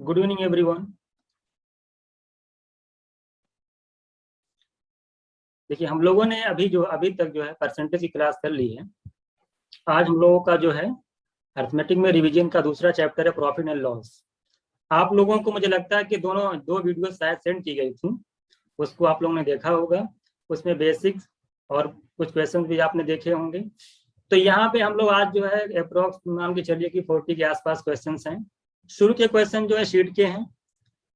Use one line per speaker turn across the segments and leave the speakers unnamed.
Good evening everyone. देखिए हम लोगों ने अभी तक जो है परसेंटेज की क्लास कर ली है। आज हम लोगों का जो है अर्थमेटिक में रिवीजन का दूसरा चैप्टर है प्रॉफिट एंड लॉस। आप लोगों को मुझे लगता है कि दो वीडियो शायद सेंड की गई थी, उसको आप लोगों ने देखा होगा। उसमें बेसिक्स और कुछ क्वेश्चन भी आपने देखे होंगे। तो यहाँ पे हम लोग आज जो है अप्रोक्स मान के चलिए कि 40 के आसपास क्वेश्चन हैं। शुरू के क्वेश्चन जो है शीट के हैं,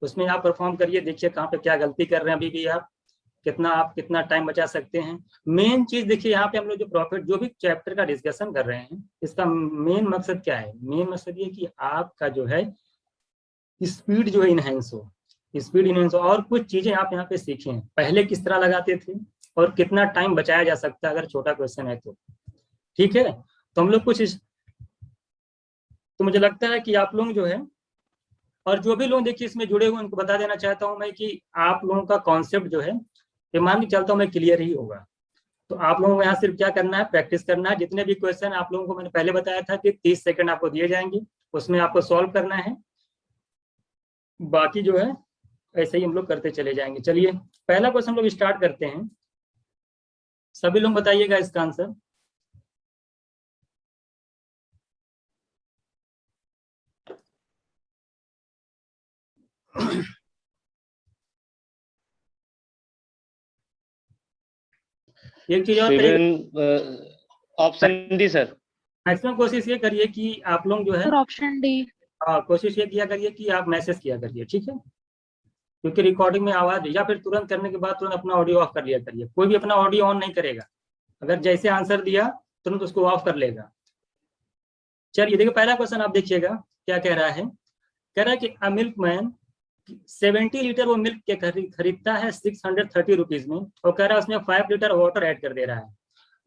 उसमें आप परफॉर्म करिए, देखिए कहाँ पे क्या गलती कर रहे हैं अभी भी आप कितना टाइम बचा सकते हैं। मेन चीज देखिए, यहाँ पे हम लोग जो प्रॉफिट जो भी चैप्टर का डिस्कशन कर रहे हैं, इसका मेन मकसद क्या है? मेन मकसद ये कि आपका जो है स्पीड जो है इनहेंस हो, और कुछ चीजें आप यहाँ पे सीखें। पहले किस तरह लगाते थे और कितना टाइम बचाया जा सकता है अगर छोटा क्वेश्चन है तो। ठीक है, तो हम लोग तो मुझे लगता है कि आप लोग जो है, और जो भी लोग देखिए इसमें जुड़े हुए उनको बता देना चाहता हूं मैं कि आप लोगों का कॉन्सेप्ट जो है, ये मान के चलता हूँ मैं, क्लियर ही होगा। तो आप लोगों को यहाँ सिर्फ क्या करना है, प्रैक्टिस करना है। जितने भी क्वेश्चन आप लोगों को मैंने पहले बताया था कि 30 सेकंड आपको दिए जाएंगे, उसमें आपको सॉल्व करना है। बाकी जो है ऐसे ही हम लोग करते चले जाएंगे। चलिए पहला क्वेश्चन हम लोग स्टार्ट करते हैं। सभी लोग बताइएगा इसका आंसर। एक चीज और,
ऑप्शन डी सर।
मैक्सिमम कोशिश ये करिए कि आप लोग जो है
ऑप्शन डी।
कोशिश ये किया करिए कि आप मैसेज किया करिए, ठीक है? क्योंकि रिकॉर्डिंग में आवाज, या फिर तुरंत करने के बाद तुरंत अपना ऑडियो ऑफ कर लिया करिए। कोई भी अपना ऑडियो ऑन नहीं करेगा, अगर जैसे आंसर दिया तुरंत उसको ऑफ कर लेगा। चलिए देखिए पहला क्वेश्चन आप देखिएगा क्या कह रहा है। कह रहा है कि अ मिल्कमैन 70 लीटर वो मिल्क के खरीदता है 630 रुपीज में, और कह रहा है उसमें 5 लीटर वाटर ऐड कर दे रहा है,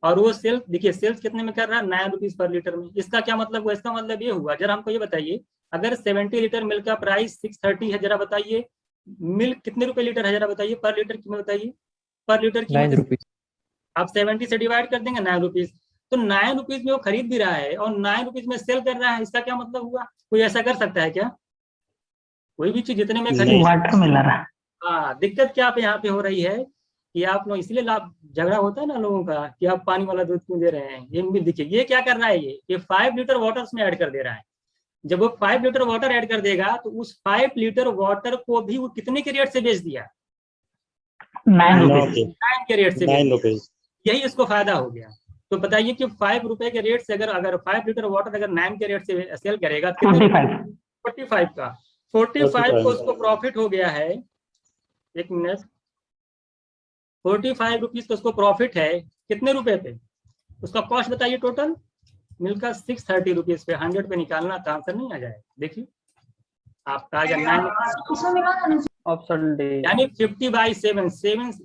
और वो सेल्स, देखिए सेल्स कितने में कर रहा है, 9 रुपीज पर लीटर में। इसका क्या मतलब हुआ? इसका मतलब ये हुआ, जरा हमको ये बताइए, अगर 70 लीटर मिल्क का प्राइस 630 है, जरा बताइए मिल्क कितने रुपए लीटर है, जरा बताइए पर लीटर कीमत बताइए। पर लीटर की
9 रुपीज।
आप 70 से डिवाइड कर देंगे 9 रुपीज, तो 9 रुपीज में वो खरीद भी रहा है और 9 रुपीज में सेल कर रहा है। इसका क्या मतलब हुआ? कोई ऐसा कर सकता है क्या? कोई भी चीज जितने में खरीद,
वाटर मिल रहा है।
हाँ, दिक्कत क्या पे यहाँ पे हो रही है कि आप लोग, इसलिए लाभ झगड़ा होता है ना लोगों का कि आप पानी वाला दूध क्यों दे रहे हैं। ये भी देखिए ये क्या कर रहा है, ये 5 लीटर वाटर उसमें ऐड कर दे रहा है। जब वो 5 लीटर वाटर ऐड कर देगा तो उस 5 लीटर वाटर को भी वो कितने के रेट से बेच दिया?
9
के रेट से।
9 रुपीज।
यही उसको फायदा हो गया। तो बताइए कि 5 रुपए के रेट से अगर 5 लीटर वाटर अगर 9 के रेट से सेल करेगा तो 45 का 45 को उसको प्रॉफिट हो गया है। एक मिनट, 45 रुपीज तो उसको प्रॉफिट है कितने रुपए पे? उसका कॉस्ट बताइए टोटल मिल्क का 630 रुपीज पे। 100 पे निकालना तो आंसर नहीं आ जाए। देखिए आपका
ऑप्शन डी
यानी 50/7।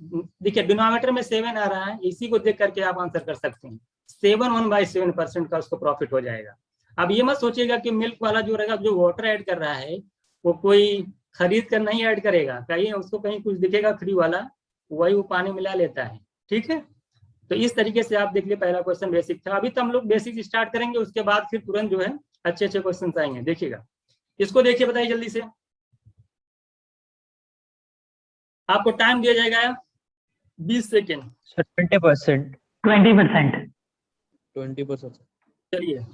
देखिए डिनोमिनेटर में 7 आ रहा है, इसी को देख करके आप आंसर कर सकते हैं। 1/7% का उसको प्रॉफिट हो जाएगा। अब ये मत सोचिएगा कि मिल्क वाला जो रहेगा, जो वाटर ऐड कर रहा है, वो कोई खरीद कर नहीं ऐड करेगा, कहीं उसको कहीं कुछ दिखेगा फ्री वाला, वही वो पानी मिला लेता है। ठीक है, तो इस तरीके से आप देख लिए। पहला क्वेश्चन बेसिक था। अभी तो हम लोग बेसिक स्टार्ट करेंगे, उसके बाद फिर तुरंत जो है अच्छे अच्छे क्वेश्चन आएंगे। देखिएगा इसको, देखिए बताइए जल्दी से। आपको टाइम दिया जाएगा 20 सेकेंड।
20%।
चलिए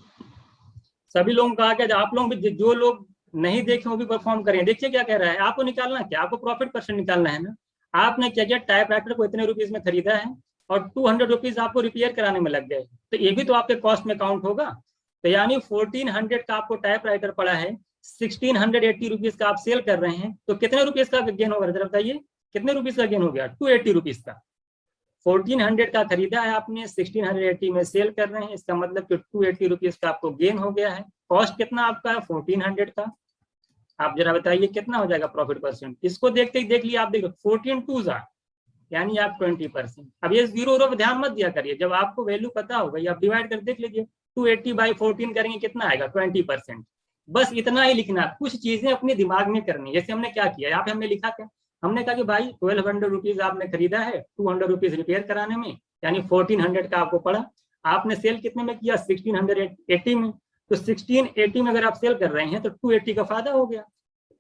सभी लोगों का आगे, आप लोग भी, जो लोग नहीं देखे वो भी परफॉर्म करें। देखिए क्या कह रहा है, आपको निकालना क्या, आपको प्रॉफिट परसेंट निकालना है ना। आपने क्या किया, टाइप राइटर को इतने रुपीज में खरीदा है और 200 रुपीज आपको रिपेयर कराने में लग गए, तो ये भी तो आपके कॉस्ट में काउंट होगा। तो यानी 1400 का आपको टाइप राइटर पड़ा है, 1680 रुपीज का आप सेल कर रहे हैं, तो कितने रुपीज का गेन होगा जरा बताइए? कितने रुपीज का गेन हो गया? 280 रुपीज का। 1400 का खरीदा है आपने, 1680 में सेल कर रहे हैं, इसका मतलब कि 280 रुपीज का आपको गेन हो गया है। कॉस्ट कितना आपका है? 1400 का। आप जरा बताइए कितना हो जाएगा प्रॉफिट परसेंट? इसको देखते ही देख लिया आप, देखो 14 2 यानी आप 20%। अब ये जीरो पर ध्यान मत दिया करिए, जब आपको वैल्यू पता होगा आप डिवाइड कर देख लीजिए। 280/14 करेंगे कितना आएगा? 20%। बस इतना ही लिखना, कुछ चीजें अपने दिमाग में करनी। जैसे हमने क्या किया, यहाँ पे हमने लिखा क्या, हमने कहा कि भाई 1200 रुपीज आपने खरीदा है, 200 रुपीज रिपेयर कराने में, यानी 1400 का आपको पड़ा। आपने सेल कितने में किया? 1680 में। तो 1680 में अगर आप सेल कर रहे हैं तो 280 का फायदा हो गया।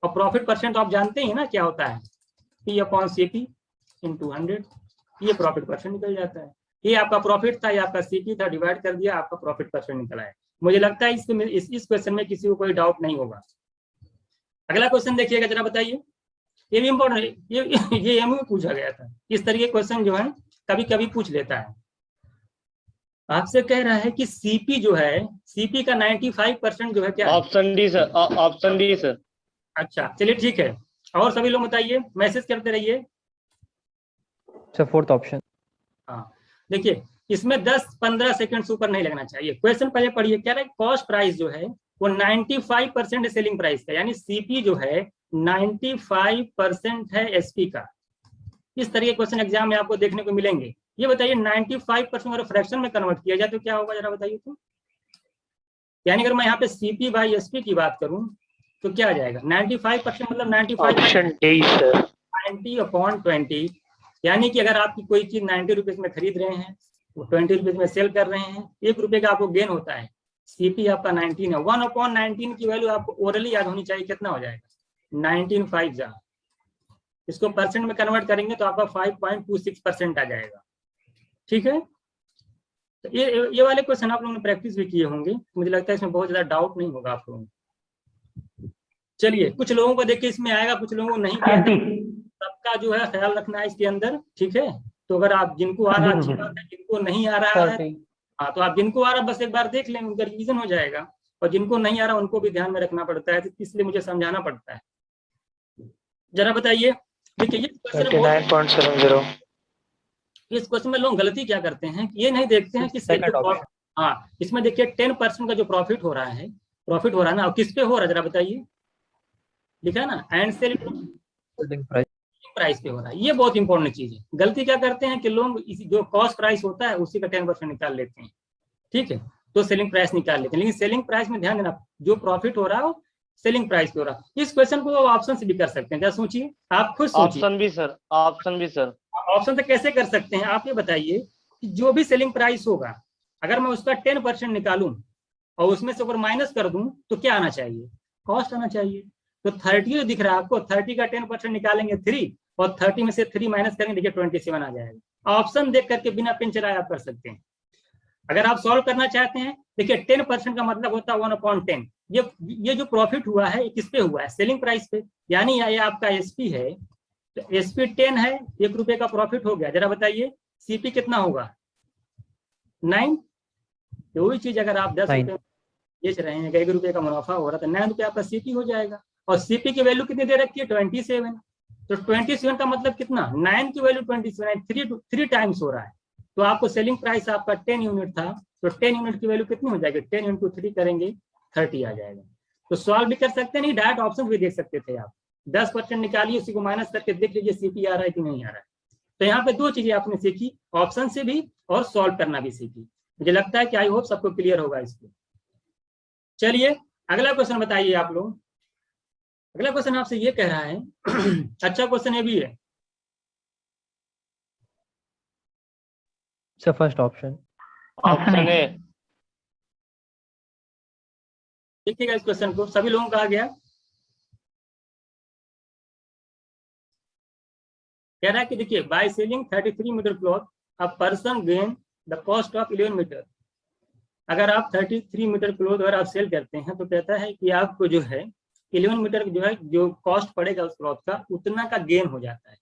और प्रॉफिट परसेंट तो आप जानते ही ना क्या होता है, P/CP × 100, ये प्रॉफिट परसेंट निकल जाता है। ये आपका प्रॉफिट था, ये आपका सीपी था, डिवाइड कर दिया, आपका प्रॉफिट परसेंट निकला है। मुझे लगता है इस क्वेश्चन में किसी को कोई डाउट नहीं होगा। अगला क्वेश्चन देखिएगा जरा, बताइए, ये भी इम्पोर्टेंट है, ये एमयू में पूछा गया था। इस तरह के क्वेश्चन जो है कभी कभी पूछ लेता है। आपसे कह रहा है कि सीपी जो है, सीपी का 95% जो है क्या है?
Option D sir, option D sir.
अच्छा चलिए ठीक है, और सभी लोग बताइए, मैसेज करते रहिए।
Sir fourth option.
हाँ देखिए, इसमें 10-15 सेकंड से ऊपर नहीं लगना चाहिए। क्वेश्चन पहले पढ़िए, क्या है, कॉस्ट प्राइस जो है वो 95% सेलिंग प्राइस का, यानी सीपी जो है 95% है एसपी का। इस तरह के क्वेश्चन एग्जाम में आपको देखने को मिलेंगे। ये बताइए 95% अगर फ्रैक्शन में कन्वर्ट किया जाए तो क्या होगा, जरा बताइए तो। यानी अगर मैं यहाँ पे सीपी बाई एसपी की बात करूं तो क्या आ जाएगा, 95% मतलब 95
ऑप्शन डी सर।
90/20, यानी कि अगर आपकी कोई चीज 90 रुपीज में खरीद रहे हैं, वो 20 रुपीज में सेल कर रहे हैं, 1 रुपए का आपको गेन होता है। सीपी आपका 19 है, 1/19 की वैल्यू आपको ओरली याद होनी चाहिए, कितना हो जाएगा, 19/5। इसको परसेंट में कन्वर्ट करेंगे तो आपका 5.26% आ जाएगा। ठीक है, तो ये वाले क्वेश्चन आप लोगों ने प्रैक्टिस भी किए होंगे, मुझे लगता है इसमें बहुत ज्यादा डाउट नहीं होगा आप लोगों को। चलिए, कुछ लोगों को देखिए इसमें आएगा, कुछ लोगों को नहीं भी आएगा, सबका जो है ख्याल रखना है इसके अंदर। ठीक है, तो अगर आप जिनको आ रहा अच्छी बात है, जिनको नहीं आ रहा है हाँ, तो आप जिनको आ रहा बस एक बार देख लें, उनका रिवीजन हो जाएगा, और जिनको नहीं आ रहा उनको भी ध्यान में रखना पड़ता है, इसलिए मुझे समझाना पड़ता है। जरा बताइए, देखिए ये क्वेश्चन
39.70।
इस क्वेश्चन में लोग गलती क्या करते हैं, ये नहीं देखते हैं कि हाँ, इसमें देखिए 10% का जो प्रॉफिट हो रहा है, ना, और किस पे हो रहा है जरा बताइए, लिखा है ना, एंड सेलिंग प्राइस पे हो रहा है। ये बहुत इंपॉर्टेंट चीज है। गलती क्या करते हैं कि लोग इसी जो कॉस्ट प्राइस होता है उसी का 10% निकाल लेते हैं। ठीक है, तो सेलिंग प्राइस निकाल लेते हैं, लेकिन सेलिंग प्राइस में ध्यान देना, जो प्रॉफिट हो रहा है वो सेलिंग प्राइस पे हो रहा है। इस क्वेश्चन को ऑप्शन से भी कर सकते हैं, क्या सोचिए, आप खुद सोचिए।
ऑप्शन भी सर, ऑप्शन भी सर।
ऑप्शन से कैसे कर सकते हैं, आप ये बताइए कि जो भी सेलिंग प्राइस होगा, अगर मैं उसका 10% निकालूं और उसमें से अगर माइनस कर दूं तो क्या आना चाहिए, कॉस्ट आना चाहिए। तो 30 जो दिख रहा है आपको, 30 का 10% निकालेंगे 3, और 30 में से 3 माइनस करेंगे, देखिए 27 आ जाएगा। ऑप्शन देख करके बिना पेन चलाए आप कर सकते हैं। अगर आप सॉल्व करना चाहते हैं, देखिए 10% का मतलब होता है 1/10। ये जो प्रॉफिट हुआ है किस पे हुआ है, सेलिंग प्राइस पे, यानी ये आपका एसपी है, तो एसपी 10 है, 1 रुपए का प्रॉफिट हो गया। जरा बताइए सीपी कितना होगा, 9। तो वही चीज अगर आप 10 रुपए बेच रहे हैं, 1 रुपए का मुनाफा हो रहा है, तो 9 रुपए आपका सीपी हो जाएगा। और सीपी की वैल्यू कितनी दे रखी है, 27। तो 27 का मतलब कितना, 9 की वैल्यू 27, 3 टाइम्स हो रहा है। तो आपको सेलिंग प्राइस आपका 10 यूनिट था, तो 10 यूनिट की वैल्यू कितनी हो जाएगी, 10 × 3 करेंगे 30 आ जाएगा। तो सॉल्व भी कर सकते हैं, नहीं डायरेक्ट ऑप्शन भी देख सकते थे आप। 10% निकालिए, उसी को माइनस करके देख लीजिए सीपी आ रहा है कि नहीं आ रहा है। तो यहाँ पे 2 चीजें आपने सीखी, ऑप्शन से भी और सॉल्व करना भी सीखी। मुझे लगता है कि आई होप सबको क्लियर होगा इसको। चलिए अगला क्वेश्चन बताइए आप लोग। अगला क्वेश्चन आपसे ये कह रहा है अच्छा क्वेश्चन ये भी है।
Sir first option.
Option A.
देखिएगा इस क्वेश्चन को, सभी लोगों का आ गया। कह रहा है कि देखिए, by selling 33 metre cloth a person gain the cost of 11 metre. अगर आप 33 मीटर क्लॉथ अगर आप सेल करते हैं तो कहता है कि आपको जो है 11 मीटर जो है जो कॉस्ट पड़ेगा उस क्लॉथ का, उतना का गेन हो जाता है।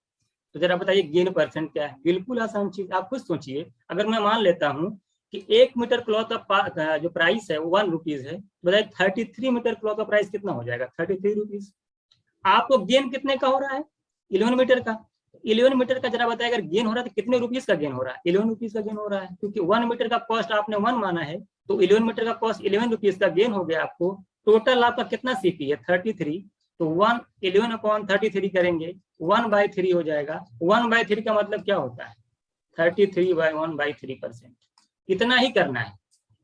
तो जरा बताइए गेन परसेंट क्या है। बिल्कुल आसान चीज, आप खुद सोचिए। अगर मैं मान लेता हूँ कि 1 मीटर क्लॉथ का जो प्राइस है वो 1 रुपीज है, बताइए 33 मीटर क्लॉथ का प्राइस कितना हो जाएगा, 33 रुपीज। आपको गेन कितने का हो रहा है, 11 मीटर का। 11 मीटर का जरा बताइए, अगर गेन हो रहा है तो कितने रुपीज का गेन हो रहा है, 11 रुपीज का गेन हो रहा है, क्योंकि 1 मीटर का कॉस्ट आपने 1 माना है, तो 11 मीटर का कॉस्ट 11 रुपीज का गेन हो गया आपको। टोटल आपका कितना सीपी है, 33। तो 11/33 करेंगे, 1/3 हो जाएगा। 1/3 का मतलब क्या होता है, 33/1/3%। इतना ही करना है।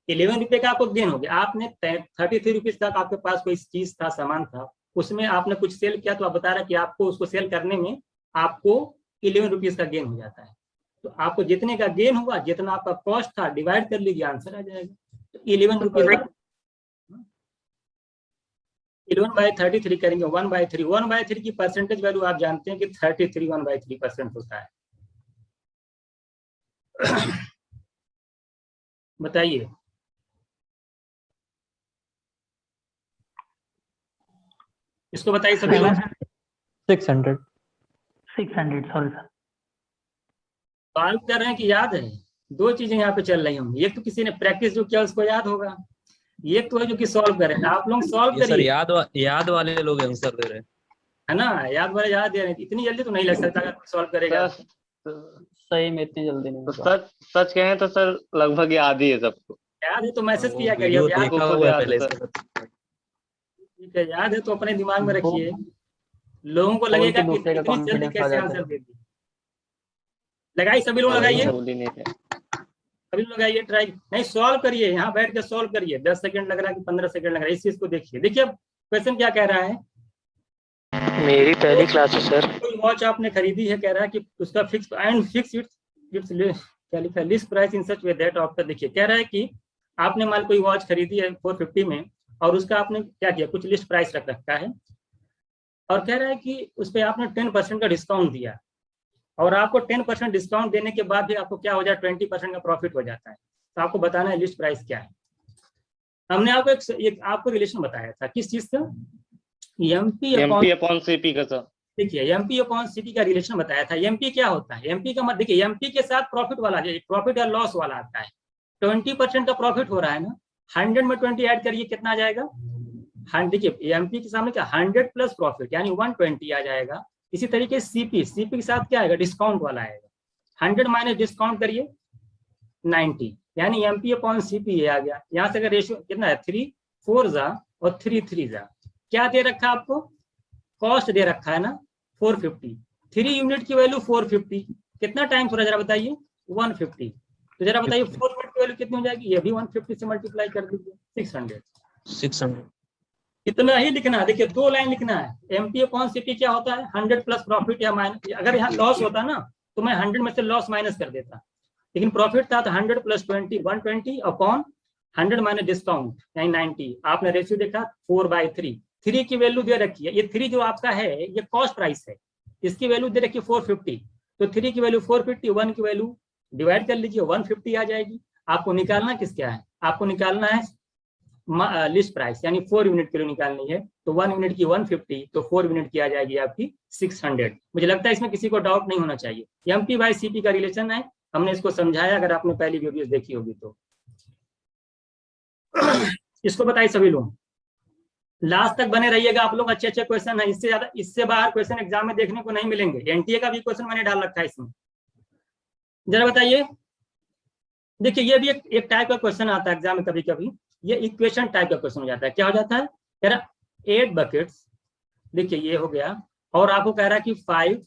11 रुपए का आपको गेन हो गया, आपने 33 रुपीज तक आपके पास कोई चीज था, सामान था, उसमें आपने कुछ सेल किया, तो आप बता रहा है कि आपको उसको सेल करने में आपको 11 रुपीज का गेन हो जाता है। तो आपको जितने का गेन हुआ, जितना आपका कॉस्ट था, डिवाइड कर लीजिए, आंसर आ जाएगा। तो 11 रुपीज 11/33 करेंगे 1/3। 1/3 की परसेंटेज वैल्यू आप जानते हैं कि 33 1/3% होता है। बताइए। इसको बताइए सभी लोग।
600।
600 सॉरी सर।
सॉल्व कर रहे हैं कि याद है? दो चीजें यहाँ पे चल रही होंगी, एक तो किसी ने प्रैक्टिस जो किया उसको याद होगा, ये तो है जो कि सॉल्व कर रहे हैं। आप लोग सॉल्व
ये सर
करिए,
याद वाले लोग आंसर दे रहे हैं।
है ना? याद वाले याद दे रहे हैं, इतनी जल्दी तो नहीं लग सकता अगर सॉल्व करेगा।
सर
सही में इतनी जल्दी नहीं
तो
होगा।
सच कहें तो सर लगभग याद ही है सबको।
याद है तो मैसेज
वो
किया करिए।
वीडियो
अब याद
देखा
खुद
हुआ है
याद
पहले
है
से।
ठीक है, याद है तो अपने दिमाग में
वो-
रखिए। लोगों को
बोल
लगेगा
के
कि
दूसरे का
इतनी जल्दी
कॉन्फिडेंस आ
कैसे
जाता
आंसर
है।
दे दिए। लगाइए सभी लोग, लगाइए
भूल ही नहीं थे।
सभी लोग, लगाइए ट्राई। नहीं सॉल्व करिए, यहाँ बैठ के सॉल्व करिए। 10 सेकंड लग रहा है कि 15 सेकंड लग रहा है, इस चीज को देखिए। देखिए क्वेश्चन क्या कह रहा है।
मेरी पहली क्लास है सर।
कोई वॉच आपने खरीदी है, कह रहा है कि उसका फिक्स एंड फिक्स इट्स क्या लिखा है, list price in such way that after. देखिए कह रहा है कि आपने मान कोई वॉच खरीदी है 450 में, और उसका आपने क्या किया, कुछ लिस्ट प्राइस रख रखा है, और कह रहा है कि उस पर आपने 10% का डिस्काउंट दिया, और आपको 10% डिस्काउंट देने के बाद भी आपको क्या हो जाए, 20% का प्रॉफिट हो जाता है। तो आपको बताना है लिस्ट प्राइस क्या है। हमने आपको एक आपको रिलेशन बताया था, किस चीज का, एमपी
अपॉन सीपी का सर।
देखिए एमपी अपॉन सीपी का रिलेशन बताया था। एमपी क्या होता है, एमपी का मतलब देखिए, एमपी के साथ प्रॉफिट वाला, प्रॉफिट या लॉस वाला आता है। 20% का प्रॉफिट हो रहा है ना, 100 में 20 ऐड करिए कितना आ जाएगा। देखिए एमपी के सामने क्या, 100 प्लस प्रॉफिट यानी 120 आ जाएगा। इसी तरीके से सीपी के साथ क्या आएगा, डिस्काउंट वाला आएगा। 100 माइनस डिस्काउंट करिए 90, यानी एमपी अपॉन सीपी आ गया। यहाँ से अगर रेशियो कितना है, 3 4 जा और 3 3 जा, क्या दे रखा है आपको, कॉस्ट दे रखा है ना 450। 3 यूनिट की वैल्यू 450, कितना टाइम थोड़ा जरा बताइए, 150। तो जरा बताइए 4 यूनिट की वैल्यू कितनी हो जाएगी, ये भी 150 से मल्टीप्लाई कर दीजिए 600।
600।
इतना ही लिखना है। देखिए 2 लाइन लिखना है। एमपी अपॉन सीपी क्या होता है, 100 प्लस प्रॉफिट या माइनस। अगर यहाँ लॉस होता ना तो मैं 100 में से लॉस माइनस कर देता, लेकिन प्रॉफिट था तो 100 प्लस 20 120 अपॉन 100 माइनस डिस्काउंट यानी 90। आपने रेशियो देखा 4/3। 3 की वैल्यू दे रखी है, ये 3 जो आपका है ये कॉस्ट प्राइस है, इसकी वैल्यू दे रखी है 450। तो 3 की वैल्यू 450, 1 की वैल्यू डिवाइड कर लीजिए 150 आ जाएगी। आपको निकालना किस क्या है, आपको निकालना है लिस्ट प्राइस, यानी 4 यूनिट के लिए निकालनी है। तो 1 यूनिट की 150, तो 4 यूनिट की आ जाएगी आपकी 600। मुझे लगता है इसमें किसी को डाउट नहीं होना चाहिए। एमपी बाई सीपी का रिलेशन है, हमने इसको समझाया, अगर आपने पहली वीडियोस देखी होगी तो। इसको बताइए सभी लोग, लास्ट तक बने रहिएगा आप लोग। अच्छे अच्छे क्वेश्चन है, इससे ज्यादा इससे बाहर क्वेश्चन एग्जाम में देखने को नहीं मिलेंगे। एनटीए का भी क्वेश्चन मैंने डाल रखा है इसमें, जरा बताइए। देखिए ये भी एक टाइप का क्वेश्चन आता है एग्जाम में कभी कभी, ये इक्वेशन टाइप का क्वेश्चन हो जाता है। क्या हो जाता है, कह रहा 8 बकेट्स, देखिए ये हो गया, और आपको कह रहा है कि 5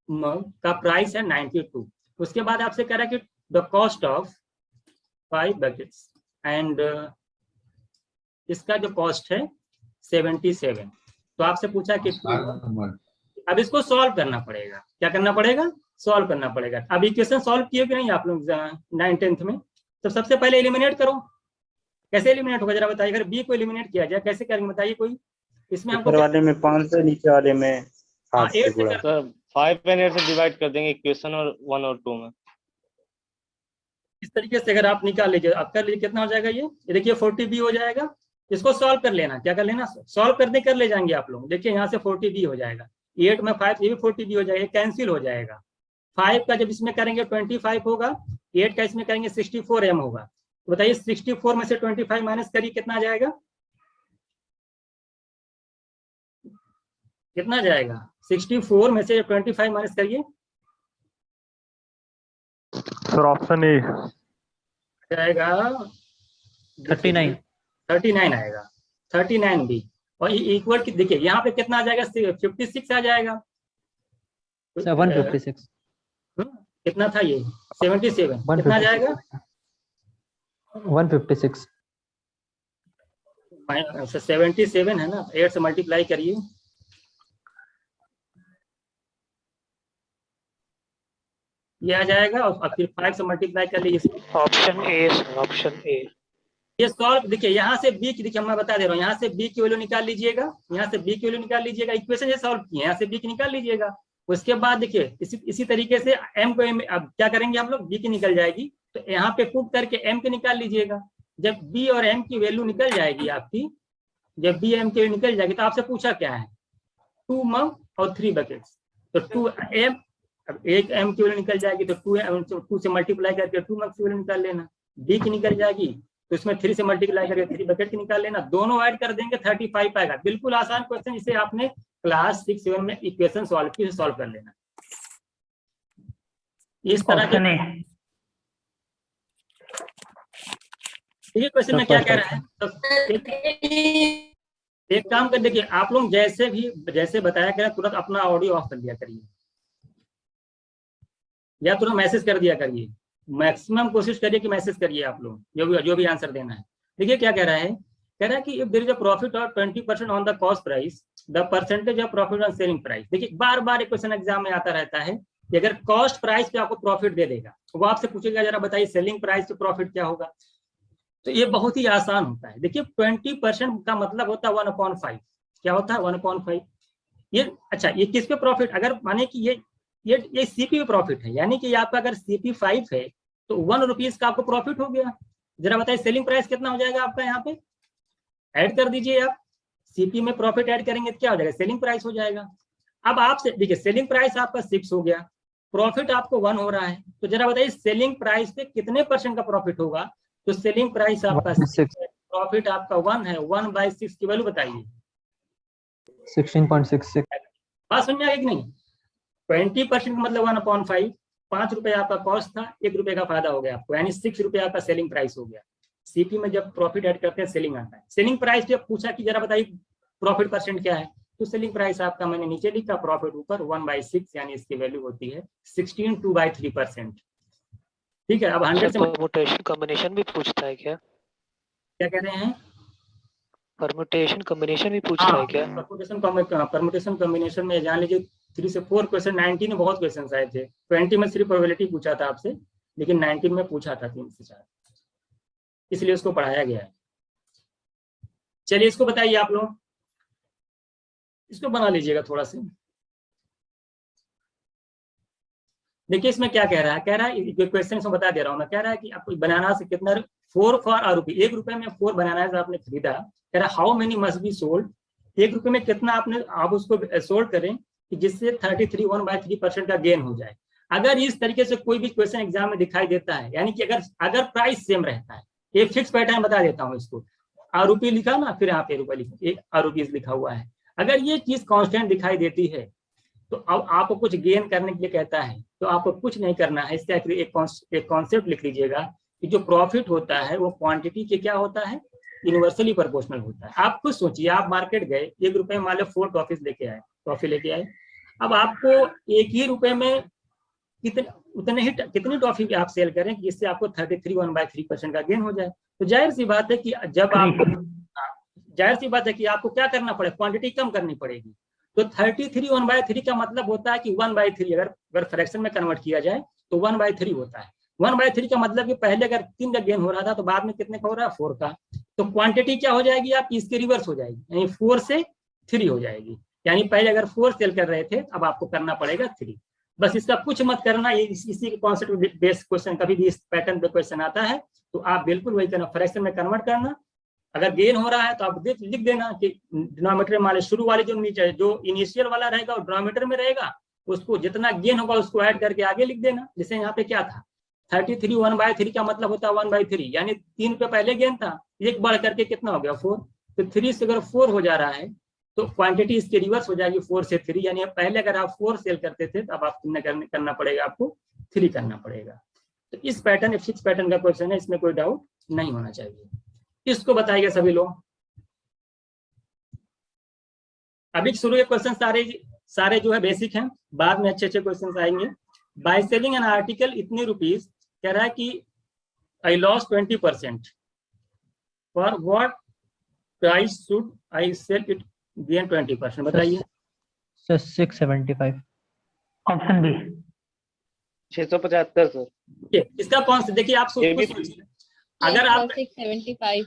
मग का प्राइस है 92। उसके बाद आपसे कह रहा है कि the cost of 5 buckets and इसका जो कॉस्ट है 77। तो आपसे पूछा कि अब इसको सॉल्व करना पड़ेगा। क्या करना पड़ेगा, सॉल्व करना पड़ेगा। अब इक्वेशन सॉल्व किए कि नहीं आप लोग 9th 10th में? तो सबसे पहले एलिमिनेट करो। कैसे एलिमिनेट होगा जरा बताइए, अगर बी को एलिमिनेट किया जाए कैसे करेंगे बताइए कोई। इसमें हमको
ऊपर वाले में 5 से, नीचे वाले में 8 से
8 से
गुणा।
सर 5 एंड 8 से डिवाइड कर देंगे इक्वेशन और 1 और 2 में।
इस तरीके से अगर आप निकाल लीजिए, आप कर लीजिए कितना हो जाएगा, ये देखिए 40b हो जाएगा। इसको सॉल्व कर लेना, क्या कर लेना, सॉल्व करने कर ले जाएंगे आप लोग। देखिए यहाँ से 40b हो जाएगा, 8 में 5, ये भी 40b हो जाएगा, कैंसिल हो जाएगा। 5 का जब इसमें करेंगे 25 होगा, 8 का इसमें करेंगे 64m होगा। तो बताइए 64 में से 25 माइनस करिए कितना आ जाएगा, कितना जाएगा, 64 में से 25 माइनस करिए,
सर ऑप्शन ए
जाएगा
39।
39 आएगा, 39b। और इक्वल की देखिए यहाँ पे कितना आ जाएगा, 56 आ जाएगा।
156।
कितना था ये, 77, कितना आ जाएगा,
156।
77 है ना, 8 से मल्टीप्लाई करिए, ये आ जाएगा, और फिर 5 से मल्टीप्लाई कर लीजिए।
Option A sir, option A.
ये सॉल्व, देखिए यहाँ से बी की, देखिए मैं बता दे रहा हूँ, यहाँ से बी की वैल्यू निकाल लीजिएगा, यहाँ से बी की वैल्यू निकाल लीजिएगा, इक्वेशन ये सॉल्व किए, यहाँ से बी की निकाल लीजिएगा। उसके बाद देखिए इसी तरीके से एम को एम, अब क्या करेंगे हम लोग, बी की निकल जाएगी तो यहाँ पे पुट करके एम की निकाल लीजिएगा। जब बी और एम की वैल्यू निकल जाएगी आपकी, जब बी एम की वैल्यू निकल जाएगी तो आपसे पूछा क्या है, 2 मग और 3 बकेट्स, तो 2 एम, अब एक एम की वैल्यू निकल जाएगी तो 2 से मल्टीप्लाई करके 2 मग की वैल्यू निकाल लेना। बी की निकल जाएगी तो इसमें 3 से मल्टीप्लाई करके 3 बकेट की निकाल लेना, दोनों ऐड कर देंगे 35 आएगा। बिल्कुल आसान क्वेश्चन, इसे आपने क्लास 6-7 में इक्वेशन सॉल्व की, सॉल्व कर लेना। इस तरह के ये क्वेश्चन में क्या कह रहा है, तो एक काम कर देखिए, आप लोग जैसे बताया गया तुरंत अपना ऑडियो ऑफ कर दिया करिए या तुरंत मैसेज कर दिया करिए। मैक्सिमम कोशिश करिए कि मैसेज करिए आप लोग जो भी आंसर देना है। देखिए क्या कह रहा है, कह रहा है कि if there is a profit of 20% on the cost price, the percentage of profit on selling price. देखिए बार बार एक क्वेश्चन एग्जाम में आता रहता है कि अगर कॉस्ट प्राइस पे आपको प्रॉफिट दे देगा, वो आपसे पूछेगा जरा बताइए सेलिंग प्राइस पे प्रॉफिट क्या होगा। तो ये बहुत ही आसान होता है। देखिए 20% का मतलब होता है 1/5। क्या होता है 1/5। ये अच्छा, ये किस पे प्रॉफिट, अगर माने कि ये सीपी पे प्रॉफिट है, यानी कि आपका अगर सीपी 5 है तो 1 रुपीज का आपको प्रॉफिट हो गया। जरा बताइए सेलिंग प्राइस कितना हो जाएगा आपका, यहाँ पे ऐड कर दीजिए आप, सीपी में प्रॉफिट ऐड करेंगे तो क्या हो जाएगा, सेलिंग प्राइस हो जाएगा। अब आपसे देखिए सेलिंग प्राइस आपका 6 हो गया, प्रॉफिट आपको 1 हो रहा है, तो जरा बताइए सेलिंग प्राइस पे कितने % का प्रॉफिट होगा। तो सेलिंग प्राइस आपका 6 है, प्रॉफिट आपका 1 है, 1/6 की वैल्यू बताइए
16.66।
बात समझ में आएगी नहीं। 20% का मतलब 1/5, 5 रुपए आपका कॉस्ट था, 1 रुपए का फायदा हो गया आपको, यानी 6 रुपए आपका सेलिंग प्राइस हो गया। सीपी में जब प्रॉफिट ऐड करते हैं सेलिंग आता है। सेलिंग प्राइस जब पूछा कि जरा बताइए प्रॉफिट % क्या है, तो सेलिंग प्राइस आपका मैंने नीचे लिखा, प्रॉफिट ऊपर 1/6, यानी इसकी वैल्यू होती है 16 2/3%। ठीक है। अब 100 से
परम्यूटेशन कॉम्बिनेशन भी पूछता है क्या
कह रहे हैं,
परम्यूटेशन कॉम्बिनेशन भी पूछता है क्या?
परम्यूटेशन कॉम्बिनेशन में जान लीजिए 3 से 4 क्वेश्चन, 19 में बहुत क्वेश्चन आए थे। 20 में सिर्फ प्रोबेबिलिटी पूछा था आपसे, लेकिन 19 में पूछा था 3 से 4, इसलिए उसको पढ़ाया गया है। चलिए इसको बताइए आप लोग, इसको बना लीजिएगा थोड़ा सा। देखिए इसमें क्या कह रहा है, कह रहा है क्वेश्चन इसमें बता दे रहा हूँ मैं, कह रहा है कि आपको बनाना से कितना 4 फॉर अ रुपी, 1 रुपए में 4 बनाना है आपने खरीदा। कह रहा how many must be sold, 1 रुपए में कितना आप उसको सोल्ड करें कि जिससे 33 1/3% का गेन हो जाए। अगर इस तरीके से कोई भी क्वेश्चन एग्जाम में दिखाई देता है, यानी कि अगर प्राइस सेम रहता है, एक फिक्स पैटर्न बता देता हूँ इसको, ₹, लिखा ना, फिर यहाँ पे रुपये लिखा, ₹, लिखा हुआ है। अगर ये चीज कांस्टेंट दिखाई देती है तो अब आपको कुछ गेन करने के लिए कहता है, तो आपको कुछ नहीं करना है, इसका एक कॉन्सेप्ट लिख लीजिएगा कि जो प्रॉफिट होता है वो क्वांटिटी के क्या होता है, यूनिवर्सली प्रोपोर्शनल होता है। आप खुद सोचिए, आप मार्केट गए, 1 रुपए में मान लो 4 टॉफीज टॉफी लेके आए, अब आपको 1 ही रुपए में कितनी टॉफी आप सेल करें कि जिससे आपको 33 1/3% का गेन हो जाए। तो जाहिर सी बात है कि जब आप जाहिर सी बात है कि आपको क्या करना पड़ेगा, क्वांटिटी कम करनी पड़ेगी। तो 33 1/3 का मतलब होता है कि 1/3 अगर फ्रैक्शन में कन्वर्ट किया जाए तो 1/3 होता है। 1/3 का मतलब कि पहले अगर 3 का गेन हो रहा था तो बाद में कितने का हो रहा है, 4 का। तो क्वांटिटी क्या हो जाएगी आपकी, इसके रिवर्स हो जाएगी, यानी 4 से 3 हो जाएगी। यानी पहले अगर 4 सेल कर रहे थे, अब आपको करना पड़ेगा 3। बस इसका कुछ मत करना, ये इसी के कॉन्सेप्ट बेस्ड क्वेश्चन, कभी भी इस पैटर्न पे क्वेश्चन आता है तो आप बिल्कुल वही करना, फ्रैक्शन में कन्वर्ट करना। अगर गेन हो रहा है तो आप लिख देना कि डिनोमिनेटर वाले शुरू वाले जो इनिशियल वाला रहेगा और डिनोमिनेटर में रहेगा, उसको जितना गेन होगा उसको ऐड करके आगे लिख देना। जैसे यहाँ पे क्या था, 33 1/3 का मतलब होता है 1/3, यानी 3 पे पहले गेन था, 1 बढ़ करके कितना हो गया 4। तो 3 से अगर 4 हो जा रहा है तो क्वांटिटी इसके रिवर्स हो जाएगी, 4 से 3, यानी पहले अगर आप 4 सेल करते थे तो अब आप करना पड़ेगा, आपको 3 करना पड़ेगा। तो इस पैटर्न, फिक्स पैटर्न का क्वेश्चन है, इसमें कोई डाउट नहीं होना चाहिए। इसको बताइए सभी लोग। अभी शुरू के क्वेश्चन सारे जो है बेसिक हैं, बाद में अच्छे क्वेश्चन आएंगे। बाय सेलिंग एन आर्टिकल इतने रुपीज, कह रहा है कि I loss 20%, for what price should I sell it gain 20%, बताइए।
675।
Option b
675 sir.
इसका कौन सा, देखिए आप सोचिए अगर आप
675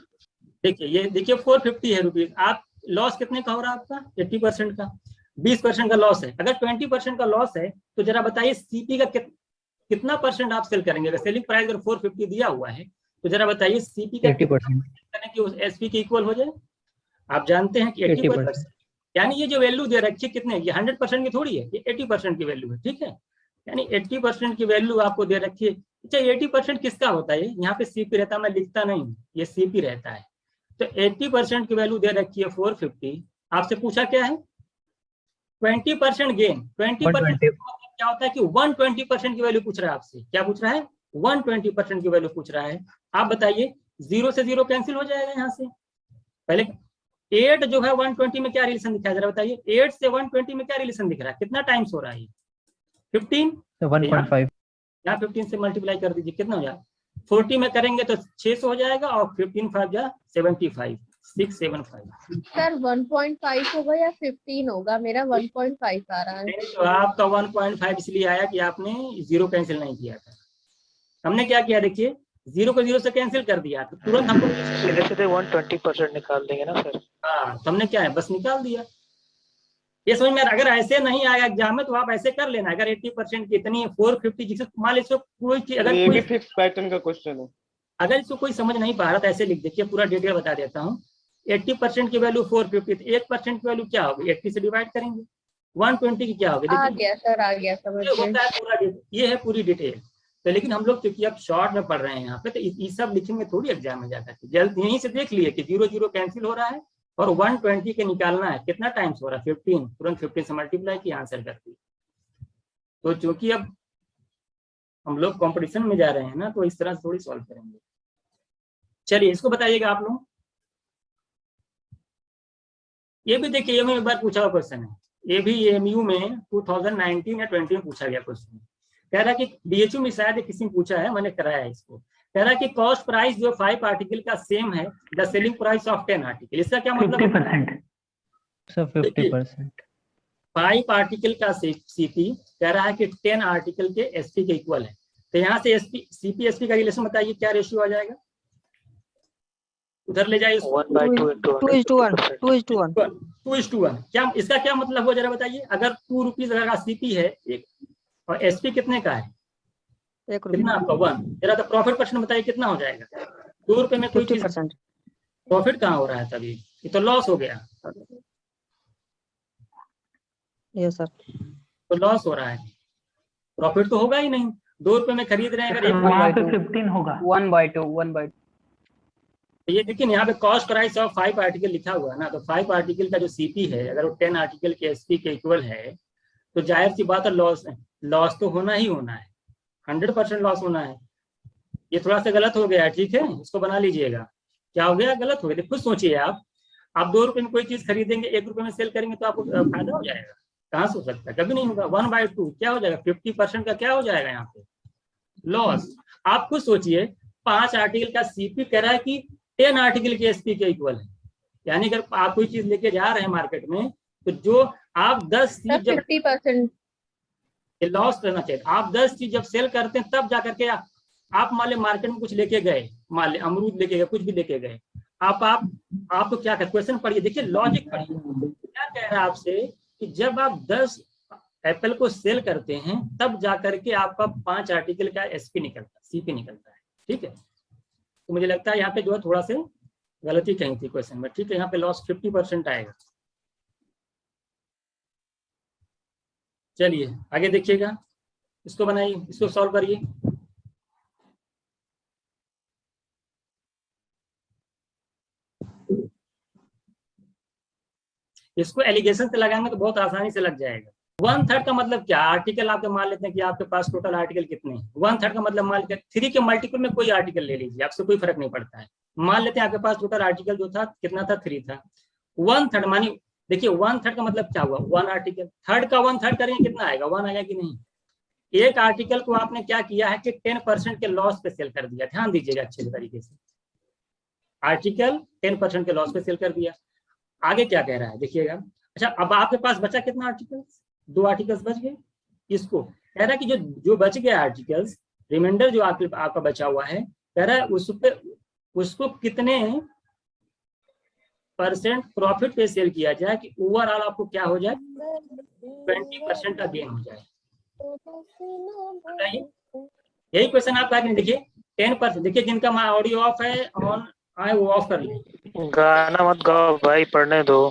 देखिए, ये देखिए 450 है रुपीज, आप लॉस कितने का हो रहा है आपका? 80% का, 20% का लॉस है। अगर 20% का लॉस है तो जरा बताइए सीपी का कितना परसेंट आप सेल करेंगे? अगर सेलिंग प्राइस अगर 450 दिया हुआ है तो जरा बताइए सीपी का
80%
करें कि उस एसपी के इक्वल हो जाए। आप जानते हैं कि 80%, यानी ये जो वैल्यू दे रखी है कितने, ये 100% की थोड़ी है, ये 80% की वैल्यू है, ठीक है। यानी 80% की वैल्यू आपको दे रखी है। अच्छा, 80% किसका होता है? यहाँ पे सीपी रहता है, मैं लिखता नहीं हूँ, ये सीपी रहता है। तो 80% की वैल्यू दे रखी है 450। आपसे पूछा क्या है? 20% गेन। 20% क्या होता है कि 120% की वैल्यू पूछ रहा है आपसे। क्या पूछ रहा है? 120% की वैल्यू पूछ रहा है। आप बताइए, 0 से 0 कैंसिल हो जाएगा यहाँ से। पहले 8 जो है 120 में क्या रिलेशन दिखा है, जरा बताइए। 8 से 120 में क्या रिलेशन दिख रहा है? कितना टाइम्स हो रहा है? 15।
तो 1.5
यहाँ 15 से मल्टीप्लाई कर दीजिए, कितना हो जाएगा? 40 में करेंगे तो 600 हो जाएगा, और 15 5 जा 75, 675।
सर 1.5 होगा या 15 होगा? मेरा 1.5 आ रहा है।
तो आपका 1.5 इसलिए आया कि आपने 0 कैंसिल नहीं किया था। हमने क्या किया, देखिए 0 को 0 से कैंसिल कर दिया तो तुरंत हमको
सीधे सीधे 120% निकाल देंगे ना सर।
हाँ, तो हमने क्या है, बस निकाल दिया। ये समझ में, अगर ऐसे नहीं आया एग्जाम में तो आप ऐसे कर लेना। अगर 80% कितनी 450, जिसे मान लीजिए कोई चीज, अगर
ये
कोई
भी फिक्स पैटर्न का क्वेश्चन है।
अगर इसको कोई समझ नहीं पा रहा तो ऐसे लिख देखिए, पूरा डिटेल बता देता हूँ। 80% की वैल्यू 450, तो 1% की वैल्यू क्या होगी? 80 से डिवाइड करेंगे। 120 की क्या होगी?
आ गया सर, आ गया, समझ
ये होता है पूरा ये है पूरी डिटेल। तो लेकिन हम लोग क्योंकि अब शॉर्ट में पढ़ रहे हैं यहाँ पे, तो ये सब लिखेंगे थोड़ी एग्जाम में जाकर के। जल्द यहीं से देख लिए कि 0 0 कैंसिल हो रहा है और 120 के निकालना है, कितना टाइम्स हो रहा है? 15। तुरंत 15 से मल्टीप्लाई किया, आंसर कर दिया। तो चूंकि अब हम लोग कंपटीशन में जा रहे हैं ना, तो इस तरह से थोड़ी सॉल्व करेंगे। चलिए, इसको बताइएगा आप लोग। ये भी देखिए, ये में एक बार पूछा हुआ क्वेश्चन है। ये भी एएमयू में 2019 या 20 में पूछा गया क्वेश्चन। कह रहा है कि डीएचयू में शायद किसी ने पूछा है, मैंने कराया है इसको। कह रहा है कि कॉस्ट प्राइस जो 5 आर्टिकल का सेम है the selling price of 10 article. इसका क्या मतलब?
50%।
सर 50%।
5 आर्टिकल का सीपी कह रहा है कि 10 आर्टिकल के एसपी के इक्वल है। तो यहाँ से एसपी सीपी एसपी का रिलेशन बताइए, क्या रेशियो आ जाएगा? उधर ले जाइए, 2:1। क्या इसका क्या मतलब हो, जरा बताइए। अगर 2 रुपीज अगर सीपी है एक, और एसपी कितने का है?
1
कितना आपका? 1। जरा तो प्रॉफिट परसेंट बताइए कितना हो जाएगा? 2 रुपए में कोई चीज
50%।
प्रॉफिट कहाँ हो रहा है? तभी ये तो लॉस हो गया।
Yes sir.
तो लॉस हो रहा है, प्रॉफिट तो होगा ही नहीं। 2 रुपए में खरीद रहे हैं अगर
वहाँ पे 15 होगा।
1/2।
तो ये देखिए, यहाँ पे कॉस्ट प्राइस ऑफ 5 आर्टिकल लिखा हुआ है ना, तो 5 आर्टिकल का जो सीपी है अगर वो 10 आर्टिकल के एसपी के इक्वल है तो जाहिर सी बात है लॉस तो होना ही होना है, 100% लॉस होना है। ये थोड़ा सा गलत हो गया है, ठीक है, इसको बना लीजिएगा। क्या हो गया? गलत हो गया। खुद सोचिए, आप 2 रुपए में कोई चीज खरीदेंगे, 1 रुपए में सेल करेंगे तो आपको फायदा हो जाएगा? कहाँ से हो सकता है? कभी नहीं होगा। 1/2 क्या हो जाएगा? 50% का क्या हो जाएगा यहाँ पे? लॉस। आप खुद सोचिए, 5 आर्टिकल का सीपी कह रहा है कि 10 आर्टिकल के एसपी के इक्वल है। यानी अगर आप कोई चीज लेके जा रहे हैं मार्केट में, तो जो आप 10 चीज जब
50%
लॉस रहना चाहिए। आप 10 चीज जब सेल करते हैं तब जाकर के आप मान ली मार्केट में कुछ लेके गए, मान ली अमरूद लेके गए, कुछ भी लेके गए, आप तो क्या कर, क्वेश्चन पढ़िए, देखिए लॉजिक पढ़िए। क्या कह रहा है आपसे कि जब आप 10 एप्पल को सेल करते हैं तब जाकर के आपका 5 आर्टिकल का एसपी निकलता है, सीपी निकलता है, ठीक है। तो मुझे लगता है यहाँ पे जो है थोड़ा से गलती कहीं थी क्वेश्चन में, ठीक है। यहाँ पे लॉस 50% आएगा। चलिए आगे देखिएगा, इसको बनाइए, इसको सॉल्व करिए। इसको एलिगेशन से लगाएंगे तो बहुत आसानी से लग जाएगा। 1/3 का मतलब क्या? आर्टिकल आपके मान लेते हैं कि आपके पास टोटल आर्टिकल कितने हैं। 1/3 का मतलब मान लेते हैं 3 के मल्टीपल में कोई आर्टिकल ले लीजिए, आपसे कोई फर्क नहीं पड़ता है। मान लेते हैं आपके पास टोटल आर्टिकल जो था कितना था? 3 था। 1/3 मानी, देखिए 1/3 का मतलब क्या हुआ? 1 आर्टिकल। 3rd का 1/3 करेंगे कितना आएगा? 1 आएगा कि नहीं? एक आर्टिकल को आपने क्या किया है कि 10% के लॉस पे सेल कर दिया। ध्यान दीजिएगा अच्छे तरीके से, आर्टिकल 10% के लॉस पे सेल कर दिया। आगे क्या कह रहा है देखिएगा। अच्छा, अब आपके पास बचा कितना आर्टिकल्स? 2 आर्टिकल्स बच गए। इसको कह रहा है कि जो बच गया आर्टिकल्स, रिमाइंडर जो आपका बचा हुआ है, कह रहा है उस पे उसको कितने परसेंट प्रॉफिट पे सेल किया जाए कि ओवरऑल आपको क्या हो जाए, 20% का गेन हो जाए। बताइए, यही क्वेश्चन आपका है। देखिए 10%, देखिए जिनका ऑडियो ऑफ है, ऑन आए वो ऑफ कर ले।
गाना मत गाओ भाई, पढ़ने दो।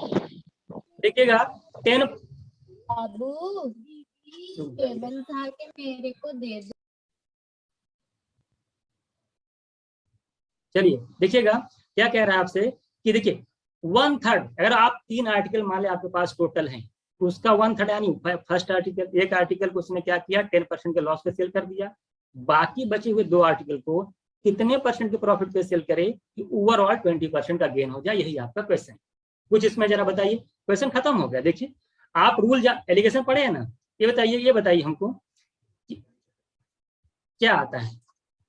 देखिएगा 10,
बाबू केबल उठा के मेरे को दे दो।
चलिए देखिएगा क्या कह रहा है आपसे कि देखिए 1/3, अगर आप 3 आर्टिकल मान ले आपके पास टोटल हैं, उसका 1/3 यानी फर्स्ट आर्टिकल, एक आर्टिकल को उसने क्या किया, 10% के लॉस पे सेल कर दिया। बाकी बचे हुए 2 आर्टिकल को कितने परसेंट के प्रॉफिट पे सेल करे कि ओवरऑल 20% का गेन हो जाए। यही आपका क्वेश्चन। कुछ इसमें जरा बताइए, क्वेश्चन खत्म हो गया। देखिए आप रूल एलिगेशन पढ़े हैं ना, ये बताइए हमको कि क्या आता है।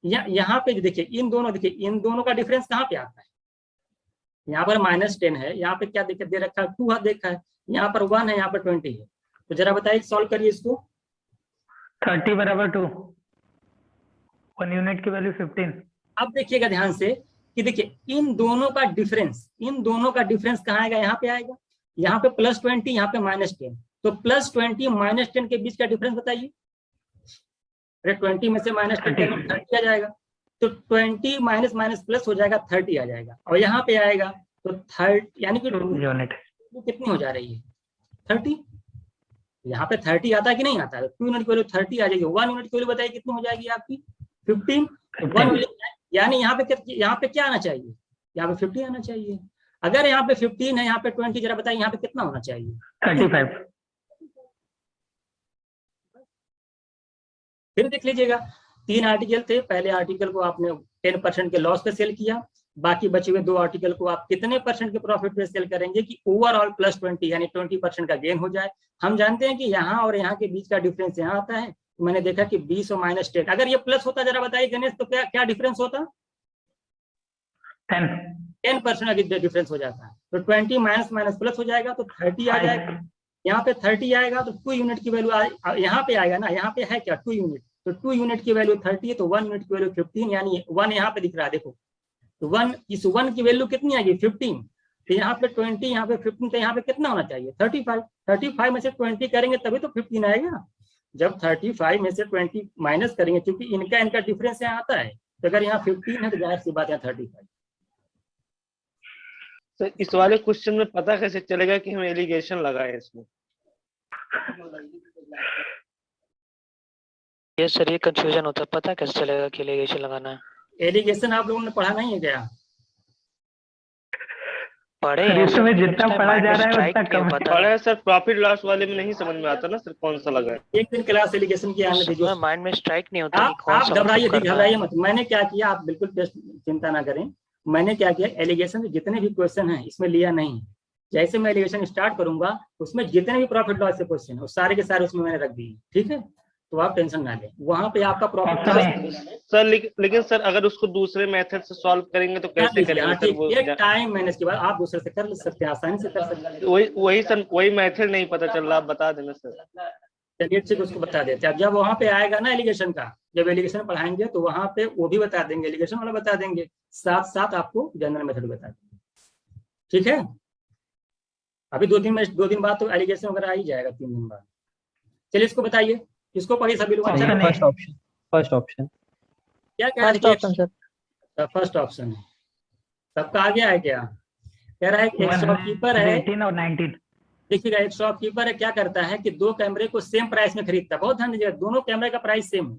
यहाँ पे देखिए इन दोनों का डिफरेंस कहाँ पे आता है। यहाँ पर -10 है, यहाँ पे क्या दे रखा है, 2 देखा है, यहाँ पर 1 है, यहाँ पर 20 है। तो जरा बताइए, सॉल्व करिए इसको।
30 बराबर 2, 1 यूनिट की वैल्यू 15।
अब देखिएगा ध्यान से कि देखिए इन दोनों का डिफरेंस कहाँ आएगा, यहाँ पे आएगा। यहाँ पे +20, यहाँ पे -10, तो +20 -10 के बीच का डिफरेंस बताइए। अरे 20 में से -10 30 आ जाएगा, तो 20 माइनस प्लस हो जाएगा, 30 आ जाएगा। और यहाँ पे आएगा तो 30, यानी कि
यूनिट
कितनी हो जा रही है, 30। यहाँ पे 30 आता है कि नहीं आता है, 2 यूनिट की वैल्यू 30 आ जाएगी। 1 यूनिट की वैल्यू बताइए कितनी हो जाएगी आपकी, 15। 1 यानी यहाँ पे क्या आना चाहिए, यहाँ पे 50 आना चाहिए। अगर यहाँ पे 15 है, यहाँ पे 20, जरा बताइए यहाँ पे कितना होना चाहिए,
35।
फिर देख लीजिएगा 3 आर्टिकल थे, पहले आर्टिकल को आपने 10% के लॉस पे सेल किया, बाकी बचे हुए 2 आर्टिकल को आप कितने परसेंट के प्रॉफिट पे सेल करेंगे कि ओवरऑल +20 यानी 20% का गेन हो जाए। हम जानते हैं कि यहाँ और यहाँ के बीच का डिफरेंस यहाँ आता है। तो मैंने देखा कि 20 और -10, अगर ये प्लस होता, जरा बताइए गणेश, तो क्या डिफरेंस होता, 10% का डिफरेंस हो जाता है। तो 20 माइनस प्लस हो जाएगा, तो 30 आ जाएगा। यहाँ पे 30 आएगा तो 2 यूनिट की वैल्यू यहाँ पे आएगा ना, यहाँ पे है क्या 2 यूनिट, तो 2 यूनिट की वैल्यू 30 है, तो 1 यूनिट की वैल्यू 15, यानी 1 यहाँ पे दिख रहा है। देखो तो 1, इस 1 की वैल्यू कितनी आएगी, 15। तो यहाँ पे 20, यहाँ पे 15, तो यहाँ पे कितना होना चाहिए, 35। 35 में से 20 करेंगे तभी तो 15 आएगा। जब 35 में से 20 माइनस करेंगे, क्योंकि इनका डिफरेंस यहाँ आता है, तो अगर यहाँ 15 है तो जाहिर सी बात है 35।
तो इस वाले क्वेश्चन में पता कैसे चलेगा कि हम एलिगेशन लगाए इसमें?
ये सर, ये कंफ्यूजन होता है, पता कैसे चलेगा कि एलिगेशन लगाना है?
एलिगेशन आप लोगों ने पढ़ा नहीं है क्या?
पढ़े हैं सर,
इसमें जितना पढ़ा जा रहा है उतना कम है।
पढ़ा है सर, प्रॉफिट लॉस वाले में नहीं समझ में आता ना सर कौन सा लगा है।
एक दिन क्लास एलिगेशन की आने दीजिए,
माइंड में स्ट्राइक नहीं होता कि कौन
आप
सा
घबराइए मत। मैंने क्या किया, आप बिल्कुल चिंता ना करें। मैंने क्या किया, एलिगेशन जितने भी क्वेश्चन हैं इसमें लिया नहीं है। जैसे मैं एलिगेशन स्टार्ट करूंगा, उसमें जितने भी प्रॉफिट लॉस से क्वेश्चन है, सारे के सारे उसमें मैंने रख दिए, ठीक है? तो आप टेंशन ना लें, वहां पे आपका प्रॉफिट
सर लेकिन सर अगर उसको दूसरे मेथड से सॉल्व करेंगे तो कैसे करेंगे सर? वो
एक टाइम मैनेज के बाद आप दूसरे से कर सकते हैं, आसानी से कर सकते हैं।
वही सर, वही मेथड नहीं पता चल रहा, आप बता देना सर।
चलिए ठीक, उसको बता देते हैं। अब जब वहां पे आएगा ना एलिगेशन का, जब एलिगेशन पढ़ाएंगे तो वहां पे वो भी बता देंगे, एलिगेशन वाला बता देंगे, साथ साथ आपको जनरल मेथड बता देंगे, ठीक है? अभी 2 दिन बाद तो एलिगेशन वगैरह आ ही जाएगा, 3 दिन बाद। चलिए इसको बताइए, इसको पढ़िए सभी लोग।
फर्स्ट ऑप्शन
क्या कह रहा है, फर्स्ट ऑप्शन है सबका। आगे है क्या, कह रहा है एक शॉपकीपर है,
18 और 19।
देखिएगा एक शॉपकीपर है, क्या करता है कि 2 कैमरे को सेम प्राइस में खरीदता है। बहुत ध्यान दीजिएगा, दोनों कैमरे का प्राइस सेम है।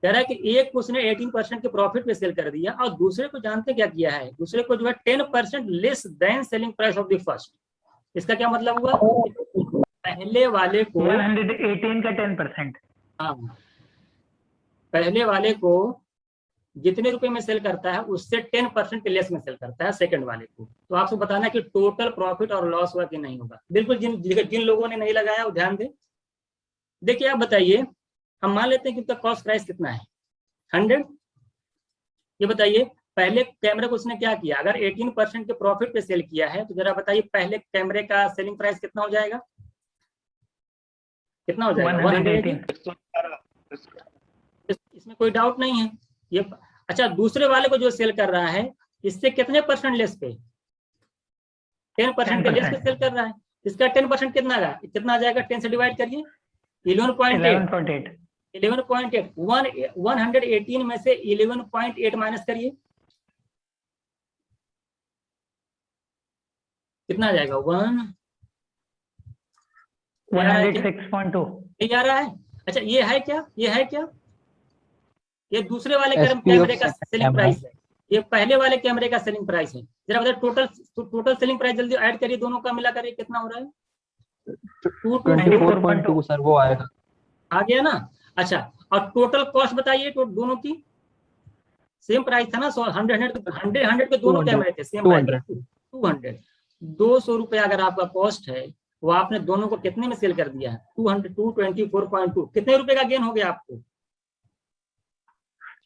कह रहा है कि एक को उसने 18% के प्रॉफिट पे सेल कर दिया, और दूसरे को जानते क्या किया है, दूसरे को जो है 10% less than selling price of the first. इसका क्या मतलब हुआ, पहले वाले को
118 का 10%,
हाँ, पहले वाले को जितने रुपए में सेल करता है उससे 10% के लेस में सेल करता है सेकंड वाले को। तो आपको बताना है कि टोटल प्रॉफिट और लॉस हुआ कि नहीं होगा। बिल्कुल जिन लोगों ने नहीं लगाया वो ध्यान दें। देखिए आप बताइए, हम मान लेते हैं कि उसका कॉस्ट प्राइस कितना है, 100। ये बताइए पहले कैमरे को उसने क्या किया, अगर 18% के प्रॉफिट पे सेल किया है, तो जरा बताइए पहले कैमरे का सेलिंग प्राइस कितना हो जाएगा, कितना हो जाएगा, 118। इसमें कोई डाउट नहीं है। ये अच्छा, दूसरे वाले को जो सेल कर रहा है इससे कितने परसेंट लेस पे? 10% पे लेस पे सेल कर रहा है। इसका 10% कितना आ जाएगा? 10 से डिवाइड करिए, 11.8। 11.8 118 में से 11.8 माइनस करिए, कितना आ जाएगा?
106.2।
ये आ रहा है। अच्छा, ये है क्या? ये दूसरे वाले
SP
कैमरे का
of
सेलिंग
camera।
प्राइस है, ये पहले वाले कैमरे का सेलिंग प्राइस है। जरा बताइए टोटल सेलिंग प्राइस जल्दी ऐड करिए, दोनों का मिला करिए, कितना हो रहा है?
24.2 सर, वो आएगा।
आ गया ना? अच्छा, और टोटल कॉस्ट बताइए दोनों की। सेम प्राइस था ना, 100 पे दोनों कैमरे थे, सेम प्राइस 200। 200 रुपये अगर आपका कॉस्ट है, वो आपने दोनों को कितने में सेल कर दिया है? 224.2। कितने रुपए का गेन हो गया आपको?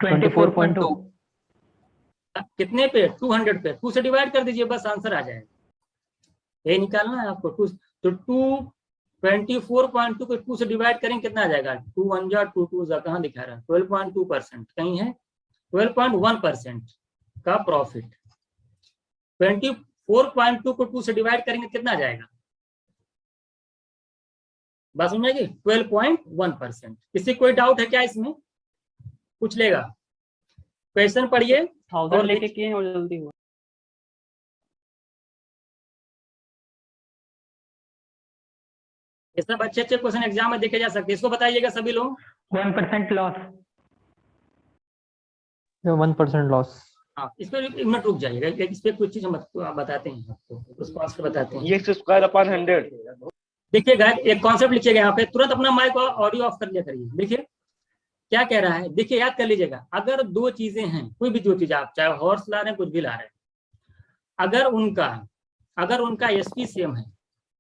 24.2।
कितने पे? 200 पे। 2 से डिवाइड कर दीजिए, बस आंसर आ जाएगा। यही निकालना है आपको। तो 224.2 को 2 से डिवाइड करेंगे, कितना आ जाएगा? 2 1 जा 2 2 जा, कहाँ दिखा रहा है? 12.2% कहीं है? 12.1% का प्रॉफिट। 24.2 को 2 से डिवाइड करेंगे, कितना आ जाएगा? बात समझेगी? 12.1%। किसी कोई डाउट है क्या इसमें? पूछ लेगा, क्वेश्चन पढ़िए और लेके किए और जल्दी हुआ। ये सब अच्छे क्वेश्चन एग्जाम में देखे जा सकते हैं। इसको बताइएगा सभी लोग।
1% लॉस।
1% लॉस।
हाँ, इस पर 1 मिनट रुक जाइएगा, इस पे कुछ चीज हम बताते हैं आपको, उसको आंसर बताते हैं।
ये स्क्वायर अपॉन 100।
देखिएगा, एक कॉन्सेप्ट लिखिएगा यहाँ पे, तुरंत अपना माइक और ऑडियो ऑफ कर लिया करिए। देखिए क्या कह रहा है, देखिए याद कर लीजिएगा। अगर दो चीजें हैं, कोई भी दो चीज, आप चाहे हॉर्स ला रहे हैं, कुछ भी ला रहे हैं, अगर उनका एसपी सेम है,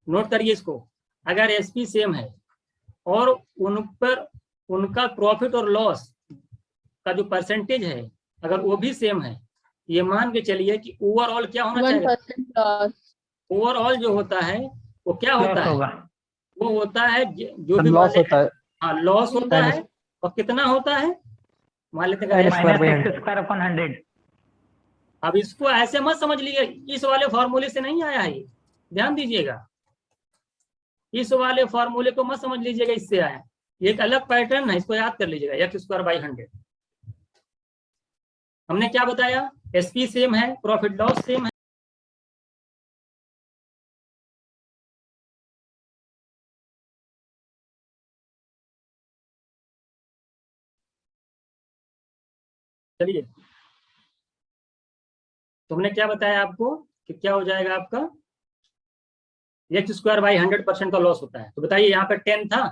नोट करिए इसको, अगर एसपी सेम है और उन पर उनका प्रॉफिट और लॉस का जो परसेंटेज है अगर वो भी सेम है, ये मान के चलिए कि ओवरऑल क्या होना चाहिए?
1% लॉस।
ओवरऑल जो होता है वो क्या होता है? वो होता है जो भी
लॉस होता है।
हाँ, लॉस होता है। और कितना होता है? मान लेते हैं
-x²/100।
अब इसको ऐसे मत समझ लीजिए, इस वाले फॉर्मूले से नहीं आया है ये, ध्यान दीजिएगा। इस वाले फॉर्मूले को मत समझ लीजिएगा इससे आया, ये एक अलग पैटर्न है, इसको याद कर लीजिएगा। x²/100 हमने क्या बताया? एसपी सेम है, प्रॉफिट लॉस सेम है। चलिए, तुमने क्या बताया आपको कि क्या हो जाएगा आपका? x²/100% का लॉस होता है। तो बताइए, यहाँ पर 10 था,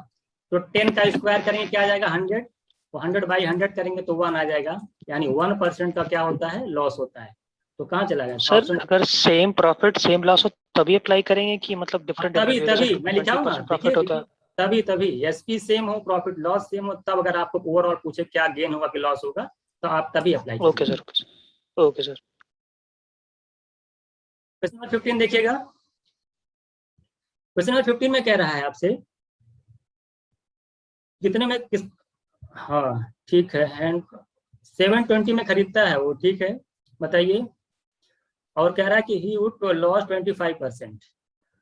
तो 10 का स्क्वायर करेंगे क्या आ जाएगा? 100। तो 100/100 करेंगे तो 1 आ जाएगा, यानी 1% का क्या होता है? लॉस होता है। तो कहाँ चला गया
सर? अगर सेम प्रॉफिट सेम लॉस हो तभी अप्लाई करेंगे कि मतलब डिफरेंट?
तभी मैं लिखा हूँ ना,
प्रॉफिट होता है
तभी एसपी सेम हो, प्रॉफिट लॉस सेम हो, तब अगर आपको ओवरऑल पूछे क्या गेन होगा कि लॉस होगा, तो आप तभी अप्लाई कीजिए।
Okay sir, okay sir.
Question number 15 देखिएगा। क्वेश्चन नंबर 15 में कह रहा है आपसे कितने में किस, हाँ ठीक है, एंड 720 में खरीदता है वो, ठीक है, बताइए। और कह रहा है कि he would loss 25%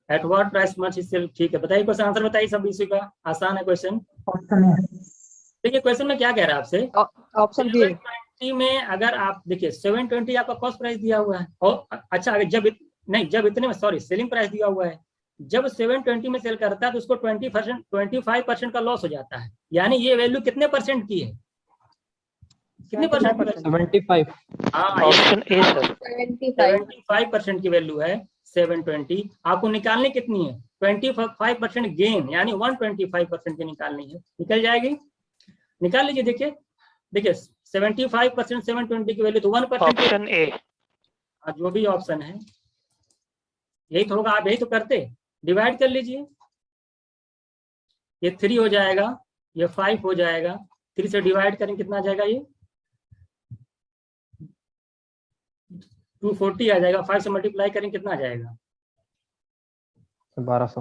at what price much is sell, ठीक है। बताइए क्वेश्चन आंसर बताइए सब इसी का, आसान है क्वेश्चन। देखिए क्वेश्चन में क्या कह रहा है आपसे,
ऑप्शन बी।
720 में अगर आप देखिए 720 आपका कॉस्ट प्राइस दिया हुआ है, और अच्छा अगर जब इतने में, सॉरी, सेलिंग प्राइस दिया हुआ है, जब 720 में सेल करता है तो उसको 25% का लॉस हो जाता है। यानी ये वैल्यू कितने परसेंट की है? कितने परसेंट?
75।
हाँ,
ऑप्शन ए सर।
75% की वैल्यू है 720। आपको निकालनी कितनी है? 25% गेन, यानी 125% की निकालनी है। निकल जाएगी, निकाल लीजिए। देखिए 75% 720 की वैल्यू तो 1%।
Option A.
जो भी ऑप्शन है यही तो होगा, आप यही तो करते, डिवाइड कर लीजिए। ये 3 हो जाएगा, ये 5 हो जाएगा, 3 से डिवाइड करें कितना आ जाएगा? ये 240 आ जाएगा, 5 से मल्टीप्लाई करें कितना आ जाएगा?
1200।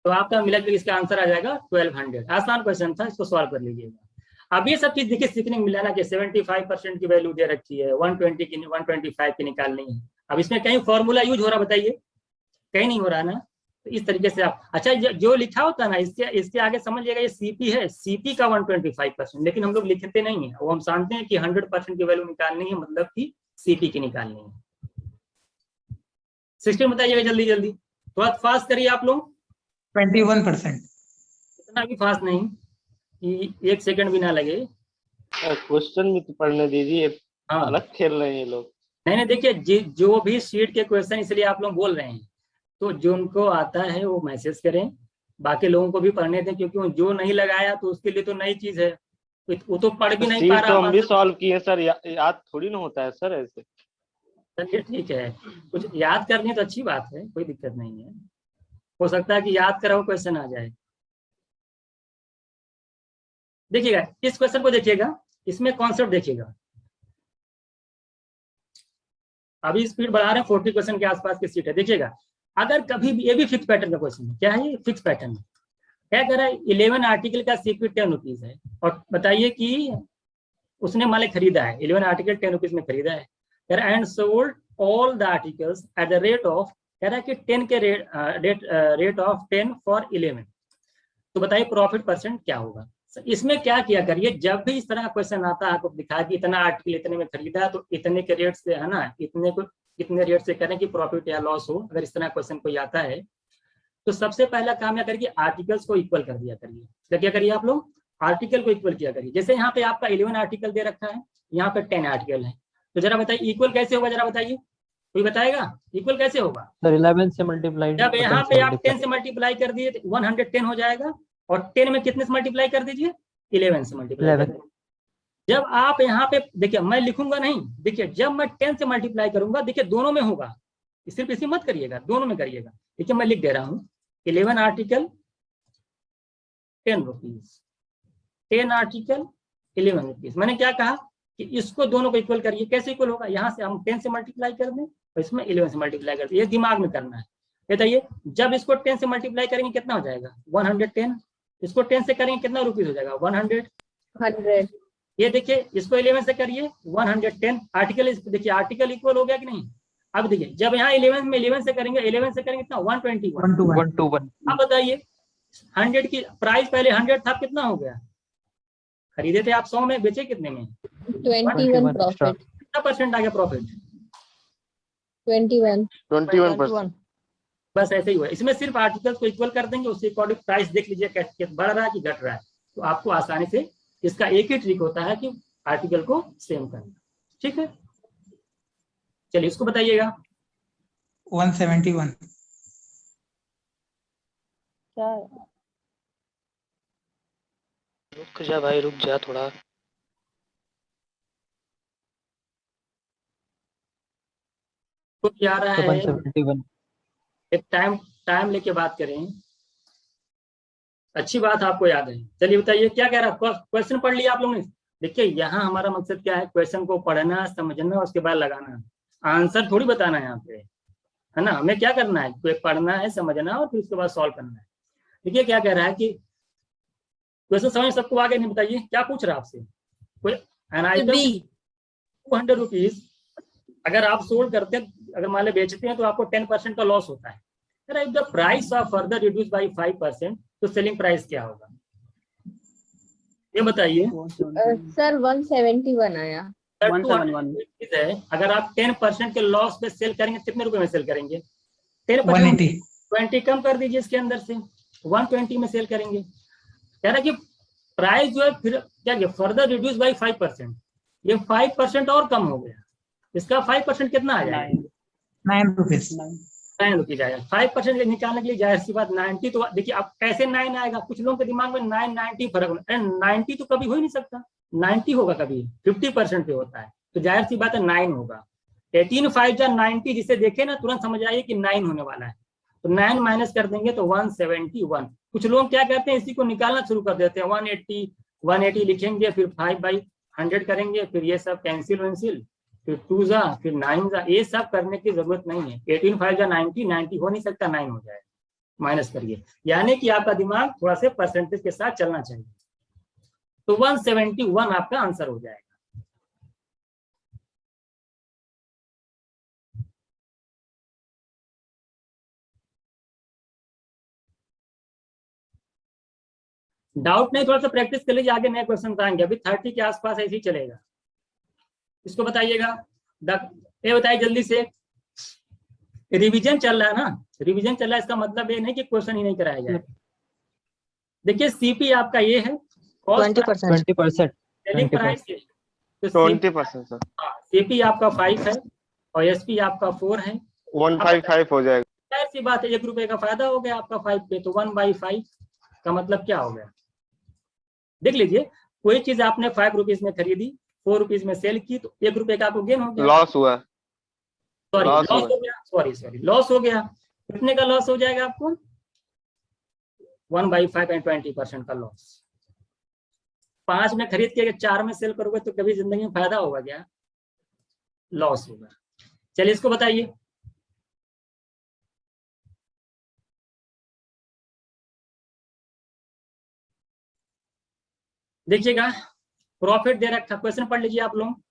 तो आपका मिला कि इसका आंसर आ जाएगा 1200। आसान क्वेश्चन था, इसको सॉल्व कर लीजिएगा। अब ये सब चीज देखिए सीखने को मिला ना कि 75% की वैल्यू दे रखी है, 120 की 125 की निकालनी है। अब इसमें कहीं फॉर्मूला यूज हो रहा बताइए, कहीं नहीं हो रहा ना। तो इस तरीके से आप अच्छा जो लिखा होता है ना इसके आगे समझिएगा, ये सीपी है, सीपी का 125%, लेकिन हम लोग लिखते नहीं है, वो हम जानते हैं कि 100% की वैल्यू निकालनी है, मतलब कि सीपी की निकालनी है। सिस्टम बताइएगा जल्दी जल्दी, थोड़ा फास्ट करिए आप लोग।
21%।
इतना भी फास्ट नहीं कि 1 सेकंड भी ना लगे।
क्वेश्चन भी तो पढ़ने दीजिए,
हाँ
अलग खेल रहे हैं ये लोग।
नहीं देखिए, जो भी शीट के क्वेश्चन इसलिए आप लोग बोल रहे हैं, तो जो उनको आता है वो मैसेज करें, बाकी लोगों को भी पढ़ने दें, क्योंकि जो नहीं लगाया तो उसके लिए तो नई चीज है, वो तो पढ़ भी नहीं पा
सीट तो हम
रहा।
भी सॉल्व किए सर, याद थोड़ी ना होता है सर ऐसे।
चलिए ठीक है, कुछ याद करनी है तो अच्छी बात है, कोई दिक्कत नहीं है, हो सकता है कि याद करा हुआ क्वेश्चन आ जाए। देखिएगा इस क्वेश्चन को, देखिएगा इसमें कॉन्सेप्ट देखिएगा। अभी स्पीड बढ़ा रहे हैं, 40 क्वेश्चन के आसपास की सीट है। देखिएगा अगर कभी भी, ये भी फिक्स पैटर्न का क्वेश्चन है, क्या है ये फिक्स पैटर्न है। क्या कह रहा है, 11 आर्टिकल का सीपी 10 रुपीज है, और बताइए कि उसने माले खरीदा है, 11 आर्टिकल 10 रुपीज में खरीदा है, and sold all the articles at the rate of, कह रहा है कि 10 के रेट ऑफ 10 फॉर 11। तो बताइए प्रॉफिट परसेंट क्या होगा। इसमें क्या किया करिए, जब भी इस तरह का क्वेश्चन आता है, आपको दिखा कि इतना आर्टिकल इतने में खरीदा, तो इतने के रेट से है ना, इतने रेट से करें कि प्रॉफिट या लॉस हो। अगर इस तरह क्वेश्चन कोई आता है तो सबसे पहला काम क्या करिए, आर्टिकल्स को इक्वल कर दिया करिए। क्या करिए आप लोग, आर्टिकल को इक्वल किया करिए। जैसे यहाँ पे आपका 11 आर्टिकल दे रखा है, यहाँ पे 10 आर्टिकल है, तो जरा बताइए इक्वल कैसे होगा, जरा बताइए, कोई बताएगा इक्वल कैसे होगा।
सर 11 से मल्टीप्लाई,
जब यहाँ पे आप 10 से मल्टीप्लाई कर दिए तो 110 हो जाएगा, और 10 में कितने से मल्टीप्लाई कर दीजिए, 11 से मल्टीप्लाई कर दीजिए। जब आप यहाँ पे देखिए, मैं लिखूंगा नहीं, देखिए जब मैं 10 से मल्टीप्लाई करूंगा, देखिए दोनों में होगा, सिर्फ इसी मत करिएगा, दोनों में करिएगा। देखिए मैं लिख दे रहा हूँ 11 आर्टिकल 10 रुपीज, 10 आर्टिकल 11 रुपीज। मैंने क्या कहा कि इसको दोनों को इक्वल करिए। कैसे इक्वल होगा, यहाँ से हम 10 से मल्टीप्लाई कर दें और इसमें 11 से मल्टीप्लाई कर दें, ये दिमाग में करना है। बताइए जब इसको 10 से मल्टीप्लाई करेंगे कितना हो जाएगा, 110, इसको 10 से करेंगे कितना रुपीज हो जाएगा, 100। ये देखिए इसको 11 से करिए 110, आर्टिकल देखिए आर्टिकल इक्वल हो गया कि नहीं। अब देखिए जब यहाँ 11 में 11 से करेंगे, 11 से करेंगे कितना, 121। अब बताइए 100 की प्राइस पहले 100 था, कितना हो गया, खरीदे थे आप 100 में, बेचे कितने में,
21 प्रॉफिट।
कितना परसेंट आ गया प्रॉफिट,
21%।
बस ऐसे ही हुआ। इसमें सिर्फ आर्टिकल्स को इक्वल कर देंगे, उसके अकॉर्डिंग प्राइस देख लीजिए कैसे बढ़ रहा है कि घट रहा है, तो आपको आसानी से, इसका एक ही ट्रिक होता है कि आर्टिकल को सेम करना। ठीक है, चलिए इसको बताइएगा।
171।
क्या
रुक जा भाई, रुक जा थोड़ा।
तो क्या रहा है,
171।
एक टाइम लेके बात करें, अच्छी बात आपको याद है। चलिए बताइए क्या कह रहा है, क्वेश्चन पढ़ लिया आप लोगों ने। देखिए यहाँ हमारा मकसद क्या है, क्वेश्चन को पढ़ना, समझना, उसके बाद लगाना, आंसर थोड़ी बताना है यहाँ पे, है ना। हमें क्या करना है, पढ़ना है, समझना, और फिर उसके बाद सॉल्व करना है। देखिए क्या कह रहा है कि क्वेश्चन समझ सबको आगे नहीं, बताइए क्या पूछ रहा है आपसे, कोई आइटम 200 रुपीज अगर आप सोल्ड करते हैं, अगर मान लो बेचते हैं, तो आपको 10% का लॉस होता है। If the price of further reduce by 5%, तो सेलिंग प्राइस क्या होगा, ये बताइए।
सर 171 आया।
171 है, अगर आप 10% के लॉस पे सेल करेंगे, कितने रुपए में सेल करेंगे, 10%, 20 कम कर दीजिए इसके अंदर से, 120 में सेल करेंगे। कह रहा है कि प्राइस जो है फिर क्या किया, फर्दर रिड्यूस बाय 5%, ये 5% और कम हो गया, इसका 5% कितना आ जाएगा,
9 रुपीज।
9 रुपीज आएगा। 5% निकालने के लिए जाहिर सी बात 90, तो देखिए अब कैसे 9 आएगा, कुछ लोगों के दिमाग में 9 90 फर्क, 90 तो कभी हो ही नहीं सकता, 90 होगा कभी 50% पे होता है, तो जाहिर सी बात है 9 होगा। 18 5 जा 90 जिसे देखे ना तुरंत समझ आइए कि 9 होने वाला है, तो 9 माइनस कर देंगे तो 171। कुछ लोग क्या करते हैं, इसी को निकालना शुरू कर देते हैं, 180 लिखेंगे, फिर 5/100 करेंगे, फिर ये सब कैंसिल, फिर 2 जा, फिर 9 जा, ये सब करने की जरूरत नहीं है। 18 5 जा 90 हो नहीं सकता, 9 हो जाएगा, माइनस करिए। यानी कि आपका दिमाग थोड़ा से परसेंटेज के साथ चलना चाहिए। तो 171 आपका आंसर हो जाएगा। डाउट नहीं, थोड़ा सा प्रैक्टिस कर लीजिए, आगे नए क्वेश्चन आएंगे। अभी 30 के आसपास ऐसे ही चलेगा। इसको बताइएगा, ये बताइए जल्दी से। रिवीजन चल रहा है ना, रिवीजन चल रहा है, इसका मतलब ये नहीं कि क्वेश्चन ही नहीं कराया जाए। देखिए सीपी आपका ये है
20%।
20%।
सेलिंग प्राइस, तो
20% सर।
सीपी आपका 5 है और एसपी आपका 4 है।
155 हो जाएगा।
जाहिर सी बात है, 1 रुपए का फायदा हो गया आपका 5 पे, तो 1/5 का मतलब क्या हो गया? देख लीजिए, कोई चीज आपने 5 रुपीज में खरीदी, 4 रुपीज में सेल की, तो 1 रुपए का आपको गेन हो गया,
लॉस हुआ।
सॉरी
loss
लॉस हो गया, सॉरी लॉस हो गया। कितने का लॉस हो जाएगा आपको? 1/5 एंड 20% का लॉस। 5 में खरीद के 4 में सेल करोगे तो कभी जिंदगी में फायदा होगा क्या? लॉस होगा। चलिए इसको बताइए। देखिएगा, प्रॉफिट दे रखा, क्वेश्चन पढ़ लीजिए आप लोग।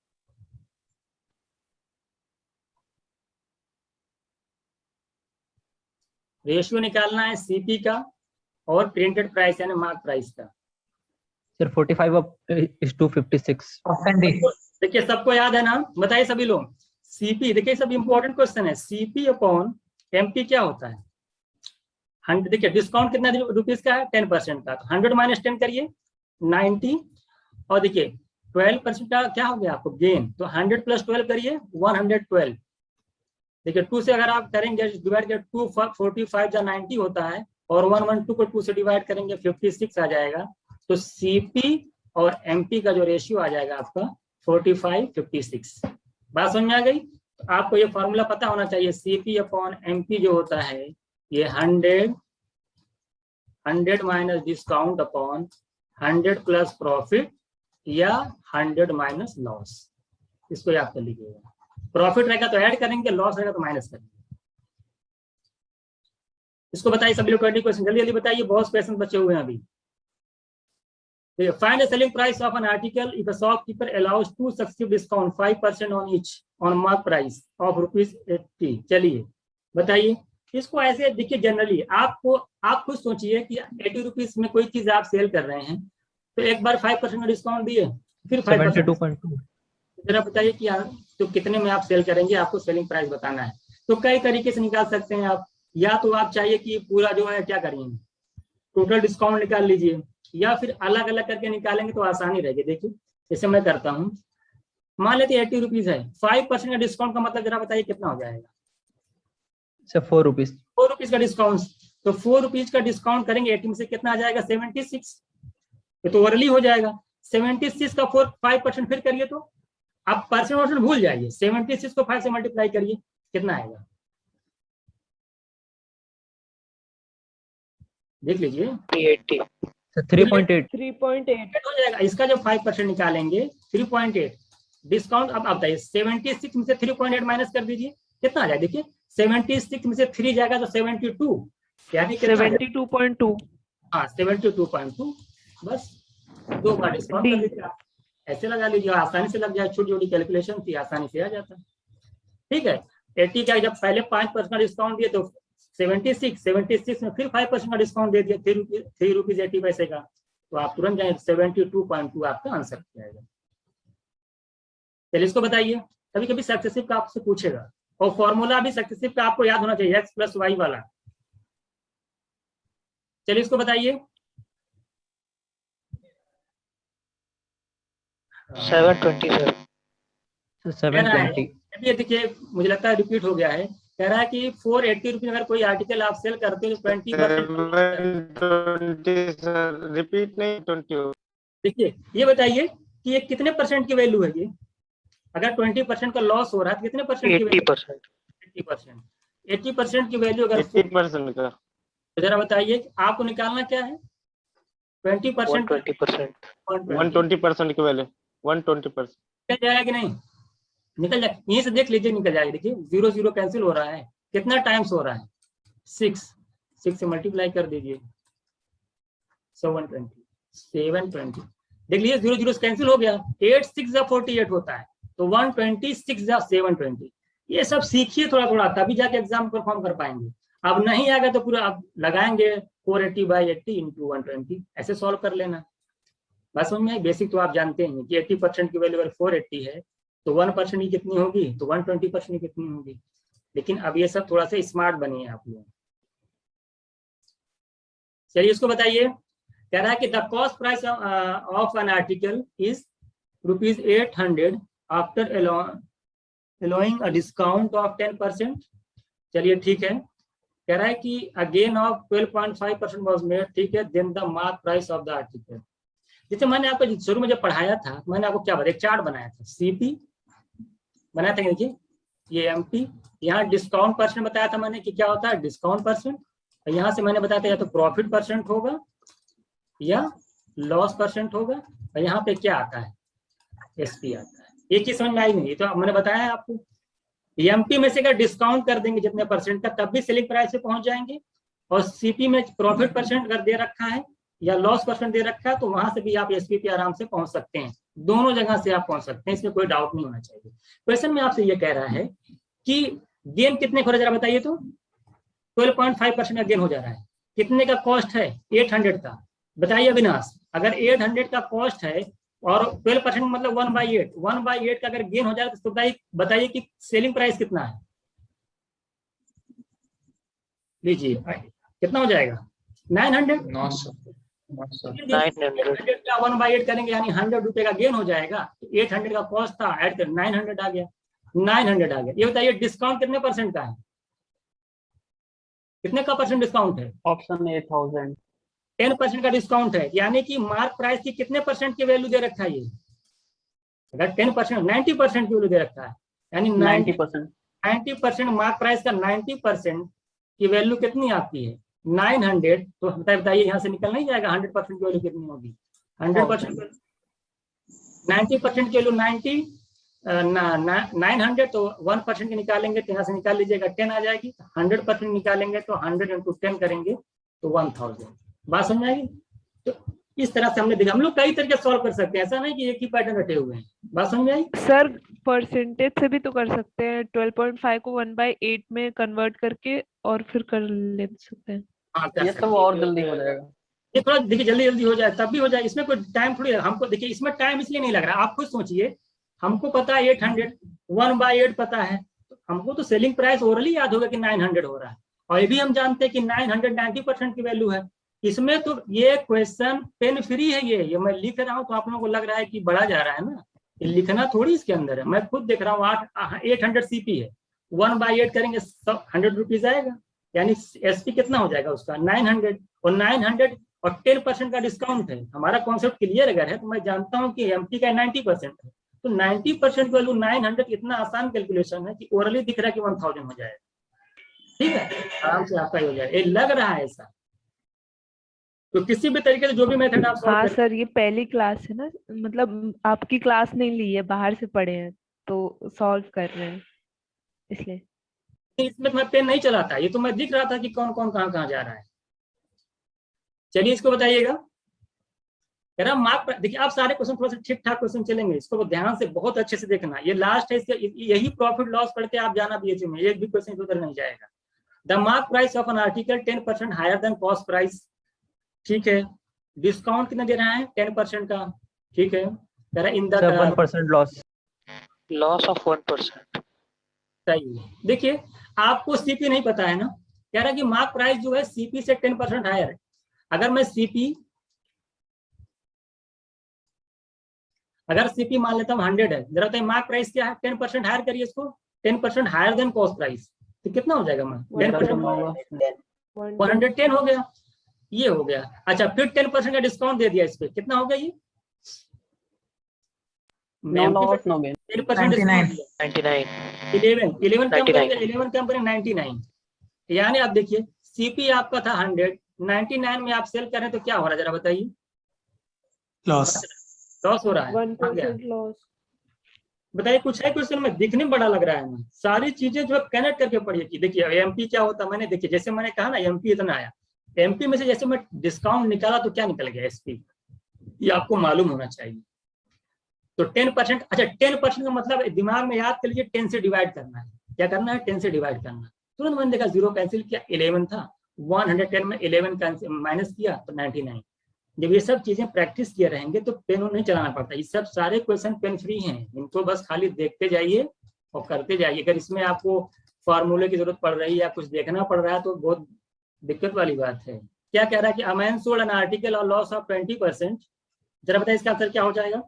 रेशियो निकालना है सीपी का और प्रिंटेड प्राइस यानी मार्क प्राइस का।
सर 45/56।
Option D.
देखिए सबको याद है ना, बताइए सभी लोग। सीपी, देखिए सब इंपॉर्टेंट क्वेश्चन है। सीपी अपॉन एमपी क्या होता है? 100, देखिए डिस्काउंट कितना रुपीज का है? 10% का, तो 100 माइनस 10 करिए 90, और देखिए 12% का क्या हो गया आपको गेन, तो 100 प्लस 12 करिए 112। देखिए 2 से अगर आप करेंगे डिवाइड कर, 2 45 या 90 होता है, और 112 को 2 से डिवाइड करेंगे 56 आ जाएगा। तो सीपी और एमपी का जो रेशियो आ जाएगा आपका 45/56। बात समझ में आ गई? तो आपको ये फॉर्मूला पता होना चाहिए। सीपी अपॉन एमपी जो होता है ये 100 minus discount upon 100 plus profit या 100 माइनस लॉस। इसको याद कर लीजिएगा। प्रॉफिट रहेगा तो ऐड करेंगे, लॉस रहेगा तो माइनस करेंगे। इसको बताइए सभी लोग, 20 क्वेश्चन जल्दी जल्दी बताइए, बहुत क्वेश्चन बचे हुए हैं अभी। Find the selling price of an article if a shopkeeper allows 2 successive discount 5% on each on mark price of ₹80। चलिए बताइए इसको। ऐसे देखिए, जनरली आपको, आप खुद सोचिए कि 80 रुपीज में कोई चीज आप सेल कर रहे हैं, तो एक बार 5% का डिस्काउंट दिए, फिर 5%।
72.2।
जरा बताइए कि तो कितने में आप सेल करेंगे, आपको सेलिंग प्राइस बताना है। तो कई तरीके से निकाल सकते हैं आप। या तो आप चाहिए कि पूरा जो है क्या करेंगे, टोटल डिस्काउंट निकाल लीजिए, या फिर अलग अलग करके निकालेंगे तो आसानी रहेगी। देखिए जैसे मैं करता हूँ, मान लेते 80 रुपीज है, 5% का डिस्काउंट का मतलब जरा बताइए कितना हो जाएगा?
Sir 4 rupees.
4 रुपीज का डिस्काउंट, तो 4 रुपीज का डिस्काउंट करेंगे 80 में से कितना आ जाएगा? 76। ये तो ओरली हो जाएगा। 76 का 5% फिर करिए, तो आप परसेंट भूल जाइए, 76 को 5 से मल्टीप्लाई करिए, कितना आएगा देख लीजिए।
380।
3.8
हो जाएगा। इसका जब 5% निकालेंगे 3.8 डिस्काउंट। अब बताइए 76 में से 3.8 माइनस कर दीजिए, कितना आ जाएगा? देखिए 76 में से 3 जाएगा तो 72, यानी
72.2।
हाँ 72.2। बस 2 बार डिस्काउंट कर दीजिए, ऐसे लगा लीजिए, आसानी से लग जाए। छोटी छोटी कैलकुलेशन थी, आसानी से आ जाता। ठीक है, 80 का जब पहले 5% डिस्काउंट दिए तो 76 में फिर 5% का डिस्काउंट दे दिया, 3 रुपीज 80 पैसे का, तो आप तुरंत जाए 72.2 आपका आंसर जाएगा। चलिए इसको बताइए। कभी कभी सक्सेसिव का आपसे पूछेगा, और फॉर्मूला भी सक्सेसिव का आपको याद होना चाहिए, x + y वाला। चलिए इसको बताइए।
720 सर।
720।
ये देखिए मुझे लगता है रिपीट हो गया है। कह रहा है कि 480 रुपीज अगर कोई आर्टिकल आप सेल करते हो तो
20% रिपीट नहीं 20।
देखिए ये बताइए कि ये कितने परसेंट की वैल्यू है? ये अगर 20% का लॉस हो रहा है, कितने परसेंट की वैल्यू?
80%।
80% की वैल्यू अगर
80% का,
तो जरा बताइए आपको निकालना क्या है? 20%।
120% की वैल्यू 120%।
निकल जाएगा कि नहीं? निकल जाए, यहीं से देख लीजिए, निकल जाएगा। देखिए 0 0 कैंसिल हो रहा है, कितना टाइम्स हो रहा है? 6 से मल्टीप्लाई कर दीजिए, 720। देख लीजिए 0 0 कैंसिल हो गया, 8 6 48 होता है, तो 120 6 720। ये सब सीखिए थोड़ा थोड़ा, तभी जाके एग्जाम परफॉर्म कर पाएंगे। अब नहीं आएगा तो पूरा आप लगाएंगे 480/80 इंटू 120, ऐसे सॉल्व कर लेना। बस समझ में, बेसिक तो आप जानते हैं कि 80% की वैल्यू अगर 480 है तो 1% की कितनी होगी, तो 120% की कितनी होगी। लेकिन अब ये सब थोड़ा सा स्मार्ट बनिए आप लोग। चलिए इसको बताइए, कह रहा है कि the cost price of an article is ₹800 after allowing a discount of 10%। चलिए ठीक है, कह रहा है कि a gain of 12.5% was made, ठीक है, then the mark price of the article। जैसे मैंने आपको शुरू में जब पढ़ाया था, मैंने आपको क्या बताया, एक चार्ट बनाया था, सीपी बनाया था, देखिए ये एमपी, यहाँ डिस्काउंट परसेंट बताया था मैंने कि क्या होता है डिस्काउंट परसेंट, और यहाँ से मैंने बताया था या तो प्रॉफिट परसेंट होगा या लॉस परसेंट होगा, और यहाँ पे क्या आता है एसपी आता है। एक चीज समझ में आई नहीं, तो मैंने बताया आपको, एमपी में से अगर डिस्काउंट कर देंगे जितने परसेंट तक, तब भी सेलिंग प्राइस पे पहुंच जाएंगे, और सीपी में प्रॉफिट परसेंट अगर दे रखा है या लॉस परसेंट दे रखा है तो वहां से भी आप एसपी पे आराम से पहुंच सकते हैं, दोनों जगह से आप पहुंच सकते हैं, इसमें कोई डाउट नहीं होना चाहिए। क्वेश्चन में आपसे ये कह रहा है कि गेन कितने हो रहा है बताइए, तो 12.5% का गेन हो जा रहा है, कितने का कॉस्ट है 800 का, बताइए अविनाश, अगर 800 का कॉस्ट है और 12% मतलब 1/8 का अगर गेन हो जाए तो बताइए कि सेलिंग प्राइस कितना है, लीजिए कितना हो जाएगा 900 का 1/8 करेंगे यानी 100 रुपए का गेन हो जाएगा। 800 का कॉस्ट था, ऐड कर 900 आ गया, 900 आ गया। ये बताइए डिस्काउंट कितने परसेंट का है, कितने का परसेंट डिस्काउंट है,
ऑप्शन ए 1000,
10% का डिस्काउंट है, यानी कि मार्क प्राइस की कितने परसेंट की वैल्यू दे रखा है, ये अगर 10% 90% की वैल्यू दे रखा है, यानी 90% मार्क प्राइस का 90% की वैल्यू कितनी आती है 900, तो बताइए यहाँ से निकल नहीं जाएगा 100% की वैल्यू कितनी होगी, 100% 90% की वैल्यू 900, तो 1% की निकालेंगे तो यहाँ से निकाल लीजिएगा 10 आ जाएगी, 100% निकालेंगे तो 100 × 10 करेंगे तो 1000। बात समझ आएगी। तो इस तरह से हमने देखा, हम लोग कई तरीके सॉल्व कर सकते हैं, ऐसा नहीं कि एक ही पैटर्न रटे हुए हैं। बात समझ आई
सर? परसेंटेज से भी तो कर सकते हैं, 12.5 को 1/8 में कन्वर्ट करके और फिर कर ले सकते हैं।
हाँ,
ये तो और जल्दी हो जाएगा,
ये थोड़ा देखिए जल्दी जल्दी हो जाए तब भी हो जाए, इसमें कोई टाइम थोड़ी है। हमको देखिए इसमें टाइम इसलिए नहीं लग रहा, आप खुद सोचिए, हमको पता है 800 1/8 पता है, हमको तो सेलिंग प्राइस ओरली याद होगा कि 900 हो रहा है, और ये भी हम जानते हैं कि 900 90% की वैल्यू है। इसमें तो ये क्वेश्चन पेन फ्री है, ये मैं लिख रहा हूँ तो आप लोगों को लग रहा है कि बड़ा जा रहा है ना, ये लिखना थोड़ी इसके अंदर है, मैं खुद देख रहा हूँ 800 सीपी है, 1/8 करेंगे 100 रुपीज आएगा, यानी एसपी कितना हो जाएगा उसका 900, और 900 और 10% का डिस्काउंट है। हमारा कॉन्सेप्ट क्लियर अगर है तो मैं जानता हूँ कि एमपी का 90% है, तो 90% वैल्यू 900 इतना आसान कैलकुलेशन है कि ओरली दिख रहा है कि 1000 हो जाएगा, ठीक है, आराम से आपका ही हो जाएगा, ये लग रहा है ऐसा। तो किसी भी तरीके से जो भी मेथड आप
हाँ सर, ये पहली क्लास है ना, मतलब आपकी क्लास नहीं ली है, बाहर से पढ़े हैं तो सॉल्व कर रहे हैं इसलिए।
इसमें मैं पेन नहीं चलाता, ये तो मैं दिख रहा था कि कौन कौन कहाँ जा रहा है। चलिए इसको बताइएगा, कह रहा मार्क, देखिए आप सारे क्वेश्चन थोड़ा सा ठीक ठाक क्वेश्चन चलेंगे, इसको ध्यान से बहुत अच्छे से देखना, ये लास्ट है, यही प्रॉफिट लॉस पढ़ के आप जाना बीएचयू में, एक भी क्वेश्चन उधर नहीं जाएगा। The mark price of an article 10% higher than cost price, ठीक है, डिस्काउंट कितना दे रहा है 10% का, ठीक है, कह रहा इन द
1%
लॉस ऑफ 1%।
सही है, देखिए आपको सीपी नहीं पता है ना, कह रहा है कि मार्क प्राइस जो है सीपी से 10% हायर है। अगर मैं सीपी मान लेता हूँ 100 है, जरा बताइए मार्क प्राइस क्या है, 10% हायर करिए इसको, 10% हायर देन कॉस्ट प्राइस, तो कितना हो जाएगा मैं 10% 110 हो गया, ये हो गया। अच्छा फिर 10% का डिस्काउंट दे दिया इस पे, कितना हो गया ये 11 कम करें 99, यानी आप देखिए सीपी आपका था 100, 99 में आप सेल कर रहे हैं तो क्या हो रहा है जरा बताइए, लॉस हो रहा है,
1% लॉस।
बताइए कुछ है क्वेश्चन में, दिखने में बड़ा लग रहा है ना, सारी चीजें जो है कनेक्ट करके पढ़िए कि देखिए एमपी क्या होता है, मैंने देखिए जैसे मैंने कहा ना एमपी इतना आया, एमपी में से जैसे मैं डिस्काउंट निकाला तो क्या निकल गया एसपी, ये आपको मालूम होना चाहिए। तो 10%, अच्छा 10% का मतलब दिमाग में याद कर लीजिए 10 से डिवाइड करना है। क्या करना है? 10 से डिवाइड करना। तुरंत मैंने देखा 0 कैंसिल किया, 11 था, 110 में 11 माइनस किया तो 99। जब ये सब चीजें प्रैक्टिस किए रहेंगे तो पेन नहीं चलाना पड़ता। ये सब सारे क्वेश्चन पेन फ्री हैं, इनको बस खाली देखते जाइए और करते जाइए। अगर इसमें आपको फॉर्मूले की जरूरत पड़ रही है या कुछ देखना पड़ रहा है तो बहुत दिक्कत वाली बात है। क्या कह रहा है कि a man sold an article और लॉस ऑफ 20%। जरा बताइए इसका आंसर क्या हो जाएगा?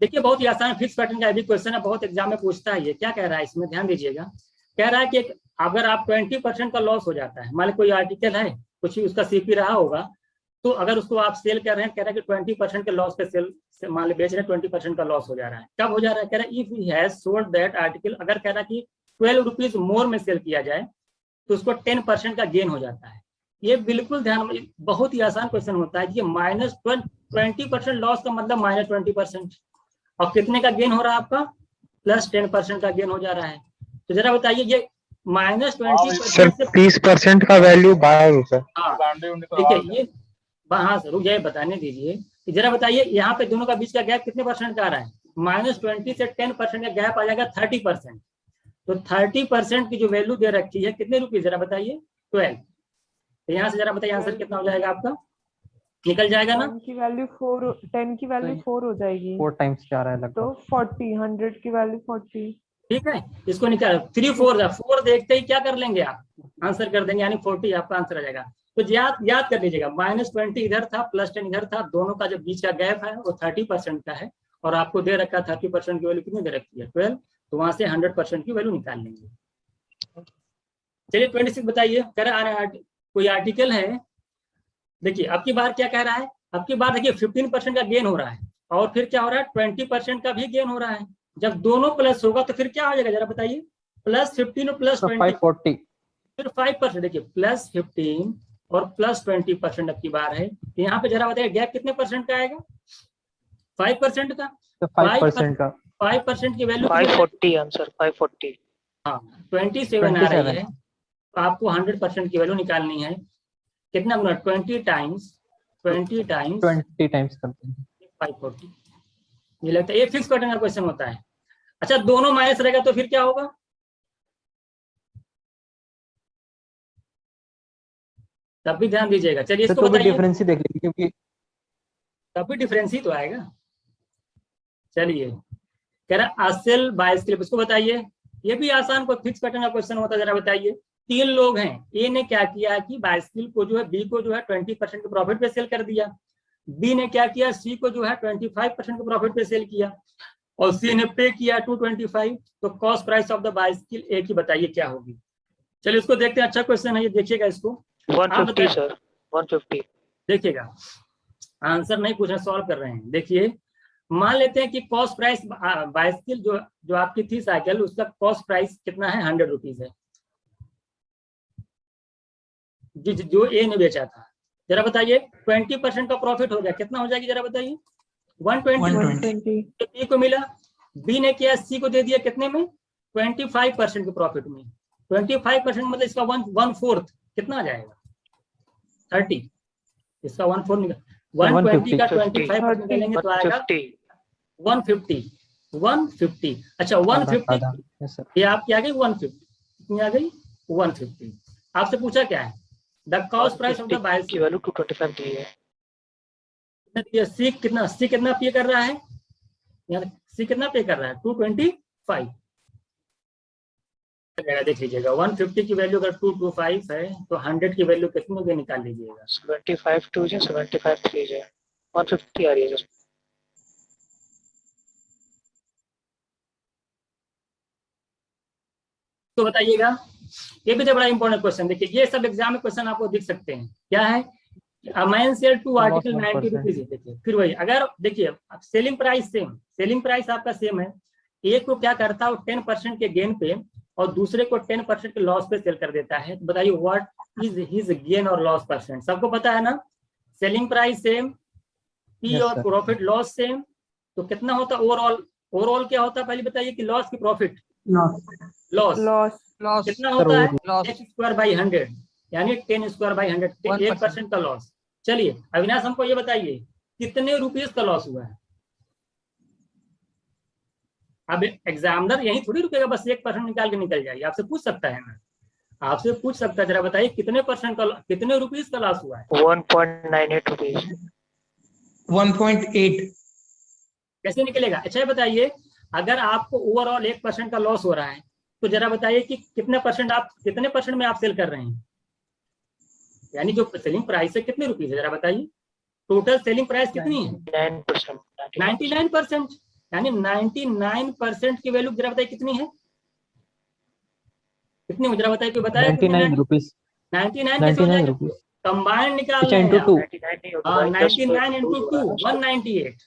देखिए बहुत ही आसान फिक्स पैटर्न का भी क्वेश्चन है, बहुत एग्जाम में पूछता है ये। क्या कह रहा है इसमें, ध्यान दीजिएगा। कह रहा है कि अगर आप 20% का लॉस हो जाता है, मान लो कोई आर्टिकल है, कुछ ही उसका सीपी रहा होगा, तो अगर उसको आप सेल कर रहे हैं, कह रहा है कि 20% के लॉस पे सेल मान लो बेच रहे हैं, 20% का लॉस हो जा रहा है। कब हो जा रहा है? कह रहा है if he has sold that article, अगर कह रहा है कि 12 रुपीज मोर में सेल किया जाए तो उसको 10% का गेन हो जाता है। ये बिल्कुल ध्यान, बहुत ही आसान क्वेश्चन होता है। ये -20% लॉस का मतलब -20%, और कितने का गेन हो रहा है आपका? +10% का गेन हो जा रहा है। तो जरा बताइए ये -20%
30% का वैल्यू 12 रुपए।
देखिए ये हाँ रुक जाइए, बताने दीजिए। जरा बताइए यहाँ पे दोनों का बीच का गैप कितने परसेंट का आ रहा है? -20 से 10% का गैप आ जाएगा 30%। तो 30% की जो वैल्यू दे रखी है कितने रुपये, जरा बताइए? 12। तो यहाँ से जरा बताइए आंसर कितना हो जाएगा आपका? निकल जाएगा ना?
10 की वैल्यू 4 हो जाएगी,
4 टाइम्स जा रहा है लगभग।
तो 40, 100 की वैल्यू 40।
ठीक है, इसको निकाल 3 4 देखते ही क्या कर लेंगे आप? आंसर कर देंगे, यानी 40 आपका आंसर आ जाएगा। तो याद कर लीजिएगा, -20 इधर था, +10 इधर था, दोनों का जो बीच का गैप है वो 30% का है, और आपको दे रखा 30% की वैल्यू कितनी दे रखी है? 12। तो वहां से 100% की वैल्यू निकाल लेंगे। चलिए 26 बताइए। कह रहा है कोई आर्टिकल है, देखिए अब की बार क्या कह रहा है? अब की बार देखिए 15% का गेन हो रहा है, और फिर क्या हो रहा है? 20% का भी गेन हो रहा है। जब दोनों प्लस होगा तो फिर क्या हो जाएगा, जरा बताइए? +15 और +20,
540।
फिर 5%। देखिए +15 और +20% अब की बार है। तो यहाँ पे जरा बताइए गैप कितने परसेंट का आएगा? 5% का।
5% का
5% की वैल्यू
540 आंसर 540।
हाँ 27 आ रही है। तो आपको 100% की वैल्यू निकालनी है। कितना गुना? 20 टाइम्स
20 टाइम्स करते हैं
540। ये लगता है ये फिक्स पैटर्न का क्वेश्चन होता है। अच्छा दोनों माइनस रहेगा तो फिर क्या होगा? तब भी ध्यान दीजिएगा। चलिए इसको
तो
बताइए।
डिफरेंस ही देख लीजिए, क्योंकि
तब भी डिफरेंस ही तो आएगा। चलिए कह रहा असेल बाइस्किल, इसको बताइए। ये भी आसान कोई फिक्स पैटर्न का क्वेश्चन होता है, जरा बताइए। 3 लोग हैं, ए ने क्या किया कि बाइस्किल को जो है बी को जो है 20% के प्रॉफिट पे सेल कर दिया। बी ने क्या किया? सी को जो है 25% के प्रॉफिट पे सेल किया, और सी ने पे किया 225। तो cost price of the bicycle a की बताइए क्या होगी? चलिए इसको देखते हैं। अच्छा क्वेश्चन है ये, देखिएगा इसको।
150 सर 150।
देखिएगा आंसर नहीं पूछ रहे, सॉल्व कर रहे हैं। देखिए मान लेते हैं कि कॉस्ट प्राइस बाइस्किल जो आपकी थी साइकिल, उसका कॉस्ट प्राइस कितना है? 100 रुपीज है, जो ए ने बेचा था। जरा बताइए 20% का प्रॉफिट हो गया, कितना हो जाएगी? जरा बताइए। 120 बी को मिला। बी ने किया सी को दे दिया कितने में? 25% के प्रॉफिट में। 25% मतलब इसका 1/4 कितना आ जाएगा? 30। इसका 1/4 निकल 120 का 25% निकालेंगे तो आएगा 150। अच्छा 150 ये आपकी आ गई 150। कितनी आ गई? 150। आपसे पूछा क्या है? The cost price of the bicycle
की वैल्यू 225 दी है।
सी कितना पे कर रहा है? यहाँ सी कितना पे कर रहा है? 225। देख लीजिएगा 150 की वैल्यू अगर 225 है तो 100 की वैल्यू कितने की निकाल लीजिएगा?
75 2 है 75 3 है 150 आ रही है।
तो बताइएगा, ये भी तो बड़ा इंपॉर्टेंट क्वेश्चन। देखिए ये सब एग्जाम में क्वेश्चन आपको दिख सकते हैं। क्या है? A man sell two article 90 rupees. देखिए फिर वही, अगर देखिए selling price same, selling price आपका सेम है, एक को क्या करता है वो 10% के गेन पे और दूसरे को 10% के लॉस पे सेल कर देता है। तो बताइए व्हाट इज हिज गेन और लॉस परसेंट? सबको पता है ना, सेलिंग प्राइस सेम, पी और प्रॉफिट लॉस सेम, तो कितना होता है ओवरऑल? ओवरऑल क्या होता है पहले बताइए कि लॉस की प्रॉफिट? लॉस कितना होता है? x² / 100। यानी 10 स्क्वायर बाई 100, 1% का लॉस। चलिए अविनाश हमको ये बताइए कितने रुपीस का लॉस हुआ है। अब एग्जामिनर यही थोड़ी रुकेगा बस 1% निकाल के निकल जाएगी, आपसे पूछ सकता है ना, आपसे पूछ सकता है, जरा बताइए कितने परसेंट का, कितने रुपीस का लॉस हुआ है।
1.98 रुपीज।
1.8।
कैसे निकलेगा? अच्छा ये बताइए अगर आपको ओवरऑल 1% का लॉस हो रहा है तो जरा बताइए कि कितने परसेंट में आप सेल कर रहे हैं, यानी जो सेलिंग प्राइस है कितने रुपीस है, जरा बताइए। टोटल सेलिंग प्राइस कितनी है? 99%, यानी 99% की वैल्यू जरा बताइए कितनी है, कितनी जरा बताइए, कोई बताया?
99 रुपीस।
99 रुपीस कंबाइंड निकाल रहे हैं। 99 इंटू 2 198,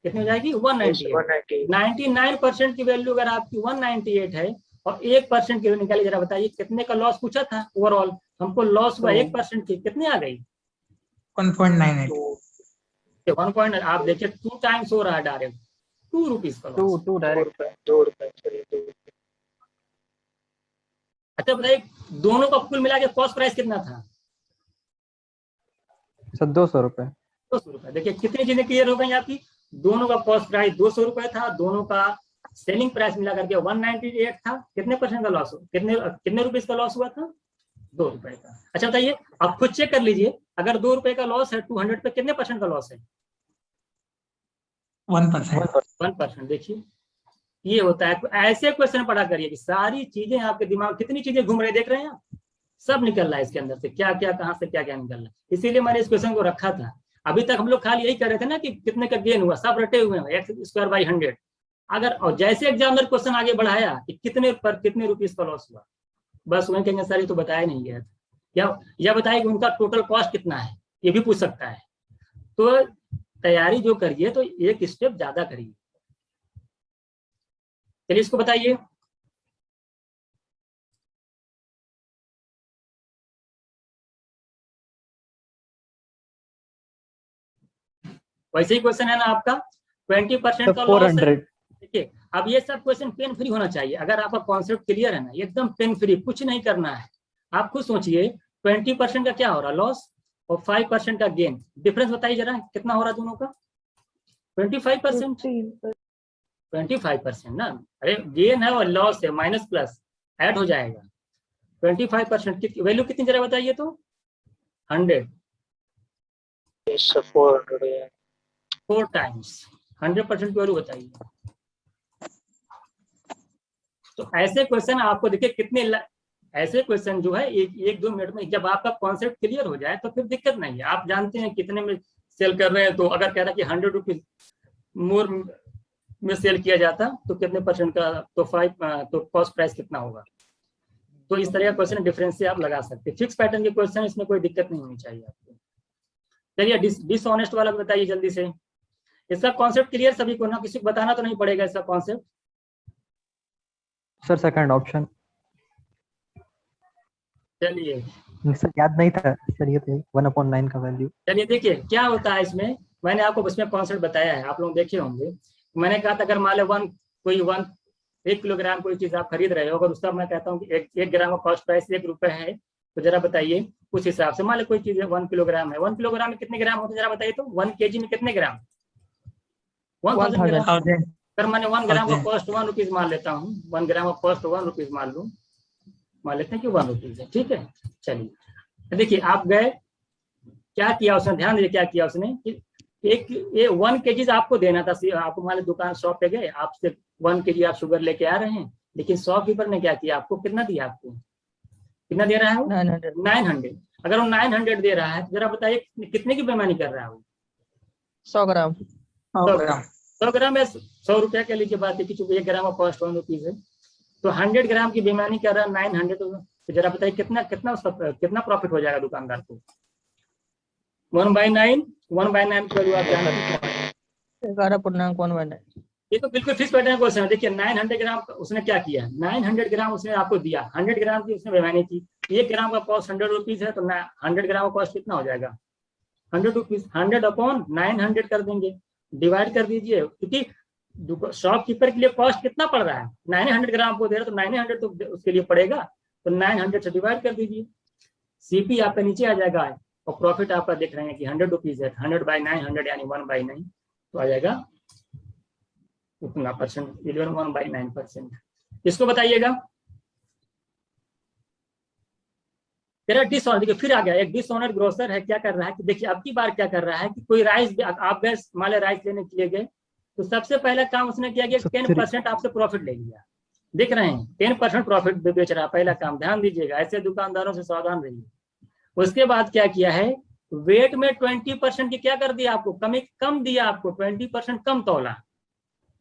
कितनी हो जाएगी? 198। 99% की वैल्यू अगर आपकी 198 है और 1% की निकाली, जरा बताइए कितने का लॉस पूछा था ओवरऑल, हमको लॉस हुआ 1% की, कितनी आ गई?
1.98।
1 पॉइंट आप देखिए 2 टाइम्स हो रहा है डायरेक्ट, 2 रुपीस का लॉस।
2 डायरेक्ट 2 रुपए।
अच्छा बताइए दोनों का कुल मिला के कॉस्ट प्राइस कितना था?
सर 200 रुपए।
200 रुपए। देखिए कितनी चीजें क्लियर हो गई आपकी। दोनों का कॉस्ट प्राइस 200 रुपए था, दोनों का सेलिंग प्राइस मिला करके 198 था। कितने परसेंट का लॉस हो, कितने रुपीस का लॉस हुआ था? 2 रुपए का। अच्छा बताइए आप खुद चेक कर लीजिए, अगर 2 रुपए का लॉस है 200 पे कितने परसेंट का लॉस है?
1%।
1%। देखिए ये होता है। ऐसे क्वेश्चन पढ़ा करिए कि सारी चीजें आपके दिमाग, कितनी चीजें घूम रही देख रहे हैं आप, सब निकल रहा है इसके अंदर से, क्या क्या कहाँ से क्या क्या निकल रहा है। इसीलिए मैंने इस क्वेश्चन को रखा था। अभी तक हम लोग खाली यही कर रहे थे ना कि कितने का गेन हुआ, सब रटे हुए हैं एक्स स्क्वायर बाई 100। अगर और जैसे एग्जामिनर क्वेश्चन आगे बढ़ाया कि कितने रुपीस का लॉस हुआ, बस वही कहेंगे सर ये तो बताया नहीं गया था, या बताया कि उनका टोटल कॉस्ट कितना है, ये भी पूछ सकता है। तो तैयारी जो करिए तो एक स्टेप ज्यादा करिए। चलिए इसको बताइए। वैसे ही क्वेश्चन है ना आपका 20% का लॉस है। देखिए अब ये सब क्वेश्चन पेन फ्री होना चाहिए। अगर आपका कॉन्सेप्ट क्लियर है ना, एकदम पेन फ्री, कुछ नहीं करना है। आप खुद सोचिए 20% का क्या हो रहा लॉस और 5% का गेन, डिफरेंस बताइए जरा कितना हो रहा दोनों का? 25%। 25% ना, अरे गेन है और लॉस है, माइनस प्लस ऐड हो जाएगा। 25% की वैल्यू कितनी जरा बताइए तो? 100। 4 टाइम्स 100% की वैल्यू बताइए। तो ऐसे क्वेश्चन आपको देखिए कितने ऐसे क्वेश्चन जो है एक 2 मिनट में, जब आपका कॉन्सेप्ट क्लियर हो जाए तो फिर दिक्कत नहीं है। आप जानते हैं कितने में सेल कर रहे हैं, तो अगर कह रहा है कि 100 रुपीज मोर में सेल किया जाता तो कितने परसेंट का, तो कॉस्ट प्राइस कितना होगा। तो इस तरह का क्वेश्चन डिफरेंस से आप लगा सकते हैं। फिक्स पैटर्न के क्वेश्चन इसमें कोई दिक्कत नहीं होनी चाहिए आपको। चलिए डिसऑनेस्ट वाला बताइए जल्दी से। इसका कॉन्सेप्ट क्लियर सभी को ना, किसी को बताना तो नहीं पड़ेगा इसका कॉन्सेप्ट?
Sir second option.
चलिए
सर याद नहीं था सर, ये तो 1/9 का वैल्यू।
चलिए देखिए क्या होता है इसमें, मैंने आपको इसमें कॉन्सेप्ट बताया है, आप लोग देखे होंगे। मैंने कहा था अगर मान लो 1 किलोग्राम कोई चीज आप खरीद रहे हो, अगर उसका मैं कहता हूँ कि 1 ग्राम का कॉस्ट प्राइस 1 रुपए है, तो जरा बताइए उस हिसाब से मान लो कोई चीज है 1 किलोग्राम है, 1 किलोग्राम में कितने ग्राम होते हैं जरा बताइए तो? 1 kg में कितने ग्राम? 1000 ग्राम। सर मैंने 1 ग्राम का कॉस्ट 1 रुपीज मान लेता हूँ, 1 ग्राम का कॉस्ट 1 रुपीज मान लेते हैं कि 1 रुपीज है, ठीक है। चलिए देखिए आप गए, क्या किया उसने, ध्यान दीजिए क्या किया उसने कि 1 kg आपको देना था। आपको मान लो दुकान शॉप पे गए, आपसे 1 kg आप शुगर लेके आ रहे हैं, लेकिन शॉपकीपर ने क्या किया, आपको कितना दिया, आपको कितना दे रहा है वो? 900। अगर वो 900 दे रहा है तो जरा बताइए कितने की बेईमानी कर रहा है वो?
100 ग्राम।
100 ग्राम है, 100 रुपया के लिए बात है कि चूंकि 1 ग्राम का कॉस्ट 1 रुपीज है, तो 100 ग्राम की बेईमानी कर रहा है 900। तो जरा बताइए कितना प्रॉफिट हो जाएगा दुकानदार को? 1/9 को आप जानते हैं
11.1/9।
ये तो बिल्कुल फिक्स पैटर्न क्वेश्चन है। देखिए 900 ग्राम उसने क्या किया, 900 ग्राम उसने आपको दिया, 100 ग्राम की उसने बेईमानी की। 1 ग्राम का कॉस्ट 100 रुपीज है, तो 100 ग्राम का कॉस्ट कितना हो जाएगा? 100 रुपीज। 100/900 कर देंगे, डिवाइड कर दीजिए, क्योंकि शॉपकीपर के लिए कॉस्ट कितना पड़ रहा है? 900 ग्राम को दे रहा है, तो 900 तो उसके लिए पड़ेगा, तो 900 से डिवाइड कर दीजिए। सीपी आपका नीचे आ जाएगा और प्रॉफिट आपका देख रहे हैं कि 100 रुपीज है, 100/9 100 यानी 1/9 तो आ जाएगा उतना परसेंट, 1/9%। इसको बताइएगा। तेरा डिसऑनर, देखिए फिर आ गया एक डिसऑनर ग्रोसर है। क्या कर रहा है कि देखिए अब की बार क्या कर रहा है कि कोई राइस, आप गए मान लो राइस लेने के लिए गए, तो सबसे पहला काम उसने किया कि 10% आपसे प्रॉफिट ले लिया। देख रहे हैं 10% प्रॉफिट बेच रहा है, पहला काम ध्यान दीजिएगा, ऐसे दुकानदारों से सावधान रहिए। उसके बाद क्या किया है, वेट में 20% की क्या कर दिया आपको, कम दिया आपको, 20% कम तौला।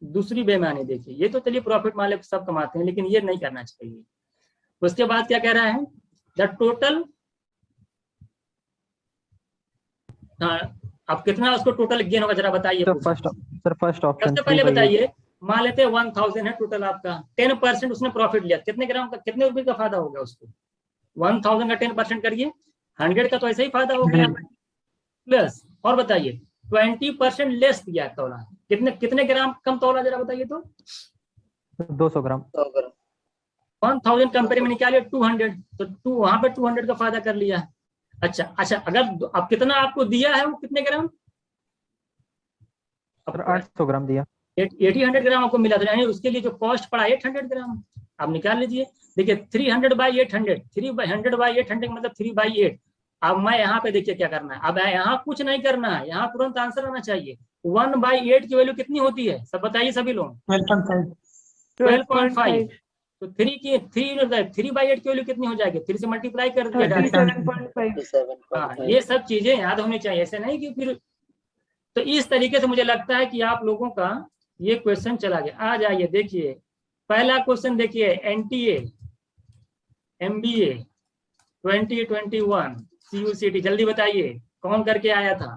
दूसरी बेईमानी देखिए, ये तो चलिए प्रॉफिट मालिक सब कमाते हैं, लेकिन ये नहीं करना चाहिए। उसके बाद क्या कह रहा है, द टोटल, हाँ अब कितना उसको टोटल गेन होगा जरा बताइए।
फर्स्ट ऑप्शन
सबसे पहले बताइए, मान लेते हैं 1000 है टोटल आपका, 10% उसने प्रॉफिट लिया, कितने ग्राम का, कितने रुपए का फायदा होगा उसको। 1000 का 10% करिए, 100 का तो ऐसे ही फायदा हो गया प्लस, और बताइए 20% लेस दिया तौला, कितने ग्राम कम तौला जरा बताइए तो।
200 ग्राम।
1000 कंपेयर में निकालिए 200, तो वहां पे 200 का फायदा कर लिया। अच्छा अगर अब कितना आपको दिया है वो कितने ग्राम,
800 ग्राम दिया,
800 ग्राम आपको मिला था, यानी उसके लिए जो कॉस्ट पड़ा 800 ग्राम। आप निकाल लीजिए, देखिए 300/800, 300/800 मतलब 3/8। अब मैं यहाँ पे देखिए क्या करना है, अब यहाँ कुछ नहीं करना है, यहाँ तुरंत आंसर आना चाहिए। 1/8 की वैल्यू कितनी होती है, सब बताइए सभी लोग। 12.5। तो 3/8 की वैल्यू कितनी हो जाएगी, 3 से मल्टीप्लाई कर दिया।
37.5।
हाँ ये सब चीजें याद होनी चाहिए, ऐसे नहीं कि फिर। तो इस तरीके से मुझे लगता है कि आप लोगों का ये क्वेश्चन चला गया। आ जाइए देखिए पहला क्वेश्चन, देखिए NTA MBA 2021 CUCT, जल्दी बताइए कौन करके आया था।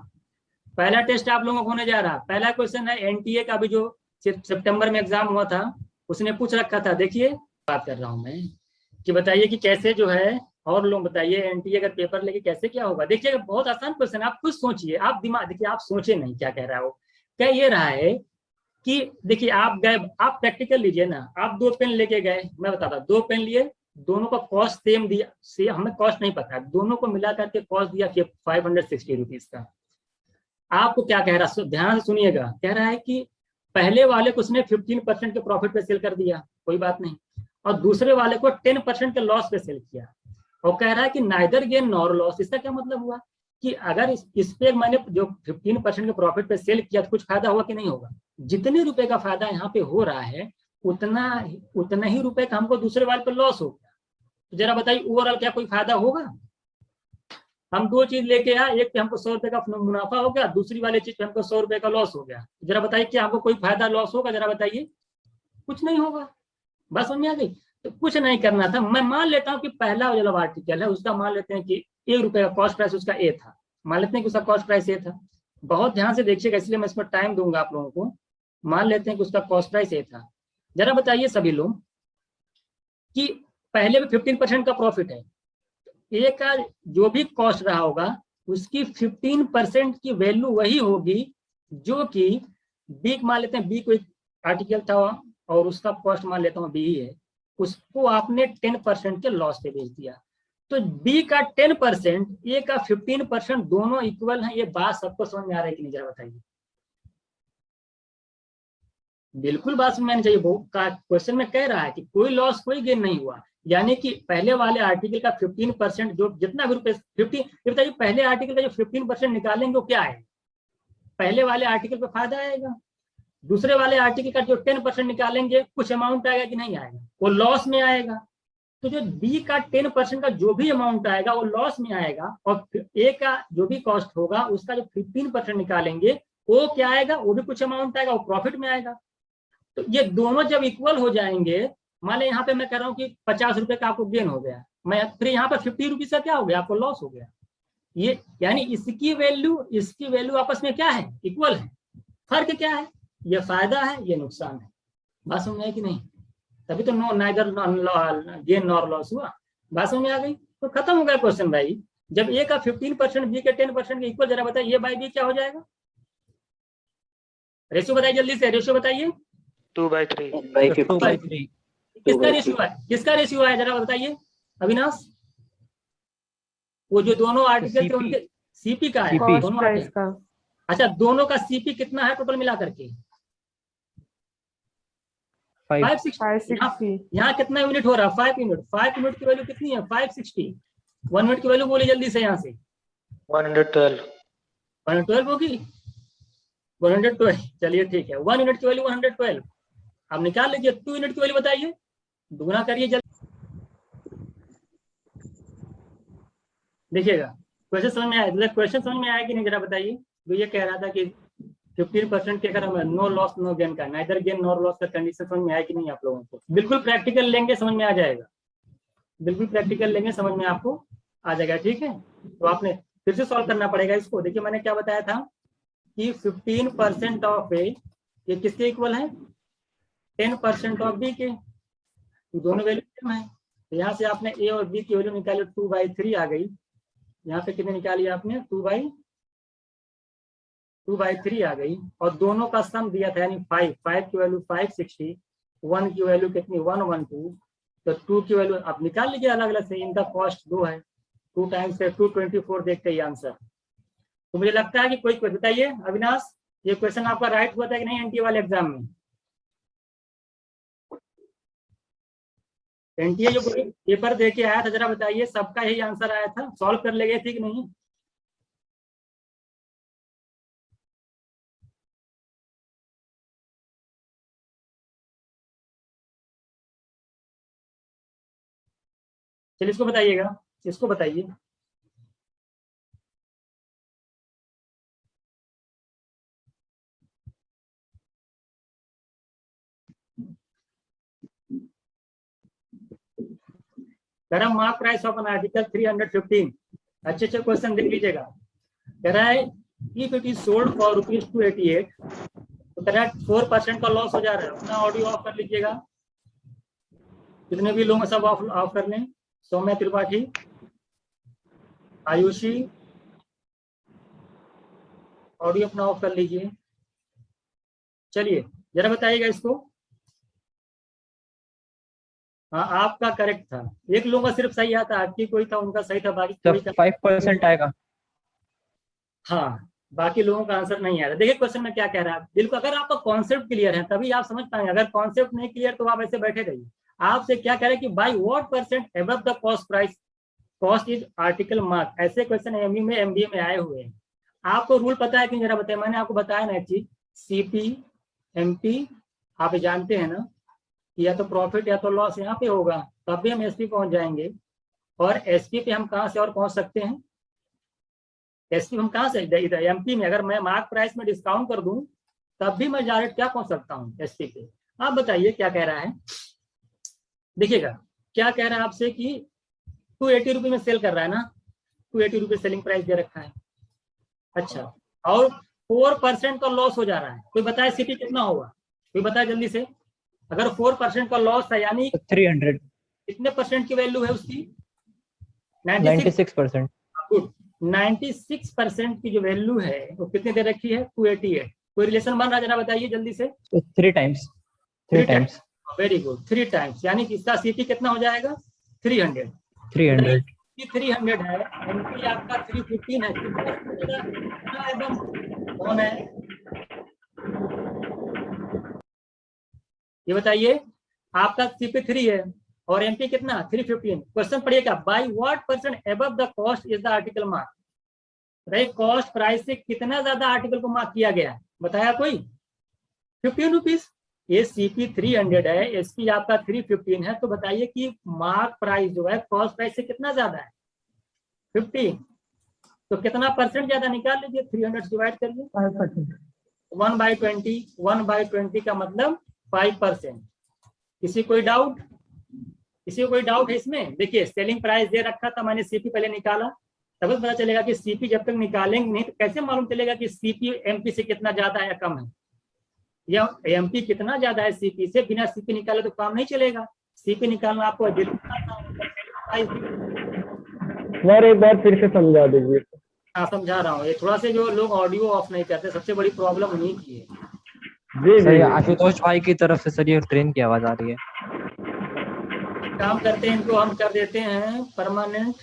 पहला टेस्ट आप लोगों को होने जा रहा। पहला क्वेश्चन है NTA का भी जो सितंबर में एग्जाम हुआ था, उसने पूछ रखा था। देखिए बात कर रहा हूं मैं कि बताइए कि कैसे जो है, और लोग बताइए NTA का पेपर लेके कैसे क्या होगा। देखिए बहुत आसान क्वेश्चन, आप खुद सोचिए, आप दिमाग देखिए, आप सोचे नहीं क्या कह रहा है वो। क्या ये रहा है कि देखिए आप गए, आप प्रैक्टिकल लीजिए ना, आप 2 पेन लेके गए, मैं बताता 2 पेन लिए, दोनों का कॉस्ट सेम दिया, हमें कॉस्ट नहीं पता, दोनों को मिला करके कॉस्ट दिया कि 560 रुपीज का। आपको क्या कह रहा है, ध्यान से सुनिएगा, कह रहा है कि पहले वाले को उसने 15% के प्रॉफिट पे सेल कर दिया, कोई बात नहीं, और दूसरे वाले को 10% के लॉस पे सेल किया, और कह रहा है कि नाइदर गेन नॉर लॉस। इसका क्या मतलब हुआ कि अगर इस पे मैंने जो 15% के प्रॉफिट पे सेल किया तो कुछ फायदा हुआ कि नहीं होगा। जितने रुपए का फायदा यहाँ पे हो रहा है उतना ही रुपए का हमको दूसरे वाले पे लॉस हो गया। तो जरा बताइए ओवरऑल क्या कोई फायदा होगा। हम 2 चीज लेके आए, एक पे हमको 100 रुपए का मुनाफा हो गया, दूसरी वाली चीज पे हमको 100 रुपए का लॉस हो गया। जरा बताइए क्या हमको कोई फायदा लॉस होगा, जरा बताइए। कुछ नहीं होगा। बस समझ में आ गई। तो कुछ नहीं करना था। मैं मान लेता हूँ कि पहला जो आर्टिकल है उसका मान लेते हैं कि 1 रुपए का कॉस्ट प्राइस उसका ए था, मान लेते हैं कि उसका कॉस्ट प्राइस ए था। बहुत ध्यान से देखिएगा, इसलिए मैं इसमें टाइम दूंगा आप लोगों को। मान लेते हैं कि उसका कॉस्ट प्राइस ए था। जरा बताइए सभी लोग कि पहले भी 15% का प्रॉफिट है, ए का जो भी कॉस्ट रहा होगा उसकी 15% की वैल्यू वही होगी जो कि बी, मान लेते हैं बी कोई आर्टिकल था और उसका कॉस्ट मान लेता हूँ बी ही है, उसको आपने 10% के लॉस पे बेच दिया। तो बी का 10%, ए का 15%, दोनों इक्वल हैं। ये बात सबको समझ में आ रहा है कि नहीं, जरा बताइए। बिल्कुल बात समझ में आनी चाहिए। क्वेश्चन में कह रहा है कि कोई लॉस कोई गेन नहीं हुआ, यानी कि पहले वाले आर्टिकल का 15% जो जितना भी रुपए 50, बताइए पहले आर्टिकल का जो 15% निकालेंगे वो क्या है, पहले वाले आर्टिकल पे फायदा आएगा। दूसरे वाले आर्टिकल का जो 10% निकालेंगे कुछ अमाउंट आएगा कि नहीं आएगा, वो लॉस में आएगा। तो जो बी का 10% का जो भी अमाउंट आएगा वो लॉस में आएगा, और ए का जो भी कॉस्ट होगा उसका जो 15% निकालेंगे वो क्या आएगा, वो भी कुछ अमाउंट आएगा, वो प्रॉफिट में आएगा। तो ये दोनों जब इक्वल हो जाएंगे, मान लें यहाँ पे मैं कह रहा हूँ कि 50 रुपए का आपको गेन हो गया, मैं फिर यहाँ पर 50 रुपीज का क्या हो गया, आपको लॉस हो गया। ये यानी इसकी वैल्यू आपस में क्या है, इक्वल है। फर्क क्या है, ये फायदा है, ये नुकसान है। बात समझ में आई कि नहीं, तभी तो नाइदर गेन नॉर लॉस हुआ। बात समझ में आ गई। तो खत्म हो गया क्वेश्चन भाई। जब ए का 15% बी के 10% के इक्वल, जरा बताइए बाई बी क्या हो जाएगा, रेशियो बताइए जल्दी से, रेशियो बताइए।
2/3।
किसका रेशियो है, किसका रेशियो है, जरा बताइए अविनाश। वो जो दोनों आर्टिकल थे
CP
उनके सीपी का है
कॉस्ट
दोनों
प्राइस
आर्टिकल।
का।
अच्छा दोनों का सीपी कितना है टोटल मिला करके
5
560।
560।
यहाँ कितना यूनिट हो रहा है 5 यूनिट। 5 यूनिट की वैल्यू कितनी है 560। 1 यूनिट की वैल्यू बोली जल्दी से यहाँ से
112
112 होगी 112। चलिए ठीक है 1 यूनिट की वैल्यू 112। आप निकाल लीजिए 2 यूनिट की वैल्यू बताइए दुगना करिए जल्दी। देखिएगा क्वेश्चन समझ में आया क्वेश्चन समझ में आया कि नहीं जरा बताइए। तो ये कह रहा था कि 15% के अगर हमें नो लॉस नो गेन का नाइदर गेन नॉर लॉस का कंडीशन समझ में आया कि नहीं आप लोगों को। बिल्कुल प्रैक्टिकल लेंगे समझ में आ जाएगा। बिल्कुल प्रैक्टिकल लेंगे समझ में आपको आ जाएगा। ठीक है तो आपने फिर से सॉल्व करना पड़ेगा इसको। देखिए मैंने क्या बताया था कि 15% ऑफ ए ये किसके इक्वल है 10% ऑफ बी के। तो दोनों वैल्यू सेम है। तो यहाँ से आपने ए और बी की वैल्यू निकाली 2/3 आ गई। यहाँ पे कितने निकाली आपने 2/3 आ गई और दोनों का सम दिया था यानी 5 की वैल्यू 560 1 की वैल्यू कितनी 112 तो 2 की वैल्यू आप निकाल लीजिए अलग अलग से। इनका कॉस्ट 2 है 2 टाइम्स 224 देखते ही आंसर। तो मुझे लगता है कि कोई बताइए अविनाश ये क्वेश्चन आपका राइट हुआ था कि नहीं एनटीए वाले एग्जाम में। एनटीए जो पेपर दे के आया था जरा बताइए सबका यही आंसर आया था सॉल्व कर ले गए थे कि नहीं। चलिए इसको बताइएगा इसको बताइए। कह mark price of an article 315। अच्छे क्वेश्चन देख लीजिएगा। कह रहा है if it is sold for ₹288 तो कह रहा है 4% का लॉस हो जा रहा है। अपना ऑडियो ऑफ कर लीजिएगा कितने भी लोग सब ऑफ कर लें। सौम्या त्रिपाठी आयुषी ऑडियो अपना ऑफ कर लीजिए। चलिए जरा बताइएगा इसको। हाँ आपका करेक्ट था। एक लोगों का सिर्फ सही आता आपकी कोई था उनका सही था बाकी कोई का
5% आएगा।
हाँ बाकी लोगों का आंसर नहीं आ रहा। देखिए क्वेश्चन में क्या कह रहा है बिल्कुल अगर आपका कॉन्सेप्ट क्लियर है तभी आप समझ पाएंगे। अगर कॉन्सेप्ट नहीं क्लियर तो आप ऐसे बैठे रहिए। आपसे क्या कह रहे हैं कि by what % above the cost price cost is article mark. ऐसे क्वेश्चन एमयू में एमबीए में आए हुए हैं। आपको रूल पता है कि जरा बताए। मैंने आपको बताया ना एक चीज सीपी एमपी आप जानते हैं ना कि या तो प्रॉफिट या तो लॉस यहाँ पे होगा तब भी हम एसपी पहुंच जाएंगे। और एसपी पे हम कहाँ से और पहुंच सकते हैं एसपी हम कहाँ से इधर एमपी में अगर मैं मार्क प्राइस में डिस्काउंट कर दूं तब भी मैं डायरेक्ट क्या पहुंच सकता हूँ एसपी पे। आप बताइए क्या कह रहा है। देखिएगा क्या कह रहा है आपसे कि 280 रुपये में सेल कर रहा है ना 280 रुपये सेलिंग प्राइस दे रखा है। अच्छा और 4% का लॉस हो जा रहा है। कोई बताए सीपी कितना होगा कोई बताए जल्दी से। अगर 4% का लॉस है यानी
300
कितने % की वैल्यू है उसकी
96%।
गुड 96% की जो वैल्यू है वो कितने दे रखी है 288। कोई रिलेशन बन रहा है जरा बताइए जल्दी से।
3 टाइम्स।
वेरी गुड 3 टाइम्स यानी कि इसका सीपी कितना हो जाएगा 300 300 है। एमपी आपका 315 है। कितना एकदम कौन है ये बताइए। आपका सीपी 3 है और एमपी कितना 315। क्वेश्चन पढ़िएगा by what % above the cost is the article mark. रही कॉस्ट प्राइस से कितना ज्यादा आर्टिकल को मार्क किया गया बताया कोई 15 रुपीज। ये सीपी 300 है एसपी आपका 315 है। तो बताइए कि मार्क प्राइस जो है कॉस्ट प्राइस से कितना ज्यादा है 15। तो कितना % ज्यादा निकाल लीजिए 300 डिवाइड करिए
5%।
1/20 1/20 का मतलब 5%। किसी कोई डाउट है इसमें। देखिए सेलिंग प्राइस दे रखा था मैंने सीपी पहले निकाला तब पता चलेगा कि सीपी जब तक निकालेंगे नहीं तो कैसे मालूम चलेगा कि सीपी एमपी से कितना ज्यादा है या कम है या एमपी कितना ज्यादा है सीपी से। बिना सीपी निकाले तो काम नहीं चलेगा। सीपी निकालना आपको
एक बार फिर से समझा दीजिए।
हाँ समझा रहा हूँ। ये थोड़ा से जो लोग ऑडियो ऑफ नहीं करते सबसे बड़ी प्रॉब्लम उन्हीं की है।
सर आशुतोष भाई की तरफ से सर ये ट्रेन की आवाज आ रही है।
काम करते हैं इनको हम कर देते हैं परमानेंट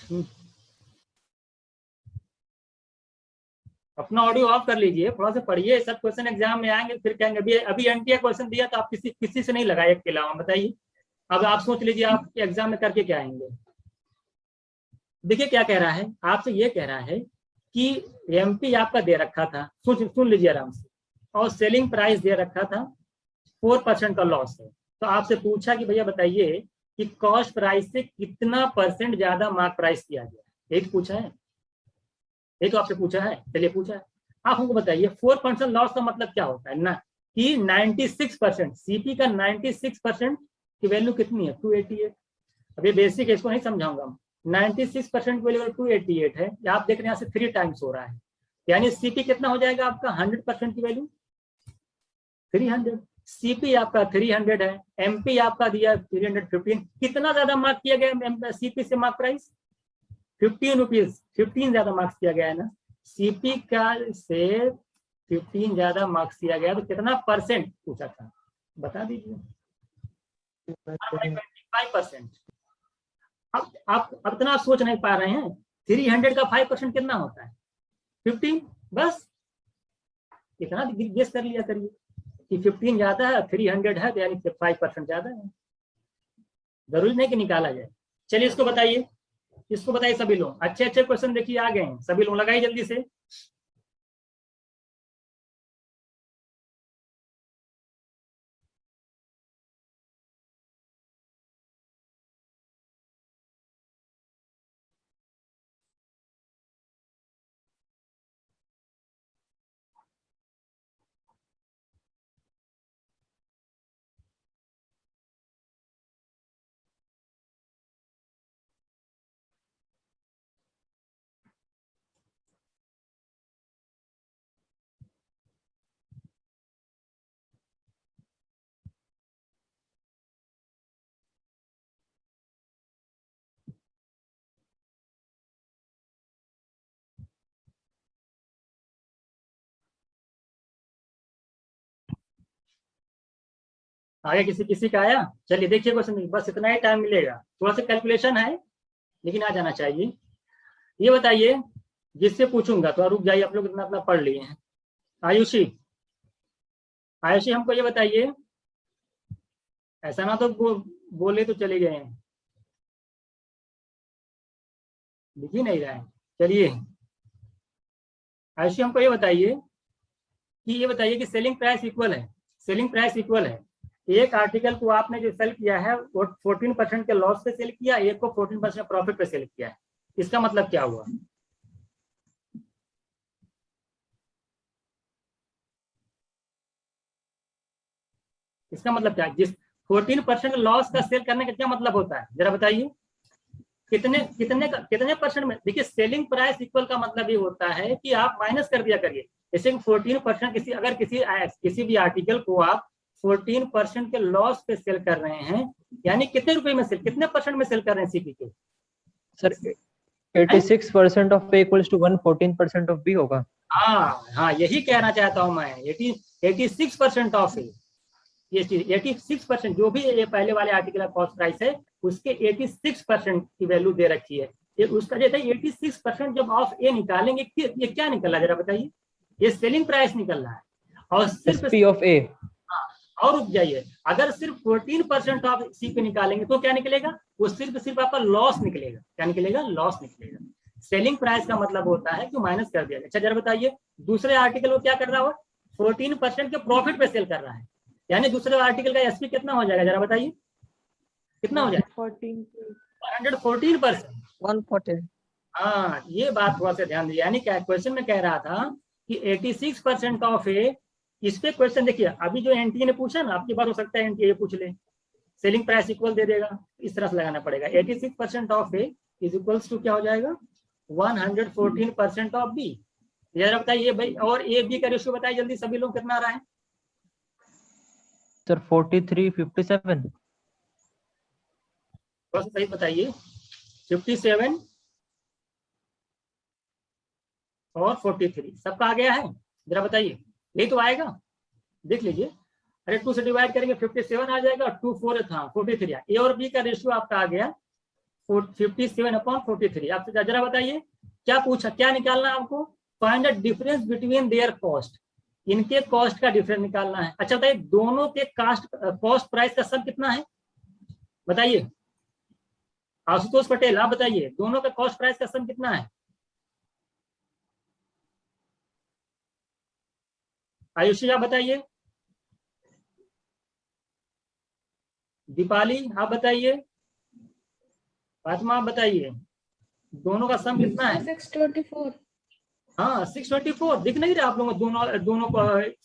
अपना ऑडियो ऑफ कर लीजिए, थोड़ा सा पढ़िए, सब क्वेश्चन एग्जाम में आएंगे फिर कहेंगे अभी एनटीए क्वेश्चन दिया तो आप किसी से नहीं लगाए एक के अलावा, बताइए। अब आप सोच लीजिए आप एग्जाम में करके क्या आएंगे। देखिए क्या कह रहा है, आपसे ये कह रहा है कि एमपी आपका दे रखा था, सुन लीजिए आराम से, और सेलिंग प्राइस दे रखा था 4% का लॉस है। तो आपसे पूछा कि भैया बताइए कि कॉस्ट प्राइस से कितना % ज्यादा मार्क प्राइस किया गया, यही तो पूछा है, यही तो आपसे पूछा है। चलिए पूछा है, आप हमको बताइए 4% लॉस का मतलब क्या होता है ना, कि 96% सीपी का 96% की वैल्यू कितनी है, 288। अब ये बेसिक है, इसको नहीं समझाऊंगा। 96% वैल्यू 288 है, आप देख रहे हैं यहाँ से 3 टाइम्स हो रहा है, यानी सीपी कितना हो जाएगा आपका, 100% की वैल्यू 300। सीपी आपका 300 है, एमपी आपका दिया 315। कितना ज्यादा मार्क किया गया सीपी से मार्क प्राइस, 15 रुपीज, 15 ज्यादा मार्क्स किया गया है ना, सीपी का से 15 ज्यादा मार्क्स किया गया, तो कितना % पूछा था, बता दीजिए। 5%। अब आप इतना सोच नहीं पा रहे हैं, 300 का 5% कितना होता है, 15, बस इतना गेस कर लिया करिए कि 15 ज्यादा है, 300 है, तो यानी 5% ज्यादा है, जरूरी नहीं कि निकाला जाए। चलिए इसको बताइए, इसको बताइए सभी लोग, अच्छे अच्छे क्वेश्चन देखिए आ गए हैं, सभी लोग लगाइए जल्दी से। आगे किसी किसी का आया, चलिए देखिए क्वेश्चन, बस इतना ही टाइम मिलेगा, थोड़ा सा कैलकुलेशन है लेकिन आ जाना चाहिए। ये बताइए, जिससे पूछूंगा तो रुक जाइए, आप लोग इतना अपना पढ़ लिए हैं। आयुषी, आयुषी हमको ये बताइए, ऐसा ना तो बोले तो चले गए हैं, दिख ही नहीं रहा है। चलिए आयुषी हमको ये बताइए कि सेलिंग प्राइस इक्वल है, सेलिंग प्राइस इक्वल है, एक आर्टिकल को आपने जो सेल किया है वो 14% के लॉस पे सेल किया, एक को 14% प्रॉफिट पे सेल किया है, इसका मतलब क्या हुआ, इसका मतलब क्या है, जिस 14% लॉस का सेल करने का क्या मतलब होता है, जरा बताइए। कितने % में, देखिए सेलिंग प्राइस इक्वल का मतलब ये होता है कि आप माइनस कर दिया करिए, जैसे 14% अगर किसी भी आर्टिकल को आप 14% के लॉस पे सेल कर रहे हैं, यानी कितने रुपए में सेल, कितने % में सेल कर रहे हैं सीपी के,
सर 86% ऑफ पे इक्वल्स टू 114% ऑफ बी होगा।
हाँ यही कहना चाहता हूं मैं, 86% ऑफ है, ये 86% जो भी ये पहले वाले आर्टिकल का कॉस्ट प्राइस है उसके 86% की वैल्यू दे रखी है, ये उसका जैसे 86% जब ऑफ ए निकालेंगे, ये क्या निकल रहा है जरा बताइए, ये सेलिंग प्राइस निकल रहा है, और सिर्फ
पी ऑफ ए।
और रुक जाइए, अगर सिर्फ 14% ऑफ सी पे निकालेंगे तो क्या निकलेगा, वो सिर्फ आपका लॉस निकलेगा, क्या निकलेगा, लॉस निकलेगा। सेलिंग प्राइस का मतलब होता है कि माइनस कर दिया। अच्छा जरा बताइए, दूसरे आर्टिकल वो क्या कर रहा हो, 14% के प्रॉफिट पे सेल कर रहा है, यानी दूसरे आर्टिकल का एसपी कितना हो जाएगा, जरा बताइए कितना हो जाएगा, 114%।
140।
हाँ ये बात थोड़ा सा ध्यान दीजिए, यानी क्या क्वेश्चन में कह रहा था कि 86% ऑफ ए, इस पे क्वेश्चन देखिए, अभी जो एनटीए ने पूछा ना, आपकी बात हो सकता है एनटीए पूछ ले, सेलिंग प्राइस इक्वल दे देगा, इस तरह से लगाना पड़ेगा, 86% of a is equals to क्या हो जाएगा, 114% ऑफ बी। जरा बताइए भाई, और ए बी का रेशियो बताइए जल्दी, सभी लोग कितना आ रहा है
सर 43:57।
थोड़ा सा सही बताइए, 57 और 43 सबका आ गया है, जरा बताइए, यही तो आएगा, देख लीजिए। अरे 2 से डिवाइड करेंगे 57 आ जाएगा, 2 4 था 43, ए और बी का रेशियो आपका आ गया 57/43। आपसे जरा बताइए क्या पूछा, क्या निकालना है आपको, find the difference between their cost, इनके कॉस्ट का डिफरेंस निकालना है। अच्छा बताइए दोनों के कॉस्ट प्राइस का सम कितना है, बताइए आशुतोष पटेल आप बताइए दोनों का कॉस्ट प्राइस का सम कितना है। आयुषी आप बताइए, दीपाली आप बताइए, फातिमा आप बताइए दोनों का सम कितना है।
624।
हाँ 624 दिख नहीं रहा आप लोगों को, दोनों को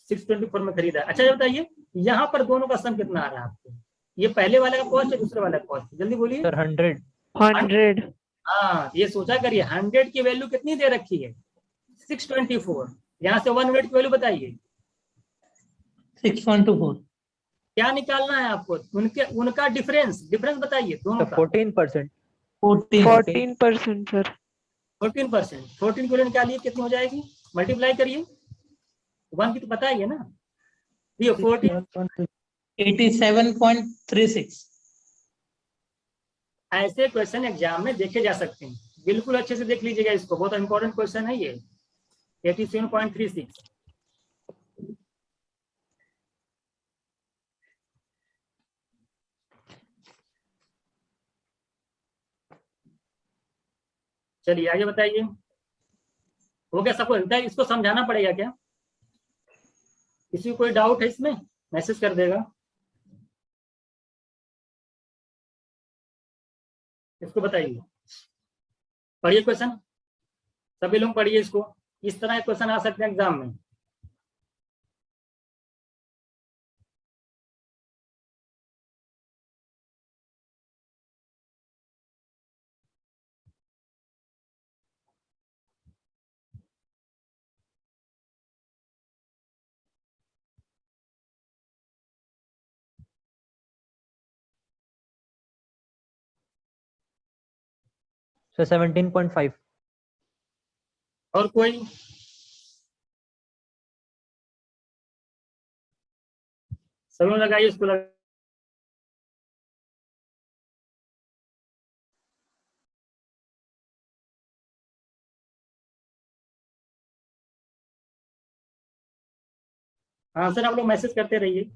624 में खरीदा है। अच्छा ये बताइए यहाँ पर दोनों का सम कितना आ रहा है आपको, ये पहले वाले का कॉस्ट है दूसरे वाले का कॉस्ट, जल्दी बोलिए।
सर 100।
100।
हाँ ये सोचा करिए 100 की वैल्यू कितनी दे रखी है 624, यहाँ से 1 यूनिट की वैल्यू बताइए
6.24.
क्या निकालना है आपको, उनका डिफरेंस बताइए दोनों का।
14%।
14% सर।
14%, 14 को निकालिए कितनी हो जाएगी, मल्टीप्लाई करिए 1 की तो पता ही है ना, ये 14
87.36.
ऐसे क्वेश्चन एग्जाम में देखे जा सकते हैं, बिल्कुल अच्छे से देख लीजिएगा इसको, बहुत इंपॉर्टेंट क्वेश्चन है ये 87.36। चलिए आगे बताइए, हो गया सबको, इसको समझाना पड़ेगा क्या, किसी को कोई डाउट है इसमें मैसेज कर देगा, इसको बताइए। पढ़िए क्वेश्चन, सभी लोग पढ़िए इसको, इस तरह के क्वेश्चन आ सकते हैं एग्जाम में।
सर 17.5।
और कोई, सब लोग लगाइए इसको हाँ सर आप लोग मैसेज करते रहिए।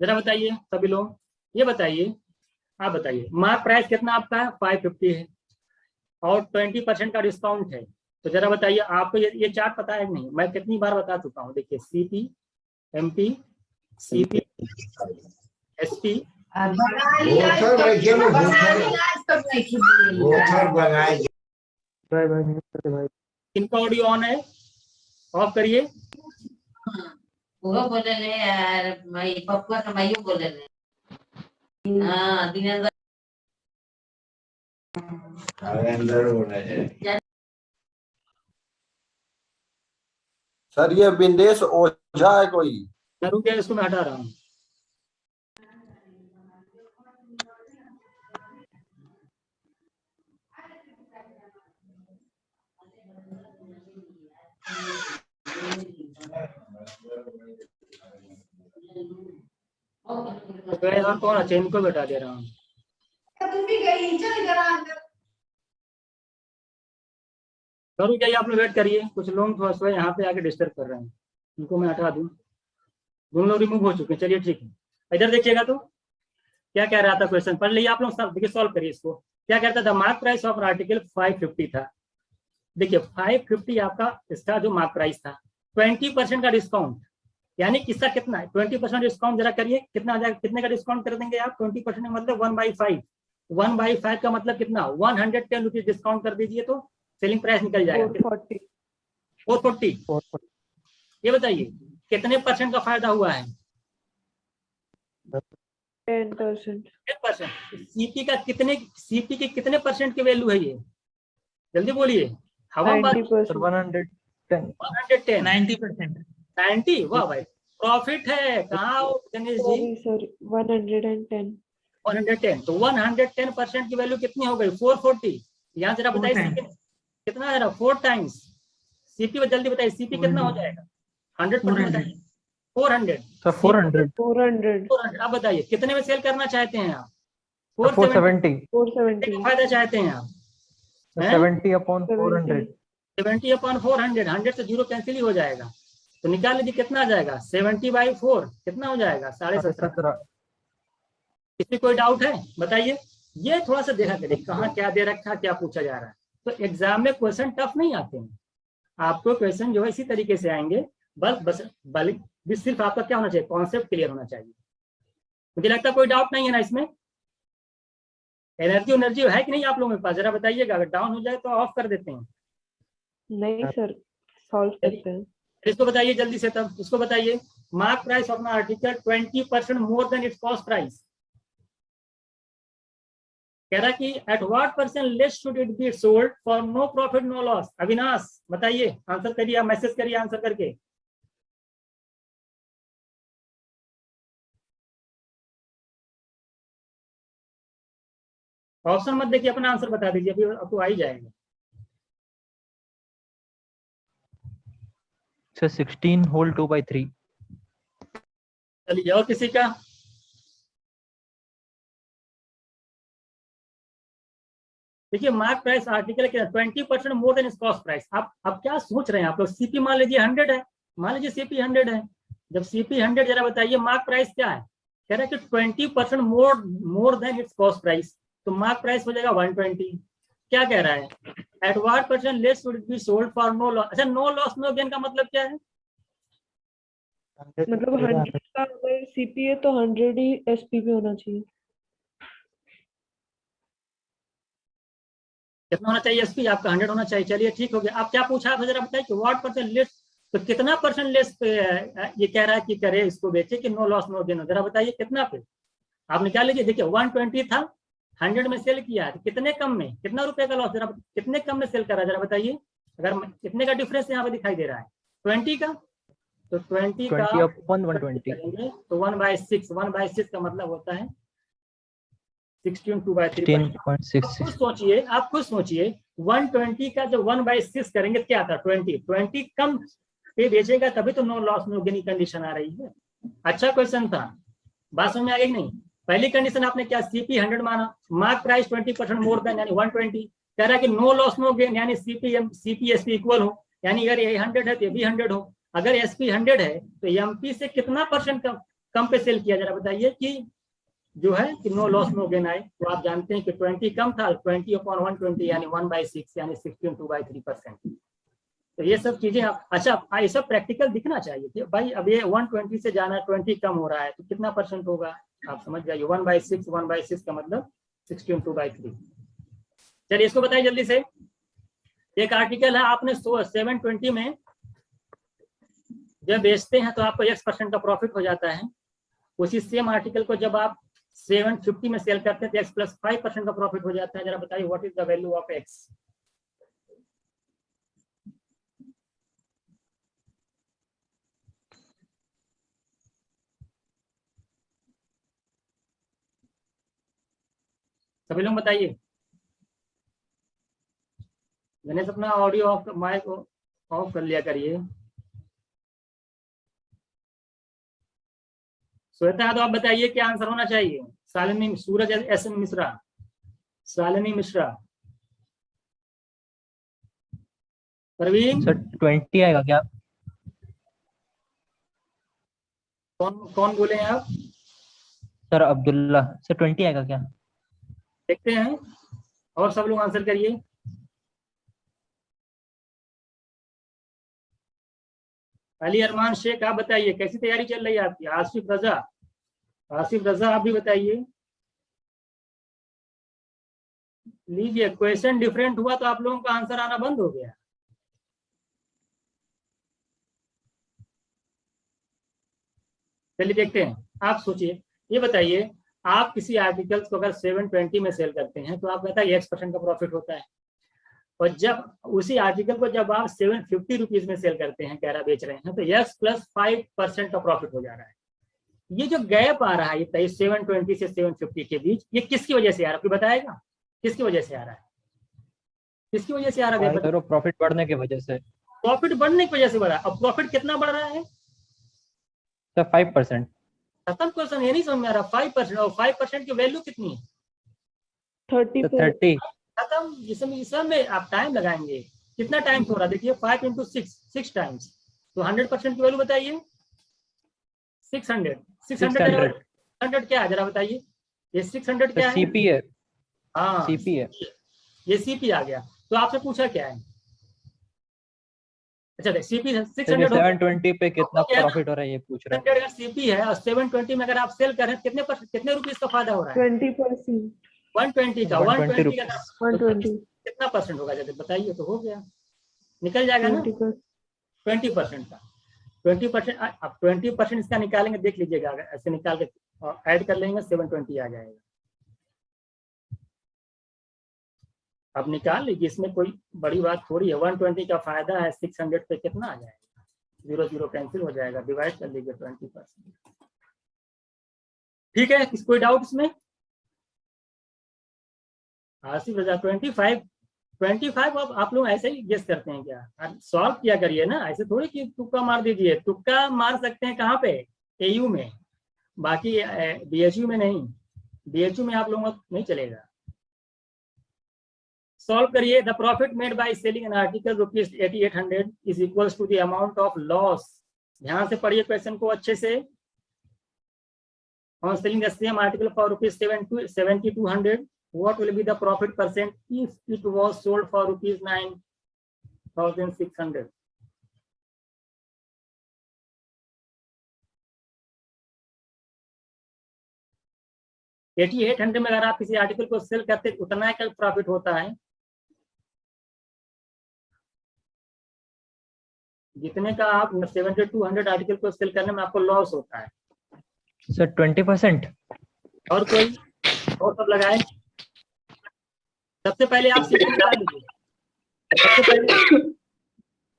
जरा बताइए सभी लोग, ये बताइए आप बताइए मार्क प्राइस कितना आपका है 550 है और 20% का डिस्काउंट है, तो जरा बताइए आपको ये चार्ट पता है नहीं, मैं कितनी बार बता चुका हूँ, देखिए सीपी, एमपी, सीपी, एसपी, इनका ऑडियो ऑन है, ऑफ करिए।
वो बोले ले यार मैं पप्पा का मैं बोले ले हाँ दिनेंद्र
सर ये विंदेश ओझा है कोई,
जरूर क्या इसको मैं हटा रहा हूँ। तो यार कौन है, इनको बैठा दे रहा हूँ। करूँ क्या, आप लोग वेट करिए, कुछ लोग थोड़ा सा यहाँ पे आके डिस्टर्ब कर रहे हैं, उनको मैं हटा दूँ, दोनों लोग रिमूव हो चुके हैं। चलिए ठीक है, इधर देखिएगा तो क्या कह रहा था क्वेश्चन, पढ़ लीजिए आप लोग सब, देखिए सॉल्व करिए इसको। क्या कहता था, मार्क प्राइस ऑफ आर्टिकल 550 था, देखिए 550 आपका इसका जो मार्क प्राइस था, 20% का डिस्काउंट, यानी किसका कितना है 20% डिस्काउंट, जरा करिए कितना आ जाएगा, कितने का डिस्काउंट कर देंगे आप 20% मतलब 1/5, 1/5 का मतलब कितना 110 रुपीज डिस्काउंट कर दीजिए तो सेलिंग प्राइस निकल जाएगा 440। ये बताइए कितने परसेंट का फायदा हुआ है
10%।
सीपी का कितने, सीपी के कितने परसेंट की वैल्यू है ये, जल्दी बोलिए। हवा
110।
90%.
90, वाह भाई प्रॉफिट है, कहाँ हो गणेश जी,
सॉरी 110।
110, तो 110% की वैल्यू कितनी हो गई 440, यहाँ जरा बताइए CP कितना है, 4 टाइम्स CP, जल्दी बताइए CP कितना हो जाएगा, 100% बताइए, 400
सर 400
400
अब बताइए कितने में सेल करना चाहते हैं आप,
470
470
फायदा चाहते हैं आप,
70 अपॉन 400
70 अपॉन 400, 100 से 0 कैंसिल ही हो जाएगा, तो निकाल लीजिए कितना आ जाएगा, 70/4 कितना हो जाएगा, 17.5। इसमें कोई डाउट है बताइए, ये थोड़ा सा देखा करिए कहाँ क्या दे रखा, क्या पूछा जा रहा है। तो एग्जाम में क्वेश्चन टफ नहीं आते हैं, आपको क्वेश्चन जो है इसी तरीके से आएंगे, बस सिर्फ आपका क्या होना चाहिए, कॉन्सेप्ट क्लियर होना चाहिए। मुझे लगता है कोई डाउट नहीं है ना इसमें। एनर्जी है कि नहीं आप लोगों के पास, जरा बताइएगा, अगर डाउन हो जाए तो ऑफ कर देते हैं।
नहीं सर, सॉल्व करते हैं।
इसको बताइए जल्दी से, तब इसको बताइए, mark price of an article 20% more than its cost price, कह रहा कि at what percent less should it be sold for no profit no loss. Avinash बताइए, आंसर करिए, मैसेज करिए आंसर करके। ऑप्शन मत देखिए, अपना आंसर बता दीजिए, अभी आपको आ ही जाएगा।
Sir 16 whole 2/3।
चलिए और किसी का, देखिए मार्क प्राइस आर्टिकल के 20% मोर देन इस कॉस्ट प्राइस। आप क्या सोच रहे हैं आप लोग, CP मान लीजिए 100 है, मान लीजिए CP 100 है, जब CP 100 जरा बताइए मार्क प्राइस क्या है, कह रहा है कि 20% more than its cost price, तो मार्क प्राइस हो जाएगा 120। क्या कह रहा है, at what percent less should it be sold for no loss. अच्छा, नो लॉस नो गेन का मतलब क्या है,
मतलब 100 का अगर CP है तो 100 ही SP पे होना चाहिए।
कितना होना चाहिए SP आपका, 100 होना चाहिए। चलिए ठीक हो गया। आप क्या पूछा आप जरा बताइए कि व्हाट परसेंट लेस, तो कितना परसेंट लेस पे ये कह रहा है कि करे इसको बेचे कि नो लॉस नो गेन हो, जरा बताइए कितना पे। आप निकाल लीजिए, देखिए 120 था, 100 में सेल किया, कितने कम में, कितना रुपए का लॉस, जरा कितने कम में सेल कर रहा है, जरा बताइए। अगर कितने का डिफरेंस यहाँ पे दिखाई दे रहा है, 20 का, तो 20 का
120
तो 1/6, 1/6 का मतलब होता है 16/3। आप खुद सोचिए 120 का जो 1/6 करेंगे क्या आता है, 20 कम पे बेचेगा तभी तो no loss no gain condition आ रही है। अच्छा क्वेश्चन था, बात समझ में आ गई नहीं। पहली कंडीशन आपने क्या, CP 100 माना, मार्क प्राइस 20% मोर देन यानी 120, कह रहा है कि नो लॉस नो गेन यानी CP SP इक्वल हो, यानी अगर ये 100 है तो ये भी 100 हो। अगर SP 100 है तो MP से कितना परसेंट कम पे सेल किया, जरा बताइए कि जो है कि नो लॉस नो गेन आए। तो आप जानते हैं कि 20 कम था, 20/120 यानी 1/6 यानी 16/3%। तो ये सब चीजें आप, अच्छा ये सब प्रैक्टिकल दिखना चाहिए कि भाई अब ये 120 से जाना है, 20 कम हो रहा है तो कितना परसेंट होगा, आप समझ जाइए। 1/6 का मतलब 16/3। चलिए इसको बताइए जल्दी से। एक आर्टिकल है, आपने 720 में जब बेचते हैं तो आपको X% का प्रॉफिट हो जाता है। उसी सेम आर्टिकल को जब आप 750 में सेल करते हैं तो X + 5% का प्रॉफिट हो जाता है। जरा बताइए what is the value of X। सभी लोग बताइए। गणेश अपना ऑडियो ऑफ, माइक ऑफ कर लिया करिए। श्वेता तो आप बताइए क्या आंसर होना चाहिए। शालिनी, सूरज SN मिश्रा, शालिनी मिश्रा, प्रवीण
सर 20 आएगा क्या?
कौन बोले हैं आप?
सर अब्दुल्ला, सर 20 आएगा क्या?
देखते हैं, और सब लोग आंसर करिए। अली अरमान शेख आप बताइए कैसी तैयारी चल रही है आपकी। आसिफ रजा आप भी बताइए। लीजिए, क्वेश्चन डिफरेंट हुआ तो आप लोगों का आंसर आना बंद हो गया। चलिए देखते हैं, आप सोचिए, ये बताइए आप किसी आर्टिकल्स को अगर 720 में सेल करते हैं तो आप कहता है X% का प्रॉफिट होता है, और जब उसी आर्टिकल को जब आप 750 रुपीज में सेल करते हैं, कह रहा बेच रहे हैं, तो X + 5% का प्रॉफिट हो जा रहा है। ये जो गैप आ रहा है ये 720 से 750 के बीच, ये किसकी वजह से आ रहा है, आपको बताएगा किसकी वजह से आ रहा है? किसकी वजह से आ रहा है?
सर प्रॉफिट बढ़ने की वजह से।
प्रॉफिट बढ़ने की वजह से बढ़ा। अब प्रॉफिट कितना बढ़ रहा है
सर? 5%।
खत्म क्वेश्चन, ये नहीं समझ में आ रहा। 5%, और 5% की वैल्यू कितनी है?
30
खत्म। इसमें आप टाइम लगाएंगे, कितना टाइम हो रहा है? देखिए 5 × 6 टाइम्स, तो 100% की वैल्यू बताइए। 600 क्या है जरा बताइए? ये 600 क्या है?
सीपी है।
हाँ
सीपी है।
ये सीपी आ गया। तो आपसे पूछा क्या है? अच्छा सीपी 600
720 पे कितना प्रॉफिट हो रहा है ये पूछ रहा है।
600 सीपी है और 720 में अगर आप सेल कर रहे हैं कितने रुपीस का फायदा हो रहा है?
20%।
120 का। 120 का
120
कितना परसेंट होगा जरा बताइए? तो हो गया, निकल जाएगा ना 20% का। 20%, अब 20% इसका निकालेंगे, देख लीजिएगा, अगर ऐसे निकाल के ऐड कर लेंगे 720 आ जाएगा। अब निकाल लीजिए, इसमें कोई बड़ी बात थोड़ी है। 120 का फायदा है, 600 पे कितना आ जाएगा? 0 0 कैंसिल हो जाएगा, डिवाइड कर लीजिए 20%। ठीक है, कोई डाउट इसमें? आसिफ रजा 25 अब आप लोग ऐसे ही गेस करते हैं क्या? सॉल्व किया करिए ना, ऐसे थोड़ी कि तुक्का मार दीजिए। तुक्का मार सकते हैं कहाँ पे? एयू में, बाकी बीएचयू में नहीं। बीएचयू में आप लोगों को नहीं चलेगा। सॉल्व करिए। The profit made by selling an article ₹8800 is equals to the amount of loss. ध्यान से पढ़िए क्वेश्चन को अच्छे से। On selling the same article for ₹7200, what will be the profit percent if it was sold for ₹9,600? $8800 में अगर आप किसी आर्टिकल को सेल करते उतना का प्रॉफिट होता है जितने का आप 7200 आर्टिकल को सेल करने में आपको लॉस होता है।
सर 20%।
और कोई और सब लगाए? सबसे पहले आप सीपी निकाल लीजिए।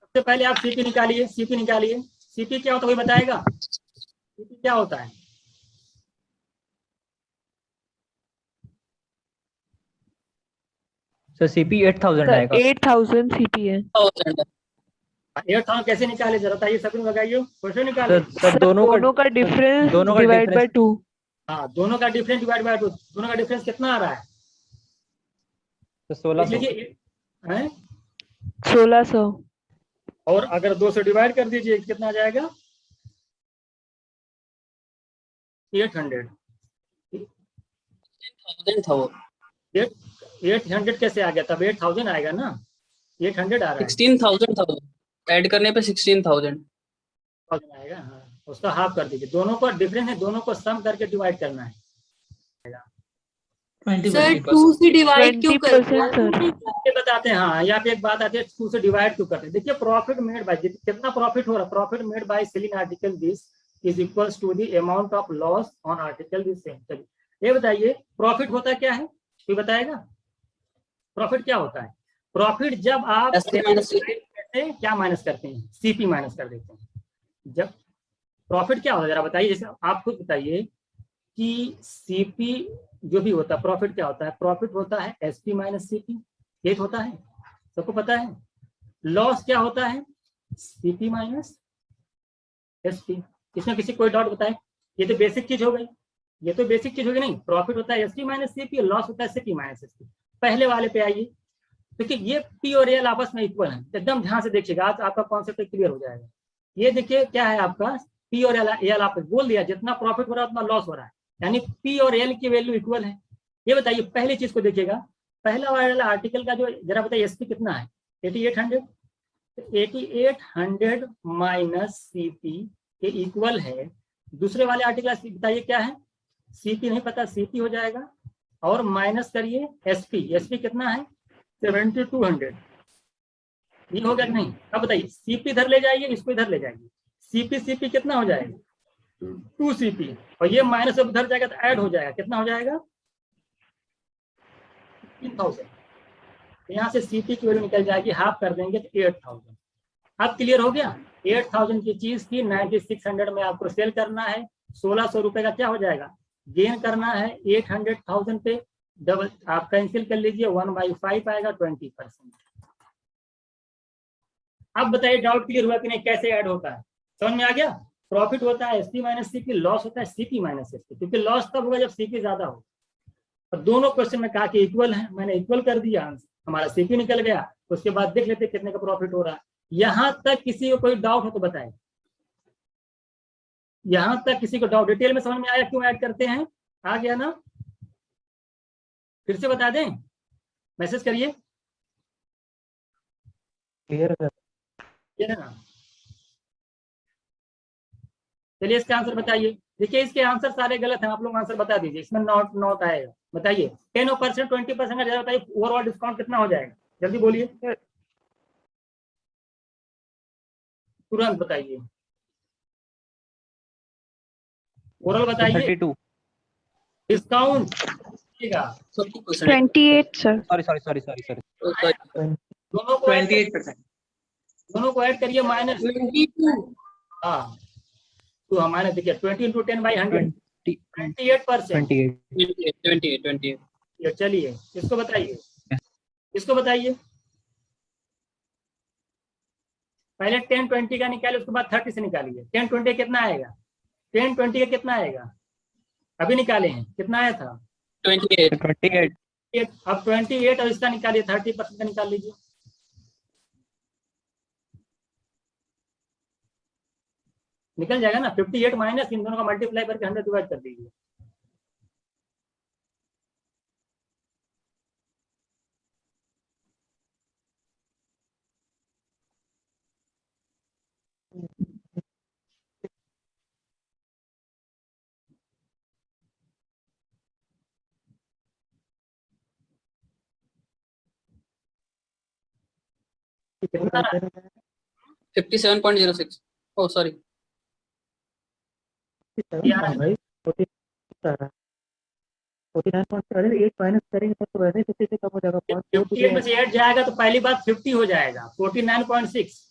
सबसे पहले आप सीपी निकालिए। सीपी निकालिए। सीपी क्या होता है कोई बताएगा? सीपी क्या होता है?
सर सीपी 8000 आएगा।
8000 सीपी है।
8000 कैसे निकाले जरा बताइए? सभी लगाइए, कैसे निकाले?
सर दोनों का
डिफरेंस डिवाइड बाय 2।
हाँ, दोनों का डिफरेंस डिवाइड बाय 2। दोनों का डिफरेंस कितना आ रहा है?
तो 1600
है।
1600
और अगर 2 से डिवाइड कर दीजिए कितना आ जाएगा? 800। 800 कैसे आ गया? तब 8000 आएगा ना। 800 आ रहा है।
16,000 था, ऐड करने पे 16,000
आएगा। हाँ, उसका हाफ कर दीजिए। दोनों का डिफरेंस है, दोनों को सम करके डिवाइड करना है।
सर 2 से डिवाइड क्यों करते हैं?
ये बताते हैं। हाँ, यहाँ पे एक बात आती है, 2 से डिवाइड क्यों करते हैं? देखिए प्रॉफिट मेड बाय, कितना प्रॉफिट हो रहा है? Profit made by selling article this is equals to the amount of loss on article this same. चलिए ये बताइए प्रॉफिट होता क्या है? कोई बताएगा प्रॉफिट क्या होता है? प्रॉफिट जब आप क्या माइनस करते हैं? सीपी माइनस कर देते हैं। जब प्रॉफिट क्या होता है जरा बताइए? जैसे आप खुद बताइए कि सीपी जो भी होता है, प्रॉफिट क्या होता है? प्रॉफिट होता है एसपी माइनस सीपी। ये होता है, सबको पता है। लॉस क्या होता है? CP minus SP. इसमें किसी कोई डाउट बताए? ये तो बेसिक चीज हो गई। ये तो बेसिक चीज होगी नहीं। प्रॉफिट होता है एसपी माइनस सीपी, लॉस होता है सीपी माइनस एसपी। पहले वाले पे आइए। देखिए ये पी और एल आपस में इक्वल है। एकदम ध्यान से देखिएगा, आज आपका कॉन्सेप्ट क्लियर हो जाएगा। ये देखिए क्या है आपका पी और एल आपने बोल दिया, जितना प्रॉफिट हो रहा है उतना लॉस हो रहा है, यानी पी और एल की वैल्यू इक्वल है। ये बताइए पहली चीज को देखिएगा, पहला वाला आर्टिकल का जो जरा बताइए एसपी कितना है? 8800। 8800 माइनस सीपी के इक्वल है दूसरे वाले आर्टिकल बताइए क्या है? सीपी नहीं पता, सीपी हो जाएगा और माइनस करिए एसपी। एसपी कितना है? 7200। ये हो गया कि नहीं? अब बताइए सीपी इधर ले जाइए, इसको इधर ले जाइए। सीपी सीपी कितना हो जाएगा? 2 सीपी, और ये माइनस अब उधर जाएगा तो ऐड हो जाएगा। कितना हो जाएगा? 3000। यहाँ से सीपी की वैल्यू निकल जाएगी, हाफ कर देंगे तो 8000। अब क्लियर हो गया? 8000 की चीज की 9600 में आपको सेल करना है। 1600 रुपए का क्या हो जाएगा? गेन करना है 800,000 पे। डबल आप कैंसिल कर लीजिए, 1/5 आएगा, 20%। अब बताइए डाउट क्लियर हुआ कि नहीं, कैसे ऐड होता है, समझ में आ गया। प्रॉफिट होता है एसपी माइनस सीपी, लॉस होता है सीपी माइनस एसपी, क्योंकि लॉस तब होगा जब सीपी ज्यादा हो। और दोनों क्वेश्चन में कहा कि इक्वल है, मैंने इक्वल कर दिया, हमारा सीपी निकल गया। उसके बाद देख लेते कितने का प्रॉफिट हो रहा है। यहां तक किसी को कोई डाउट हो तो बताए, यहां तक किसी को डाउट, डिटेल में समझ में आया क्यों ऐड करते हैं, आ गया ना, फिर से बता दें, मैसेज करिए,
क्लियर है
ये है ना। चलिए इसका आंसर बताइए। देखिए इसके आंसर सारे गलत हैं, आप लोग आंसर बता दीजिए, इसमें नॉट आएगा। बताइए 10% 20% का ज्यादा, बताइए ओवरऑल डिस्काउंट कितना हो जाएगा, जल्दी बोलिए, तुरंत बताइए, ओवरऑल बताइए।
32
डिस्काउंट
28 सर।
सॉरी
दोनों को
28%।
दोनों को ऐड करिए, माइनस हाँ तो हमारे देखिए 20 × 10/100 28%।
28।
चलिए इसको बताइए, इसको बताइए, पहले 10 20 का निकालिए, उसके बाद 30 से निकालिए। 10 20 कितना आएगा, 10 20 का कितना आएगा, अभी निकाले हैं, कितना आया था
28।
अब 28 और इसका निकालिए, 30% का निकाल लीजिए। निकल जाएगा ना, 58 माइनस इन दोनों का मल्टीप्लाई करके 100 डिवाइड कर दीजिए। कितना आ रहा है?
57.06। Oh sorry.
ये आ रहा है? 58 में से 8 जाएगा तो पहली बात 50 हो जाएगा, 49.6।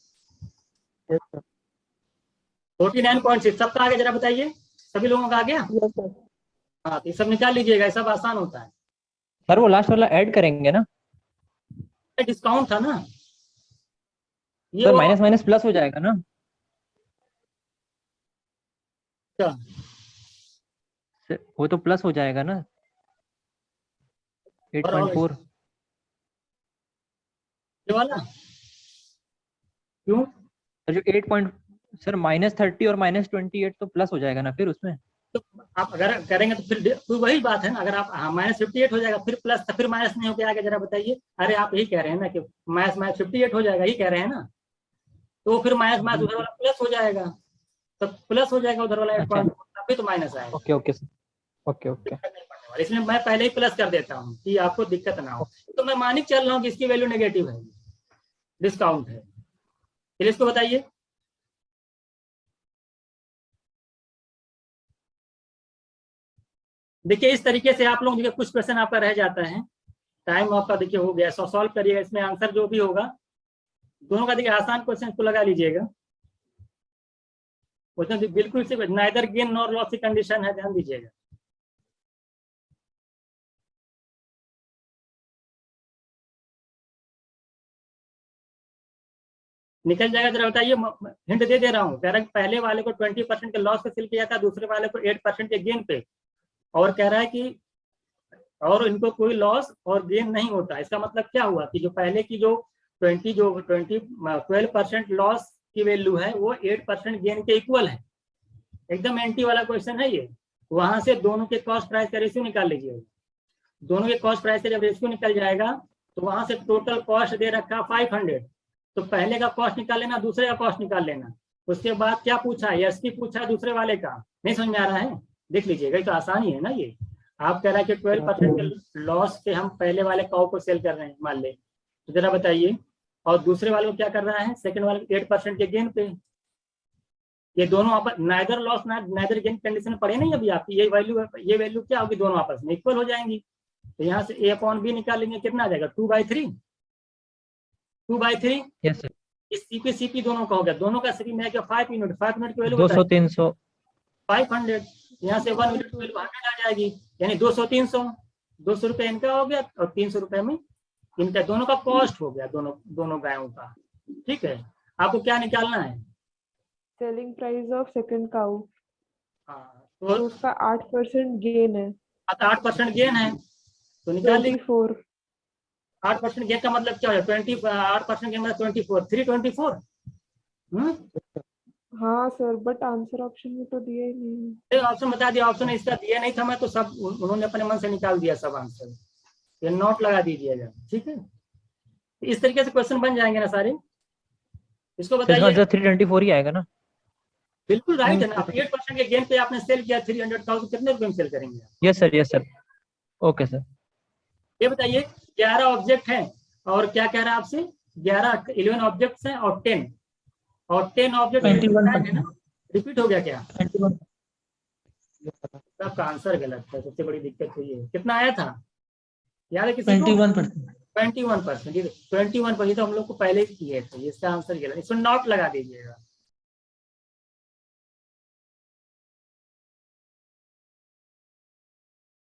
49.6 सबका आगे जरा बताइए, सभी लोगों का आ गया। हाँ तो ये सब निकाल लीजिएगा, सब आसान होता है।
सर वो लास्ट वाला ऐड करेंगे ना,
डिस्काउंट था ना ये,
सर माइनस माइनस प्लस हो जाएगा ना।
क्या
वो तो प्लस हो जाएगा ना, 8.4
ये वाला क्यों,
जो 8 सर -30 और -28 तो प्लस हो जाएगा ना फिर उसमें।
तो आप अगर करेंगे तो फिर तो वही बात है ना, अगर आप -58 हो जाएगा फिर प्लस, फिर माइनस नहीं होकर आगे जरा बताइए। अरे आप यही कह रहे हैं ना कि -58 हो जाएगा, यही कह रहे हैं ना, तो फिर माइनस उधर वाला प्लस हो जाएगा, तो प्लस हो जाएगा उधर वाला 8.4, तभी तो माइनस आएगा।
ओके सर, ओके
इसलिए मैं पहले ही प्लस कर देता हूँ कि आपको दिक्कत ना हो। तो मैं मानिक चल रहा हूँ कि इसकी वैल्यू नेगेटिव है, डिस्काउंट है। फिर इसको बताइए, देखिए इस तरीके से आप लोग, देखिए कुछ क्वेश्चन आपका रह जाता है, टाइम आपका देखिए हो गया, सॉल्व करिएगा, इसमें आंसर जो भी होगा दोनों का देखिए आसान क्वेश्चन को लगा लीजिएगा। क्वेश्चन बिल्कुल से नाइदर गेन नॉर लॉस की कंडीशन है, ध्यान दीजिएगा। निकल जाएगा, जरा बताइए, हिंट दे रहा हूँ, कह रहा है पहले वाले को 20% के लॉस पे सेल किया था, दूसरे वाले को 8% के गेन पे, और कह रहा है कि और इनको कोई लॉस और गेन नहीं होता। इसका मतलब क्या हुआ कि जो पहले की जो 12% लॉस की वैल्यू है वो 8% गेन के इक्वल है। एकदम एंटी वाला क्वेश्चन है ये। वहां से दोनों के कॉस्ट प्राइस का रेशियो निकाल लीजिए, दोनों के कॉस्ट प्राइस का जब रेशियो निकल जाएगा तो वहां से टोटल कॉस्ट दे रखा 500, तो पहले का कॉस्ट निकाल लेना, दूसरे का कॉस्ट निकाल लेना। उसके बाद क्या पूछा, एसपी पूछा दूसरे वाले का, नहीं समझ में आ रहा है, देख लीजिएगा, तो आसानी है ना ये। आप कह रहा है कि 12% के लॉस पे हम पहले वाले काउ को सेल कर रहे हैं मान ले, तो जरा बताइए, और दूसरे वाले को क्या कर रहा है, सेकंड वाले 8% के गेन पे। ये दोनों आपस neither loss neither gain condition में पड़े नहीं अभी आपकी, ये वैल्यू क्या होगी, दोनों आपस में इक्वल हो जाएंगी। तो यहाँ से A/B निकालेंगे, कितना आ जाएगा 2/3। 2/3
यस सर।
इस CP दोनों का हो गया, दोनों का CP में क्या 5 यूनिट, 5 यूनिट की वैल्यू
200 300
500, यहाँ से 1 यूनिट की वैल्यू 100 आ जाएगी, यानी 200 300। 200 रुपये इनका हो गया और 300 रुपये में इनका, दोनों का कॉस्ट हो गया, दोनों गायों का। ठीक है, आपको क्या निकालना है?
Selling price of second cow,
हाँ,
तो उसका 8% गेन है।
8% गेन है तो निकाल लीजिए।
24।
8% गेन का मतलब क्या हो? 8% गेन मतलब 24, 324।
हाँ सर, बट आंसर ऑप्शन में तो दिया ही नहीं है।
ऑप्शन बता दिया, ऑप्शन इसका दिया नहीं था मैं तो सब उन्होंने अपने मन से निकाल दिया सब आंसर। ये नोट लगा दीजिएगा, ठीक है। इस तरीके से क्वेश्चन बन जाएंगे ना सारे। इसको बताइए।
324 ही आएगा ना?
बिल्कुल राइट है ना। 8% के गेन पे आपने सेल किया 300,000, कितने रुपए में सेल करेंगे?
Yes sir. Okay sir.
ये बताइए 11 ऑब्जेक्ट हैं और क्या कह रहा है आपसे? 11 ऑब्जेक्ट्स हैं और 10 ऑब्जेक्ट है ना, रिपीट हो गया क्या?
21।
सबका आंसर गलत है, सबसे बड़ी दिक्कत तो ये है। कितना आया था याद है किसी को?
21%।
21%। 21% तो हम लोग को पहले ही किए थे, इसका आंसर गलत। इसमें नॉट लगा दीजिएगा।